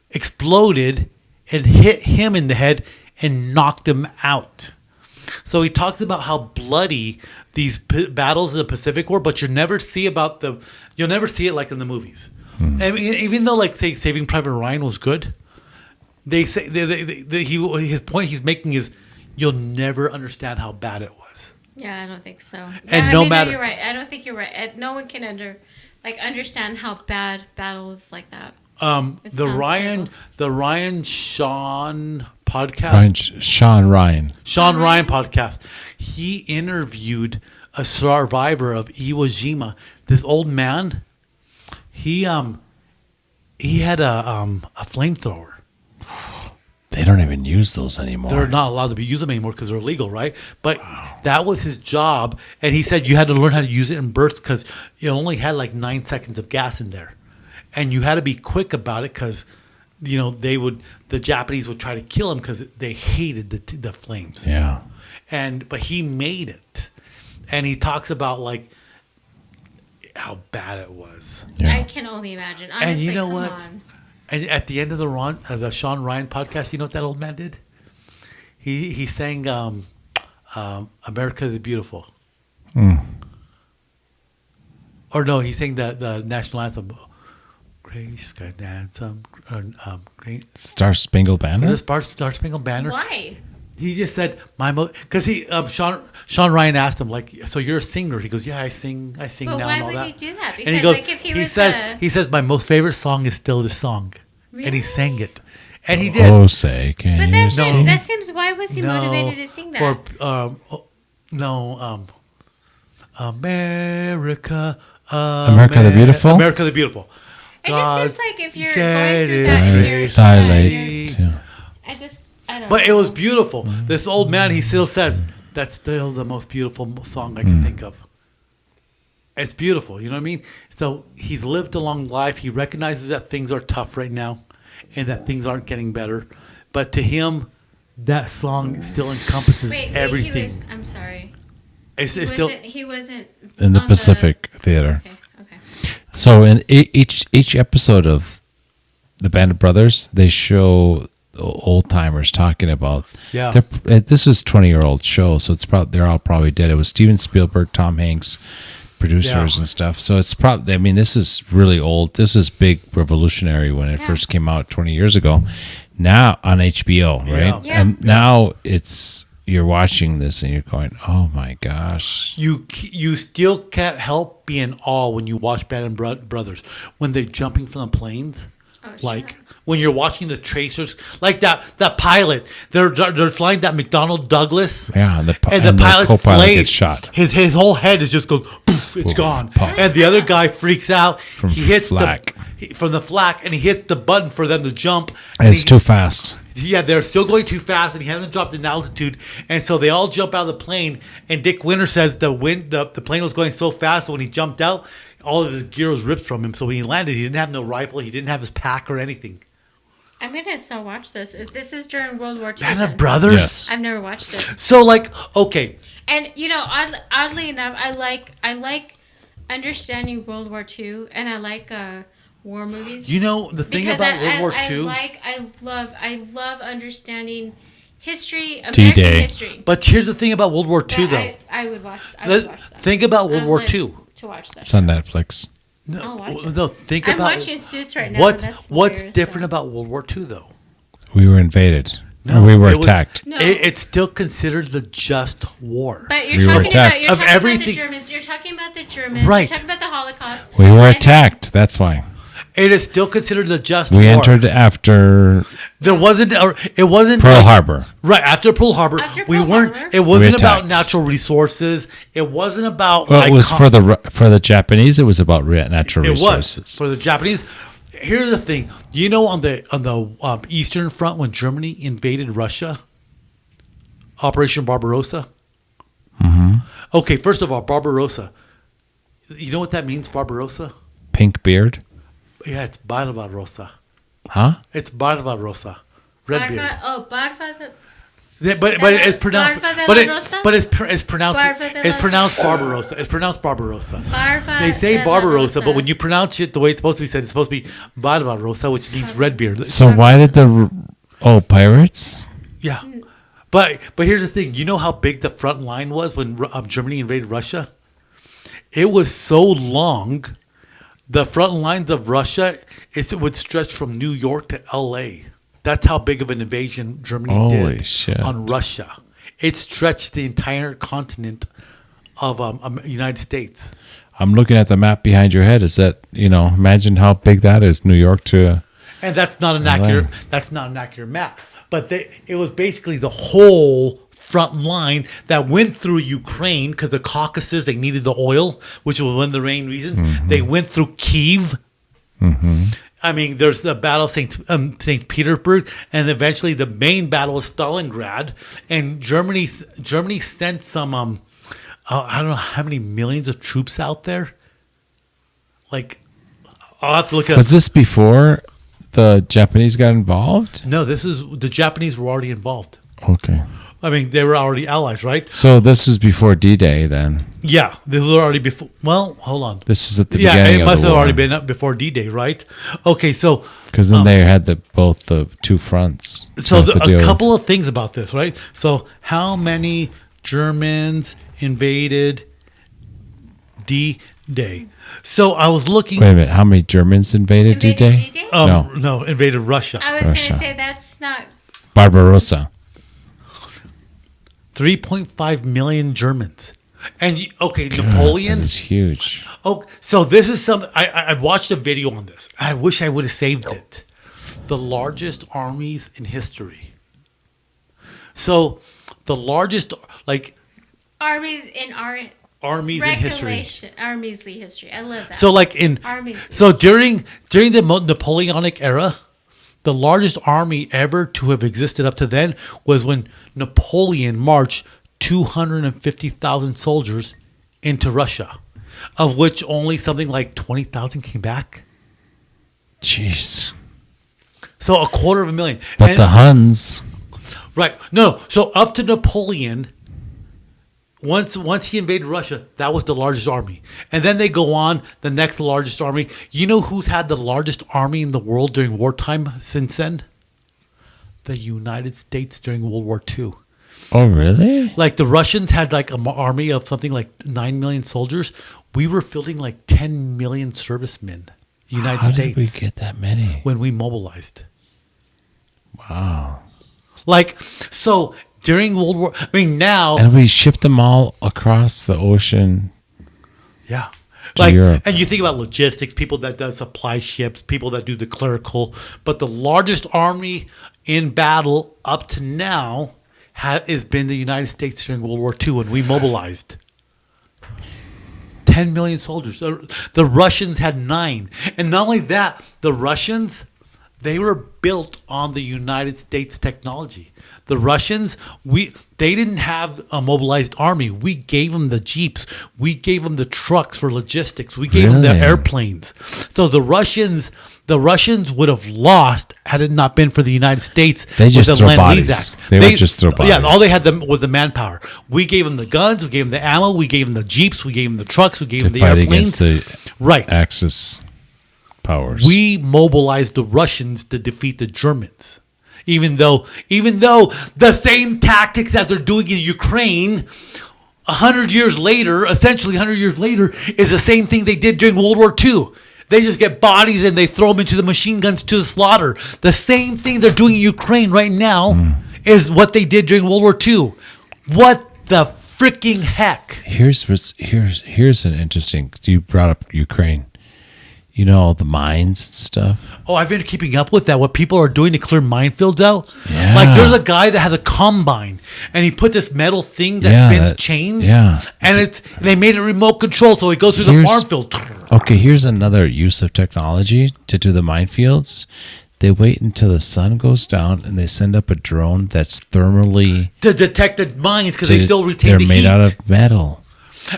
Speaker 1: exploded and hit him in the head and knocked him out. So he talks about how bloody these battles in the Pacific were, but you'll never see it like in the movies. I mean, even though, like, say, Saving Private Ryan was good, they say his point he's making is you'll never understand how bad it was.
Speaker 3: Yeah, I don't think so.
Speaker 1: And
Speaker 3: no matter, you're right. I don't think you're right. No one can understand how bad battles like that.
Speaker 1: The Ryan Sean podcast.
Speaker 2: Sean Ryan
Speaker 1: podcast. He interviewed a survivor of Iwo Jima. This old man. He had a flamethrower.
Speaker 2: They don't even use those anymore.
Speaker 1: They're not allowed to be used anymore because they're illegal, right? But that was his job, and he said you had to learn how to use it in bursts because it only had like 9 seconds of gas in there, and you had to be quick about it because the Japanese would try to kill him because they hated the flames.
Speaker 2: Yeah,
Speaker 1: but he made it, and he talks about like how bad it was.
Speaker 2: Yeah.
Speaker 3: I can only imagine. Honestly,
Speaker 1: and you know what?
Speaker 3: On.
Speaker 1: And at the end of the Sean Ryan podcast, you know what that old man did? He sang "America the Beautiful," or no, he sang the national anthem. Great Sky Dance, great
Speaker 2: Star Spangled Banner.
Speaker 1: The Star Spangled Banner.
Speaker 3: Why?
Speaker 1: He just said because Sean Ryan asked him like, so you're a singer? He goes, yeah, I sing
Speaker 3: But
Speaker 1: now and all that.
Speaker 3: Why would he do that? Because
Speaker 1: And he goes,
Speaker 3: if
Speaker 1: he says my most favorite song is still this song, and he sang it, and he did.
Speaker 2: Oh, say can you sing?
Speaker 3: That seems. Why was he motivated to sing that?
Speaker 1: America
Speaker 2: the Beautiful.
Speaker 1: America the Beautiful.
Speaker 3: It just seems like if you're going through that, you're
Speaker 2: dilate. Yeah.
Speaker 3: I don't know.
Speaker 1: But it was beautiful. This old man, he still says, that's still the most beautiful song I can think of. It's beautiful, you know what I mean? So he's lived a long life. He recognizes that things are tough right now and that things aren't getting better. But to him, that song still encompasses everything.
Speaker 3: I'm sorry.
Speaker 1: He
Speaker 3: wasn't
Speaker 2: in the Pacific Theater.
Speaker 3: Okay.
Speaker 2: So in each episode of the Band of Brothers, they show old timers talking about.
Speaker 1: Yeah.
Speaker 2: This is 20-year-old show, so it's probably they're all probably dead. It was Steven Spielberg, Tom Hanks, producers and stuff. So it's probably. I mean, this is really old. This is big revolutionary when it first came out 20 years ago. Now on HBO, right?
Speaker 3: Yeah.
Speaker 2: And now you're watching this and you're going, oh my gosh.
Speaker 1: You still can't help be in awe when you watch Band of Brothers when they're jumping from the planes, like. When you're watching the tracers, like that pilot, they're flying that McDonnell Douglas.
Speaker 2: Yeah, and the
Speaker 1: pilot's
Speaker 2: co-pilot
Speaker 1: blade,
Speaker 2: gets shot.
Speaker 1: His whole head is just goes, poof, it's gone.
Speaker 2: Puff.
Speaker 1: And the other guy freaks out. He hits
Speaker 2: flak.
Speaker 1: from the flak, and he hits the button for them to jump.
Speaker 2: And it's too fast.
Speaker 1: Yeah, they're still going too fast, and he hasn't dropped in altitude, and so they all jump out of the plane. And Dick Winter says the plane was going so fast, so when he jumped out, all of his gear was ripped from him. So when he landed, he didn't have no rifle, he didn't have his pack or anything.
Speaker 3: I'm gonna still watch this. This is during World War II.
Speaker 1: Band of Brothers?
Speaker 2: Yes.
Speaker 3: I've never watched it.
Speaker 1: So, like, okay.
Speaker 3: And oddly enough, I like understanding World War II, and I like war movies.
Speaker 1: You know the thing
Speaker 3: because
Speaker 1: about World War II.
Speaker 3: I love understanding history, American
Speaker 2: D-Day.
Speaker 3: history.
Speaker 1: But here's the thing about World War II, though.
Speaker 3: I would watch that.
Speaker 1: Think about World War II.
Speaker 3: To watch that.
Speaker 2: It's on Netflix.
Speaker 1: No,
Speaker 3: I'm watching Suits right now.
Speaker 1: What's different about World War II, though?
Speaker 2: We were invaded. No, we were attacked.
Speaker 3: No.
Speaker 1: It's still considered the just war.
Speaker 3: But you're talking about the Germans. You're talking about the Germans.
Speaker 1: Right.
Speaker 3: You're talking about the Holocaust.
Speaker 2: We were attacked. That's why.
Speaker 1: It is still considered the just war.
Speaker 2: We entered after.
Speaker 1: It wasn't
Speaker 2: Pearl Harbor.
Speaker 1: Right after Pearl Harbor. It wasn't about natural resources. It wasn't about.
Speaker 2: Well, it was for the Japanese. It was about natural resources.
Speaker 1: It was for the Japanese. Here's the thing. You know, on the Eastern Front when Germany invaded Russia, Operation Barbarossa.
Speaker 2: Mm-hmm.
Speaker 1: Okay, first of all, Barbarossa. You know what that means, Barbarossa?
Speaker 2: Pink beard.
Speaker 1: Yeah, it's Barbarossa.
Speaker 2: Huh?
Speaker 1: It's Barbarossa. Red beard.
Speaker 3: Oh, Barbarossa.
Speaker 1: But it's pronounced it's pronounced Barbarossa. It's pronounced Barbarossa. They say Barbarossa, but when you pronounce it the way it's supposed to be said, it's supposed to be Barbarossa, which means red beard.
Speaker 2: So why did pirates?
Speaker 1: Yeah, but here's the thing. You know how big the front line was when Germany invaded Russia? It was so long. The front lines of Russia, it would stretch from New York to L.A. That's how big of an invasion Germany did on Russia. It stretched the entire continent of United States.
Speaker 2: I'm looking at the map behind your head. Is that, imagine how big that is, New York to...
Speaker 1: And that's not an accurate map. But it was basically the whole front line that went through Ukraine because the Caucasus, they needed the oil, which was one of the main reasons. Mm-hmm. They went through Kyiv.
Speaker 2: Mm-hmm.
Speaker 1: I mean, there's the Battle of St. Petersburg, and eventually the main battle of Stalingrad. And Germany sent some, I don't know how many millions of troops out there. Like, I'll have to look at.
Speaker 2: Was this before the Japanese got involved?
Speaker 1: No, the Japanese were already involved.
Speaker 2: Okay.
Speaker 1: I mean, they were already allies, right?
Speaker 2: So this is before D-Day then?
Speaker 1: Yeah, they were already before. Well, hold on.
Speaker 2: This is at the beginning of the war. Yeah, it
Speaker 1: must have already been up before D-Day, right? Okay, so...
Speaker 2: Because then they had both the two fronts.
Speaker 1: So a couple of things about this, right? So how many Germans invaded D-Day? So I was looking...
Speaker 2: Wait a minute, how many Germans invaded D-Day?
Speaker 1: No, invaded Russia.
Speaker 3: I was going to say that's not...
Speaker 2: Barbarossa.
Speaker 1: 3.5 million Germans. And Napoleon.
Speaker 2: That is huge.
Speaker 1: Oh, so this is something I watched a video on this. I wish I would have saved it. The largest armies in history. So the largest
Speaker 3: armies in
Speaker 1: history.
Speaker 3: Armies history. I love that.
Speaker 1: So during the Napoleonic era, the largest army ever to have existed up to then was when Napoleon marched 250,000 soldiers into Russia, of which only something like 20,000 came back.
Speaker 2: Jeez.
Speaker 1: So 250,000.
Speaker 2: But the Huns.
Speaker 1: Right. No. So up to Napoleon, once he invaded Russia, that was the largest army. And then they go on, the next largest army. You know who's had the largest army in the world during wartime since then? The United States during World War II.
Speaker 2: Oh, really?
Speaker 1: Like the Russians had an army of something like 9 million soldiers. We were fielding 10 million servicemen. The United States.
Speaker 2: How did we get that many?
Speaker 1: When we mobilized.
Speaker 2: Wow.
Speaker 1: So during World War, now.
Speaker 2: And we shipped them all across the ocean.
Speaker 1: Yeah.
Speaker 2: Europe.
Speaker 1: And you think about logistics, people that does supply ships, people that do the clerical, but the largest army in battle up to now has been the United States during World War II when we mobilized 10 million soldiers. The Russians had 9. And not only that, the Russians, they were built on the United States technology. The Russians, they didn't have a mobilized army. We gave them the jeeps. We gave them the trucks for logistics. We gave them the airplanes. So the Russians would have lost had it not been for the United States.
Speaker 2: They just throw bodies. They would just throw bodies.
Speaker 1: Yeah, all they had was the manpower. We gave them the guns. We gave them the ammo. We gave them the jeeps. We gave them the trucks. We gave them the airplanes.
Speaker 2: Against the Axis powers. We
Speaker 1: mobilized the Russians to defeat the Germans. Even though the same tactics that they're doing in Ukraine 100 years later, essentially 100 years later, is the same thing they did during World War II. They just get bodies and they throw them into the machine guns to the slaughter. The same thing they're doing in Ukraine right now is what they did during World War II. What the freaking heck?
Speaker 2: Here's an interesting. You brought up Ukraine. You know, all the mines and stuff.
Speaker 1: Oh, I've been keeping up with that. What people are doing to clear minefields out.
Speaker 2: Yeah.
Speaker 1: Like there's a guy that has a combine, and he put this metal thing that spins chains.
Speaker 2: Yeah.
Speaker 1: And they made it remote control, so it goes through the farm field.
Speaker 2: Okay, here's another use of technology to do the minefields. They wait until the sun goes down, and they send up a drone that's thermally
Speaker 1: to detect the mines because they still retain the heat.
Speaker 2: They're made out of metal.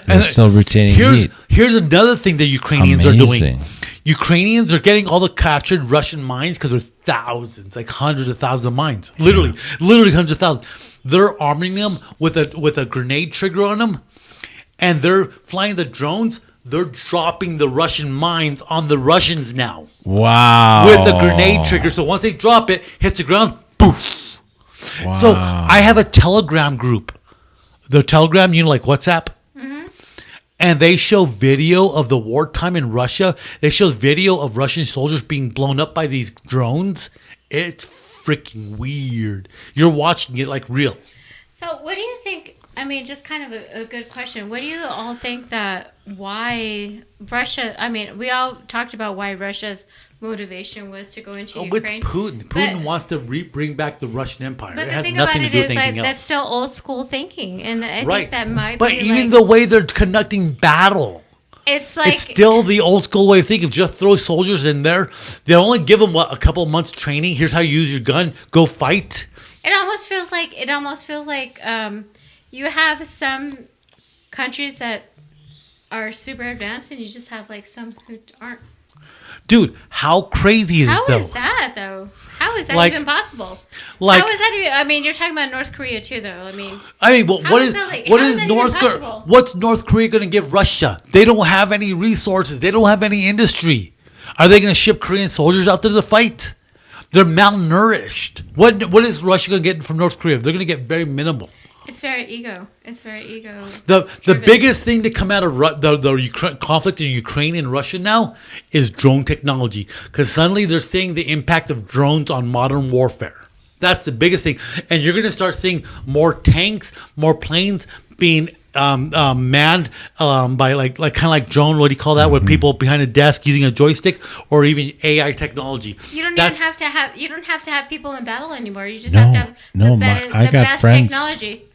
Speaker 2: They're still retaining heat.
Speaker 1: Here's another thing the Ukrainians are doing. Ukrainians are getting all the captured Russian mines because there's thousands, like hundreds of thousands of mines. Literally hundreds of thousands. They're arming them with a grenade trigger on them, and they're flying the drones. They're dropping the Russian mines on the Russians now.
Speaker 2: Wow.
Speaker 1: With a grenade trigger. So once they drop it, hits the ground, poof. Wow. So I have a Telegram group. The Telegram, like WhatsApp? And they show video of the wartime in Russia. They show video of Russian soldiers being blown up by these drones. It's freaking weird. You're watching it like real.
Speaker 3: So what do you think? I mean, just kind of a good question. What do you all think why Russia, we all talked about why Russia's motivation was to go into Ukraine.
Speaker 1: It's Putin. Putin wants to bring back the Russian Empire.
Speaker 3: But
Speaker 1: it
Speaker 3: the
Speaker 1: has
Speaker 3: thing
Speaker 1: nothing
Speaker 3: about
Speaker 1: to do
Speaker 3: it
Speaker 1: with
Speaker 3: is
Speaker 1: anything else.
Speaker 3: that's still old school thinking. And I think that might
Speaker 1: but
Speaker 3: be
Speaker 1: even the way they're conducting battle.
Speaker 3: It's like...
Speaker 1: It's still the old school way of thinking. Just throw soldiers in there. They only give them, a couple of months training. Here's how you use your gun. Go fight.
Speaker 3: It almost feels like you have some countries that are super advanced and you just have like some who aren't.
Speaker 1: Dude, how crazy is it though?
Speaker 3: How is that though? How is that even possible? How is that even, you're talking about North Korea too though.
Speaker 1: What's North Korea going to give Russia? They don't have any resources. They don't have any industry. Are they going to ship Korean soldiers out there to fight? They're malnourished. What is Russia going to get from North Korea? They're going to get very minimal.
Speaker 3: It's very ego.
Speaker 1: The biggest thing to come out of the conflict in Ukraine and Russia now is drone technology. Because suddenly they're seeing the impact of drones on modern warfare. That's the biggest thing. And you're going to start seeing more tanks, more planes being manned by like kind of like drone. What do you call that? Where people behind a desk using a joystick, or even AI technology.
Speaker 3: You don't have to have people in battle anymore. You just have to have the best technology.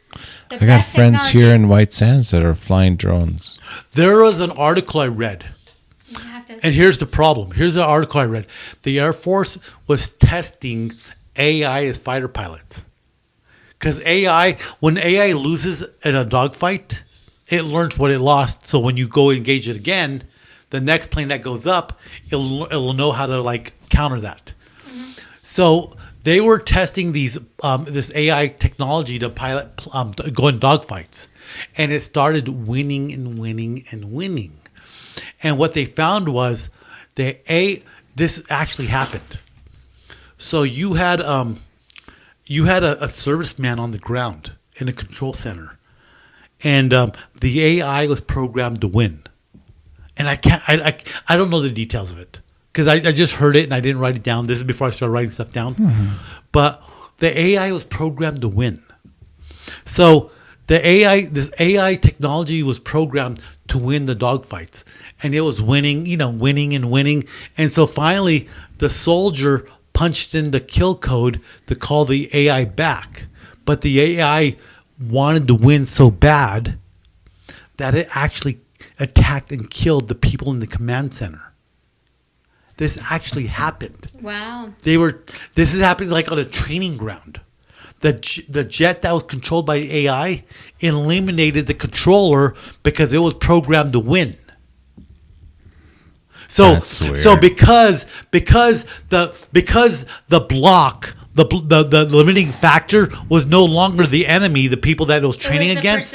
Speaker 2: I got friends here in White Sands that are flying drones.
Speaker 1: There was an article I read. And here's the problem. Here's the article I read. The Air Force was testing AI as fighter pilots. Because when AI loses in a dogfight, it learns what it lost. So when you go engage it again, the next plane that goes up, it'll know how to counter that. Mm-hmm. So they were testing this AI technology to pilot go in dogfights, and it started winning and winning and winning. And what they found was this actually happened. So you had a serviceman on the ground in a control center, and the AI was programmed to win. And I don't know the details of it. Because I just heard it and I didn't write it down. This is before I started writing stuff down. Mm-hmm. But the AI was programmed to win. So this AI technology was programmed to win the dogfights. And it was winning and winning. And so finally, the soldier punched in the kill code to call the AI back. But the AI wanted to win so bad that it actually attacked and killed the people in the command center. This actually happened.
Speaker 3: Wow.
Speaker 1: This is happening on a training ground. The jet that was controlled by AI eliminated the controller because it was programmed to win. So
Speaker 2: That's weird.
Speaker 1: So because the block, the limiting factor was no longer the enemy, the people that it was training against.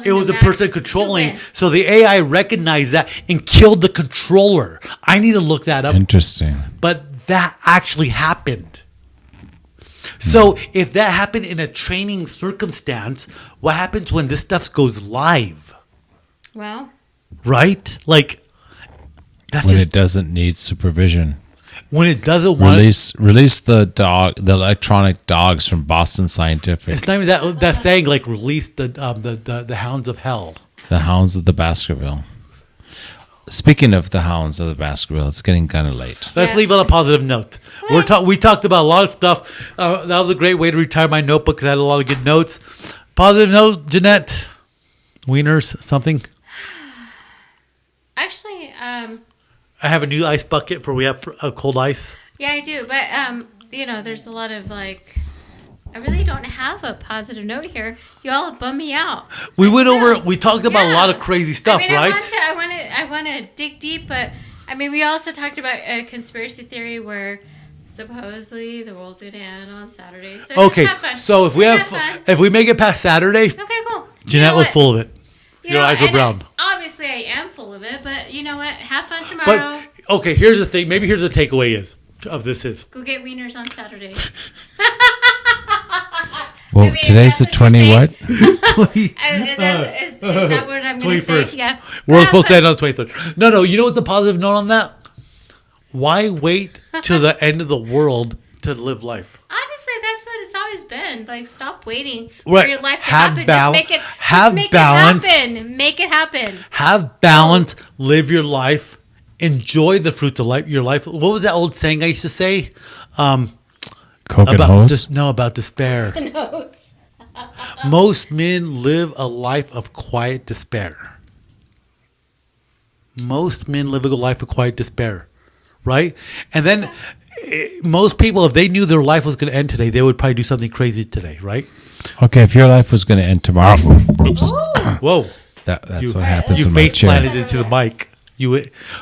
Speaker 1: It was the person controlling. So the AI recognized that and killed the controller. I need to look that up.
Speaker 2: Interesting.
Speaker 1: But that actually happened. So if that happened in a training circumstance, what happens when this stuff goes live?
Speaker 3: Well.
Speaker 1: Right? That's
Speaker 2: when it doesn't need supervision.
Speaker 1: when it doesn't want
Speaker 2: release the electronic dogs from Boston Scientific.
Speaker 1: It's not even that saying like release the hounds of hell.
Speaker 2: The hounds of the Baskerville. Speaking of the hounds of the Baskerville, it's getting kind of late.
Speaker 1: Let's leave on a positive note. We talked about a lot of stuff. That was a great way to retire my notebook because I had a lot of good notes. Positive note, Jeanette. Wieners, something.
Speaker 3: Actually,
Speaker 1: I have a new ice bucket for we have cold ice.
Speaker 3: Yeah, I do. But there's a lot of like. I really don't have a positive note here. You all bum me out. We
Speaker 1: talked about a lot of crazy stuff, right?
Speaker 3: I want to dig deep, but I mean, we also talked about a conspiracy theory where supposedly the world's going to end on Saturday. So
Speaker 1: okay, so if we make it past Saturday,
Speaker 3: okay, cool.
Speaker 1: Jeanette was full of it. Your eyes were brown.
Speaker 3: Obviously, I am full of it, but you know what? Have fun tomorrow.
Speaker 1: But okay, here's the thing. Maybe here's the takeaway of this is
Speaker 3: go get wieners on Saturday.
Speaker 2: Well, today's the 20 what?
Speaker 1: 20.
Speaker 3: Is that what I'm going to say? Yeah.
Speaker 1: We're supposed to end on the 23rd. No. You know what the positive note on that? Why wait till the end of the world to live life?
Speaker 3: Honestly, that's what it's always been. Like, stop waiting for your life to happen. Make it happen. Make it happen.
Speaker 1: Have balance. Live your life. Enjoy the fruits of your life. What was that old saying I used to say? About despair. Most men live a life of quiet despair. Most men live a life of quiet despair, right? And then most people, if they knew their life was going to end today, they would probably do something crazy today, right?
Speaker 2: Okay, if your life was going to end tomorrow, oops.
Speaker 1: Whoa,
Speaker 2: that's what happens.
Speaker 1: You face planted into the mic.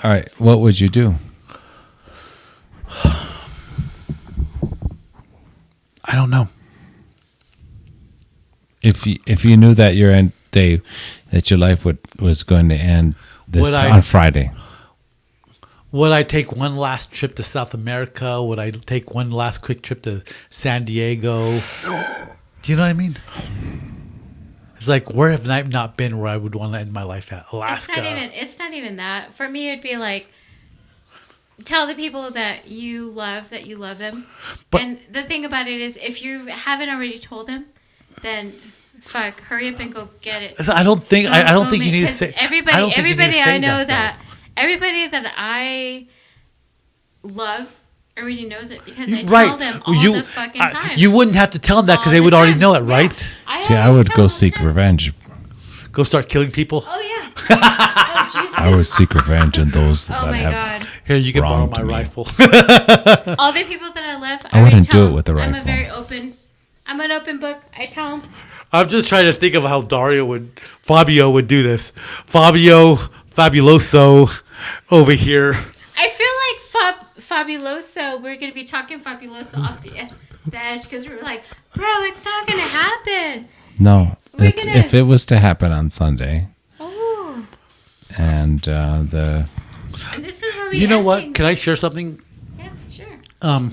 Speaker 2: All right, what would you do?
Speaker 1: I don't know.
Speaker 2: If you knew that your end day, that your life was going to end on Friday,
Speaker 1: would I take one last trip to South America? Would I take one last quick trip to San Diego? Do you know what I mean? It's like, where have I not been where I would want to end my life at? Alaska.
Speaker 3: It's not even that. For me, it'd be like, tell the people that you love them. And the thing about it is, if you haven't already told them, then hurry up and go get it.
Speaker 1: I don't think you need to say.
Speaker 3: Everybody I know that everybody that I love already knows it because I tell them all the fucking time.
Speaker 1: You wouldn't have to tell them that because they would already know it, right?
Speaker 2: Yeah. I would go seek revenge.
Speaker 1: Go start killing people.
Speaker 3: Oh yeah. Oh, Jesus.
Speaker 2: I would seek revenge on those that have.
Speaker 3: God.
Speaker 1: Here, you can borrow my rifle.
Speaker 3: All the people that I left,
Speaker 2: I wouldn't do it with a rifle.
Speaker 3: I'm an open book. I tell them.
Speaker 1: I'm just trying to think of how Fabio would do this. Fabuloso over here.
Speaker 3: I feel like Fabuloso, we're going to be talking Fabuloso off the edge because we're like, bro, it's not going to happen.
Speaker 2: No, if it was to happen on Sunday.
Speaker 3: Oh.
Speaker 2: And
Speaker 3: this is where we
Speaker 1: you know what? Things. Can I share something?
Speaker 3: Yeah, sure.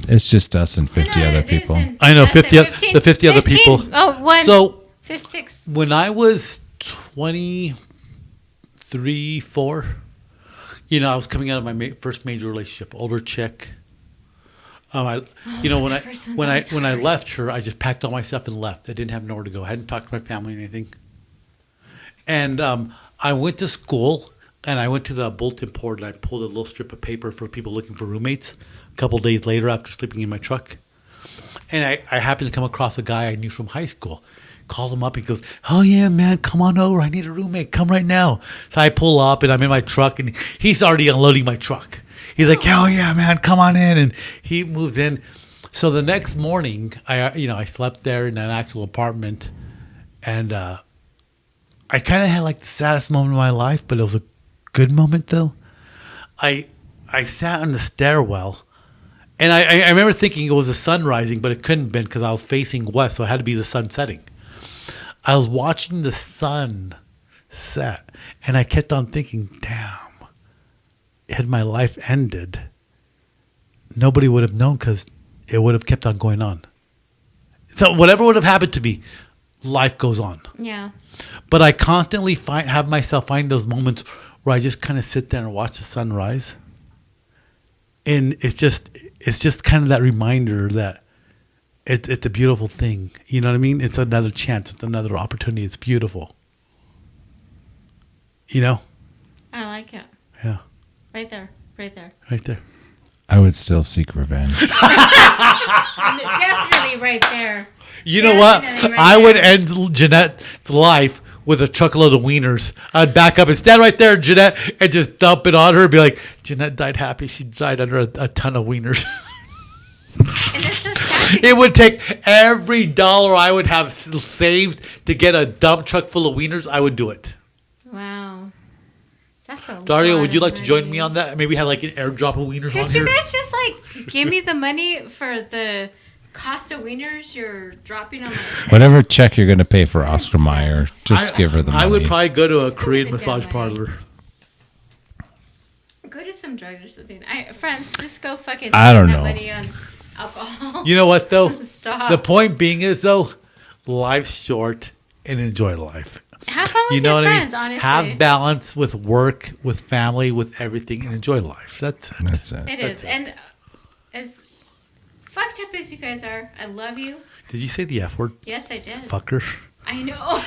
Speaker 2: It's just us and 50 other people.
Speaker 1: I know, 50 other people.
Speaker 3: Oh, one.
Speaker 1: So,
Speaker 3: 56.
Speaker 1: When I was 23, 4, I was coming out of my first major relationship, older chick. When I left her, I just packed all my stuff and left. I didn't have nowhere to go. I hadn't talked to my family or anything. And I went to school, and I went to the bulletin board, and I pulled a little strip of paper for people looking for roommates a couple of days later after sleeping in my truck. And I happened to come across a guy I knew from high school. Called him up. He goes, "Oh, yeah, man, come on over. I need a roommate. Come right now." So I pull up, and I'm in my truck, and he's already unloading my truck. He's like, "Oh, yeah, man, come on in." And he moves in. So the next morning, I slept there in an actual apartment, and I kind of had like the saddest moment of my life, but it was a good moment though. I sat on the stairwell, and I remember thinking it was the sun rising, but it couldn't have been because I was facing west, so it had to be the sun setting. I was watching the sun set, and I kept on thinking, damn, had my life ended, nobody would have known because it would have kept on going on. So whatever would have happened to me, life goes on.
Speaker 3: Yeah.
Speaker 1: But I constantly have myself find those moments where I just kind of sit there and watch the sun rise. And it's just kind of that reminder that it's a beautiful thing. You know what I mean? It's another chance. It's another opportunity. It's beautiful. You know?
Speaker 3: I like it.
Speaker 1: Yeah.
Speaker 3: Right there. Right there.
Speaker 1: Right there.
Speaker 2: I would still seek revenge.
Speaker 3: Definitely right there.
Speaker 1: You know what? I would end Jeanette's life with a truckload of wieners. I'd back up and stand right there, Jeanette, and just dump it on her and be like, Jeanette died happy. She died under a ton of wieners.
Speaker 3: And it's so sad.
Speaker 1: It would take every dollar I would have saved to get a dump truck full of wieners. I would do it.
Speaker 3: Wow. That's a
Speaker 1: Dario,
Speaker 3: lot
Speaker 1: would you
Speaker 3: of
Speaker 1: like to join
Speaker 3: money.
Speaker 1: me on that? Maybe have like an airdrop of wieners on
Speaker 3: Could
Speaker 1: here.
Speaker 3: you guys just like give me the money for the cost of wieners you're dropping on my
Speaker 2: Whatever check you're going to pay for Oscar Mayer, just give her the money.
Speaker 1: I would probably go to a
Speaker 3: Just go
Speaker 1: Korean
Speaker 3: with the
Speaker 1: massage
Speaker 3: demo.
Speaker 1: parlor.
Speaker 3: Go to some drugs or something. Friends, just go fucking
Speaker 2: I don't
Speaker 3: spend that
Speaker 2: know.
Speaker 3: money on alcohol.
Speaker 1: You know what though?
Speaker 3: Stop.
Speaker 1: The point being is though, life's short and enjoy life.
Speaker 3: Have fun with
Speaker 1: You know
Speaker 3: your
Speaker 1: what
Speaker 3: friends,
Speaker 1: I mean?
Speaker 3: honestly.
Speaker 1: Have balance with work, with family, with everything, and enjoy life. That's it.
Speaker 2: That's it.
Speaker 3: It
Speaker 1: That's
Speaker 3: is.
Speaker 1: it.
Speaker 3: And as fucked up as you guys are, I love you.
Speaker 1: Did you say the F word?
Speaker 3: Yes, I did.
Speaker 1: Fucker.
Speaker 3: I know.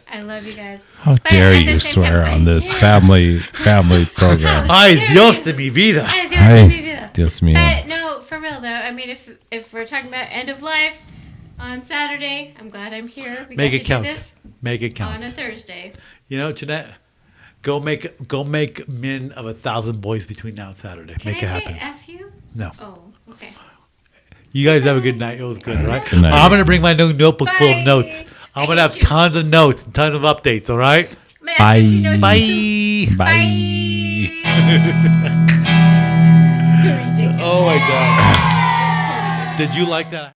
Speaker 3: I love you guys.
Speaker 2: How
Speaker 3: But
Speaker 2: dare
Speaker 3: at the
Speaker 2: you
Speaker 3: same time,
Speaker 2: swear
Speaker 3: I
Speaker 2: on this
Speaker 3: do.
Speaker 2: family program?
Speaker 1: Ay, Dios de mi vida.
Speaker 3: Ay, Dios
Speaker 2: Ay,
Speaker 3: de mi vida.
Speaker 2: Dios mío.
Speaker 3: But no, for real though. I mean, if we're talking about end of life on Saturday, I'm glad I'm here. We
Speaker 1: Make
Speaker 3: got
Speaker 1: it
Speaker 3: to
Speaker 1: count.
Speaker 3: do this
Speaker 1: Make it
Speaker 3: on a
Speaker 1: count.
Speaker 3: Thursday.
Speaker 1: You know, Jeanette, go make men of 1,000 boys between now and Saturday.
Speaker 3: Can
Speaker 1: Make
Speaker 3: I
Speaker 1: it happen.
Speaker 3: say F you?
Speaker 1: No.
Speaker 3: Oh, okay.
Speaker 1: You guys have a good night. It was good, all right?
Speaker 2: Good night.
Speaker 1: I'm going to bring my new notebook full of
Speaker 3: Bye.
Speaker 1: notes. I'm
Speaker 3: I
Speaker 1: going to have
Speaker 3: hate you.
Speaker 1: tons of notes and tons of updates, all right?
Speaker 3: Man,
Speaker 2: Bye.
Speaker 3: did you know
Speaker 1: Bye.
Speaker 2: Bye.
Speaker 3: You're ridiculous.
Speaker 1: Oh, my God. Did you like that?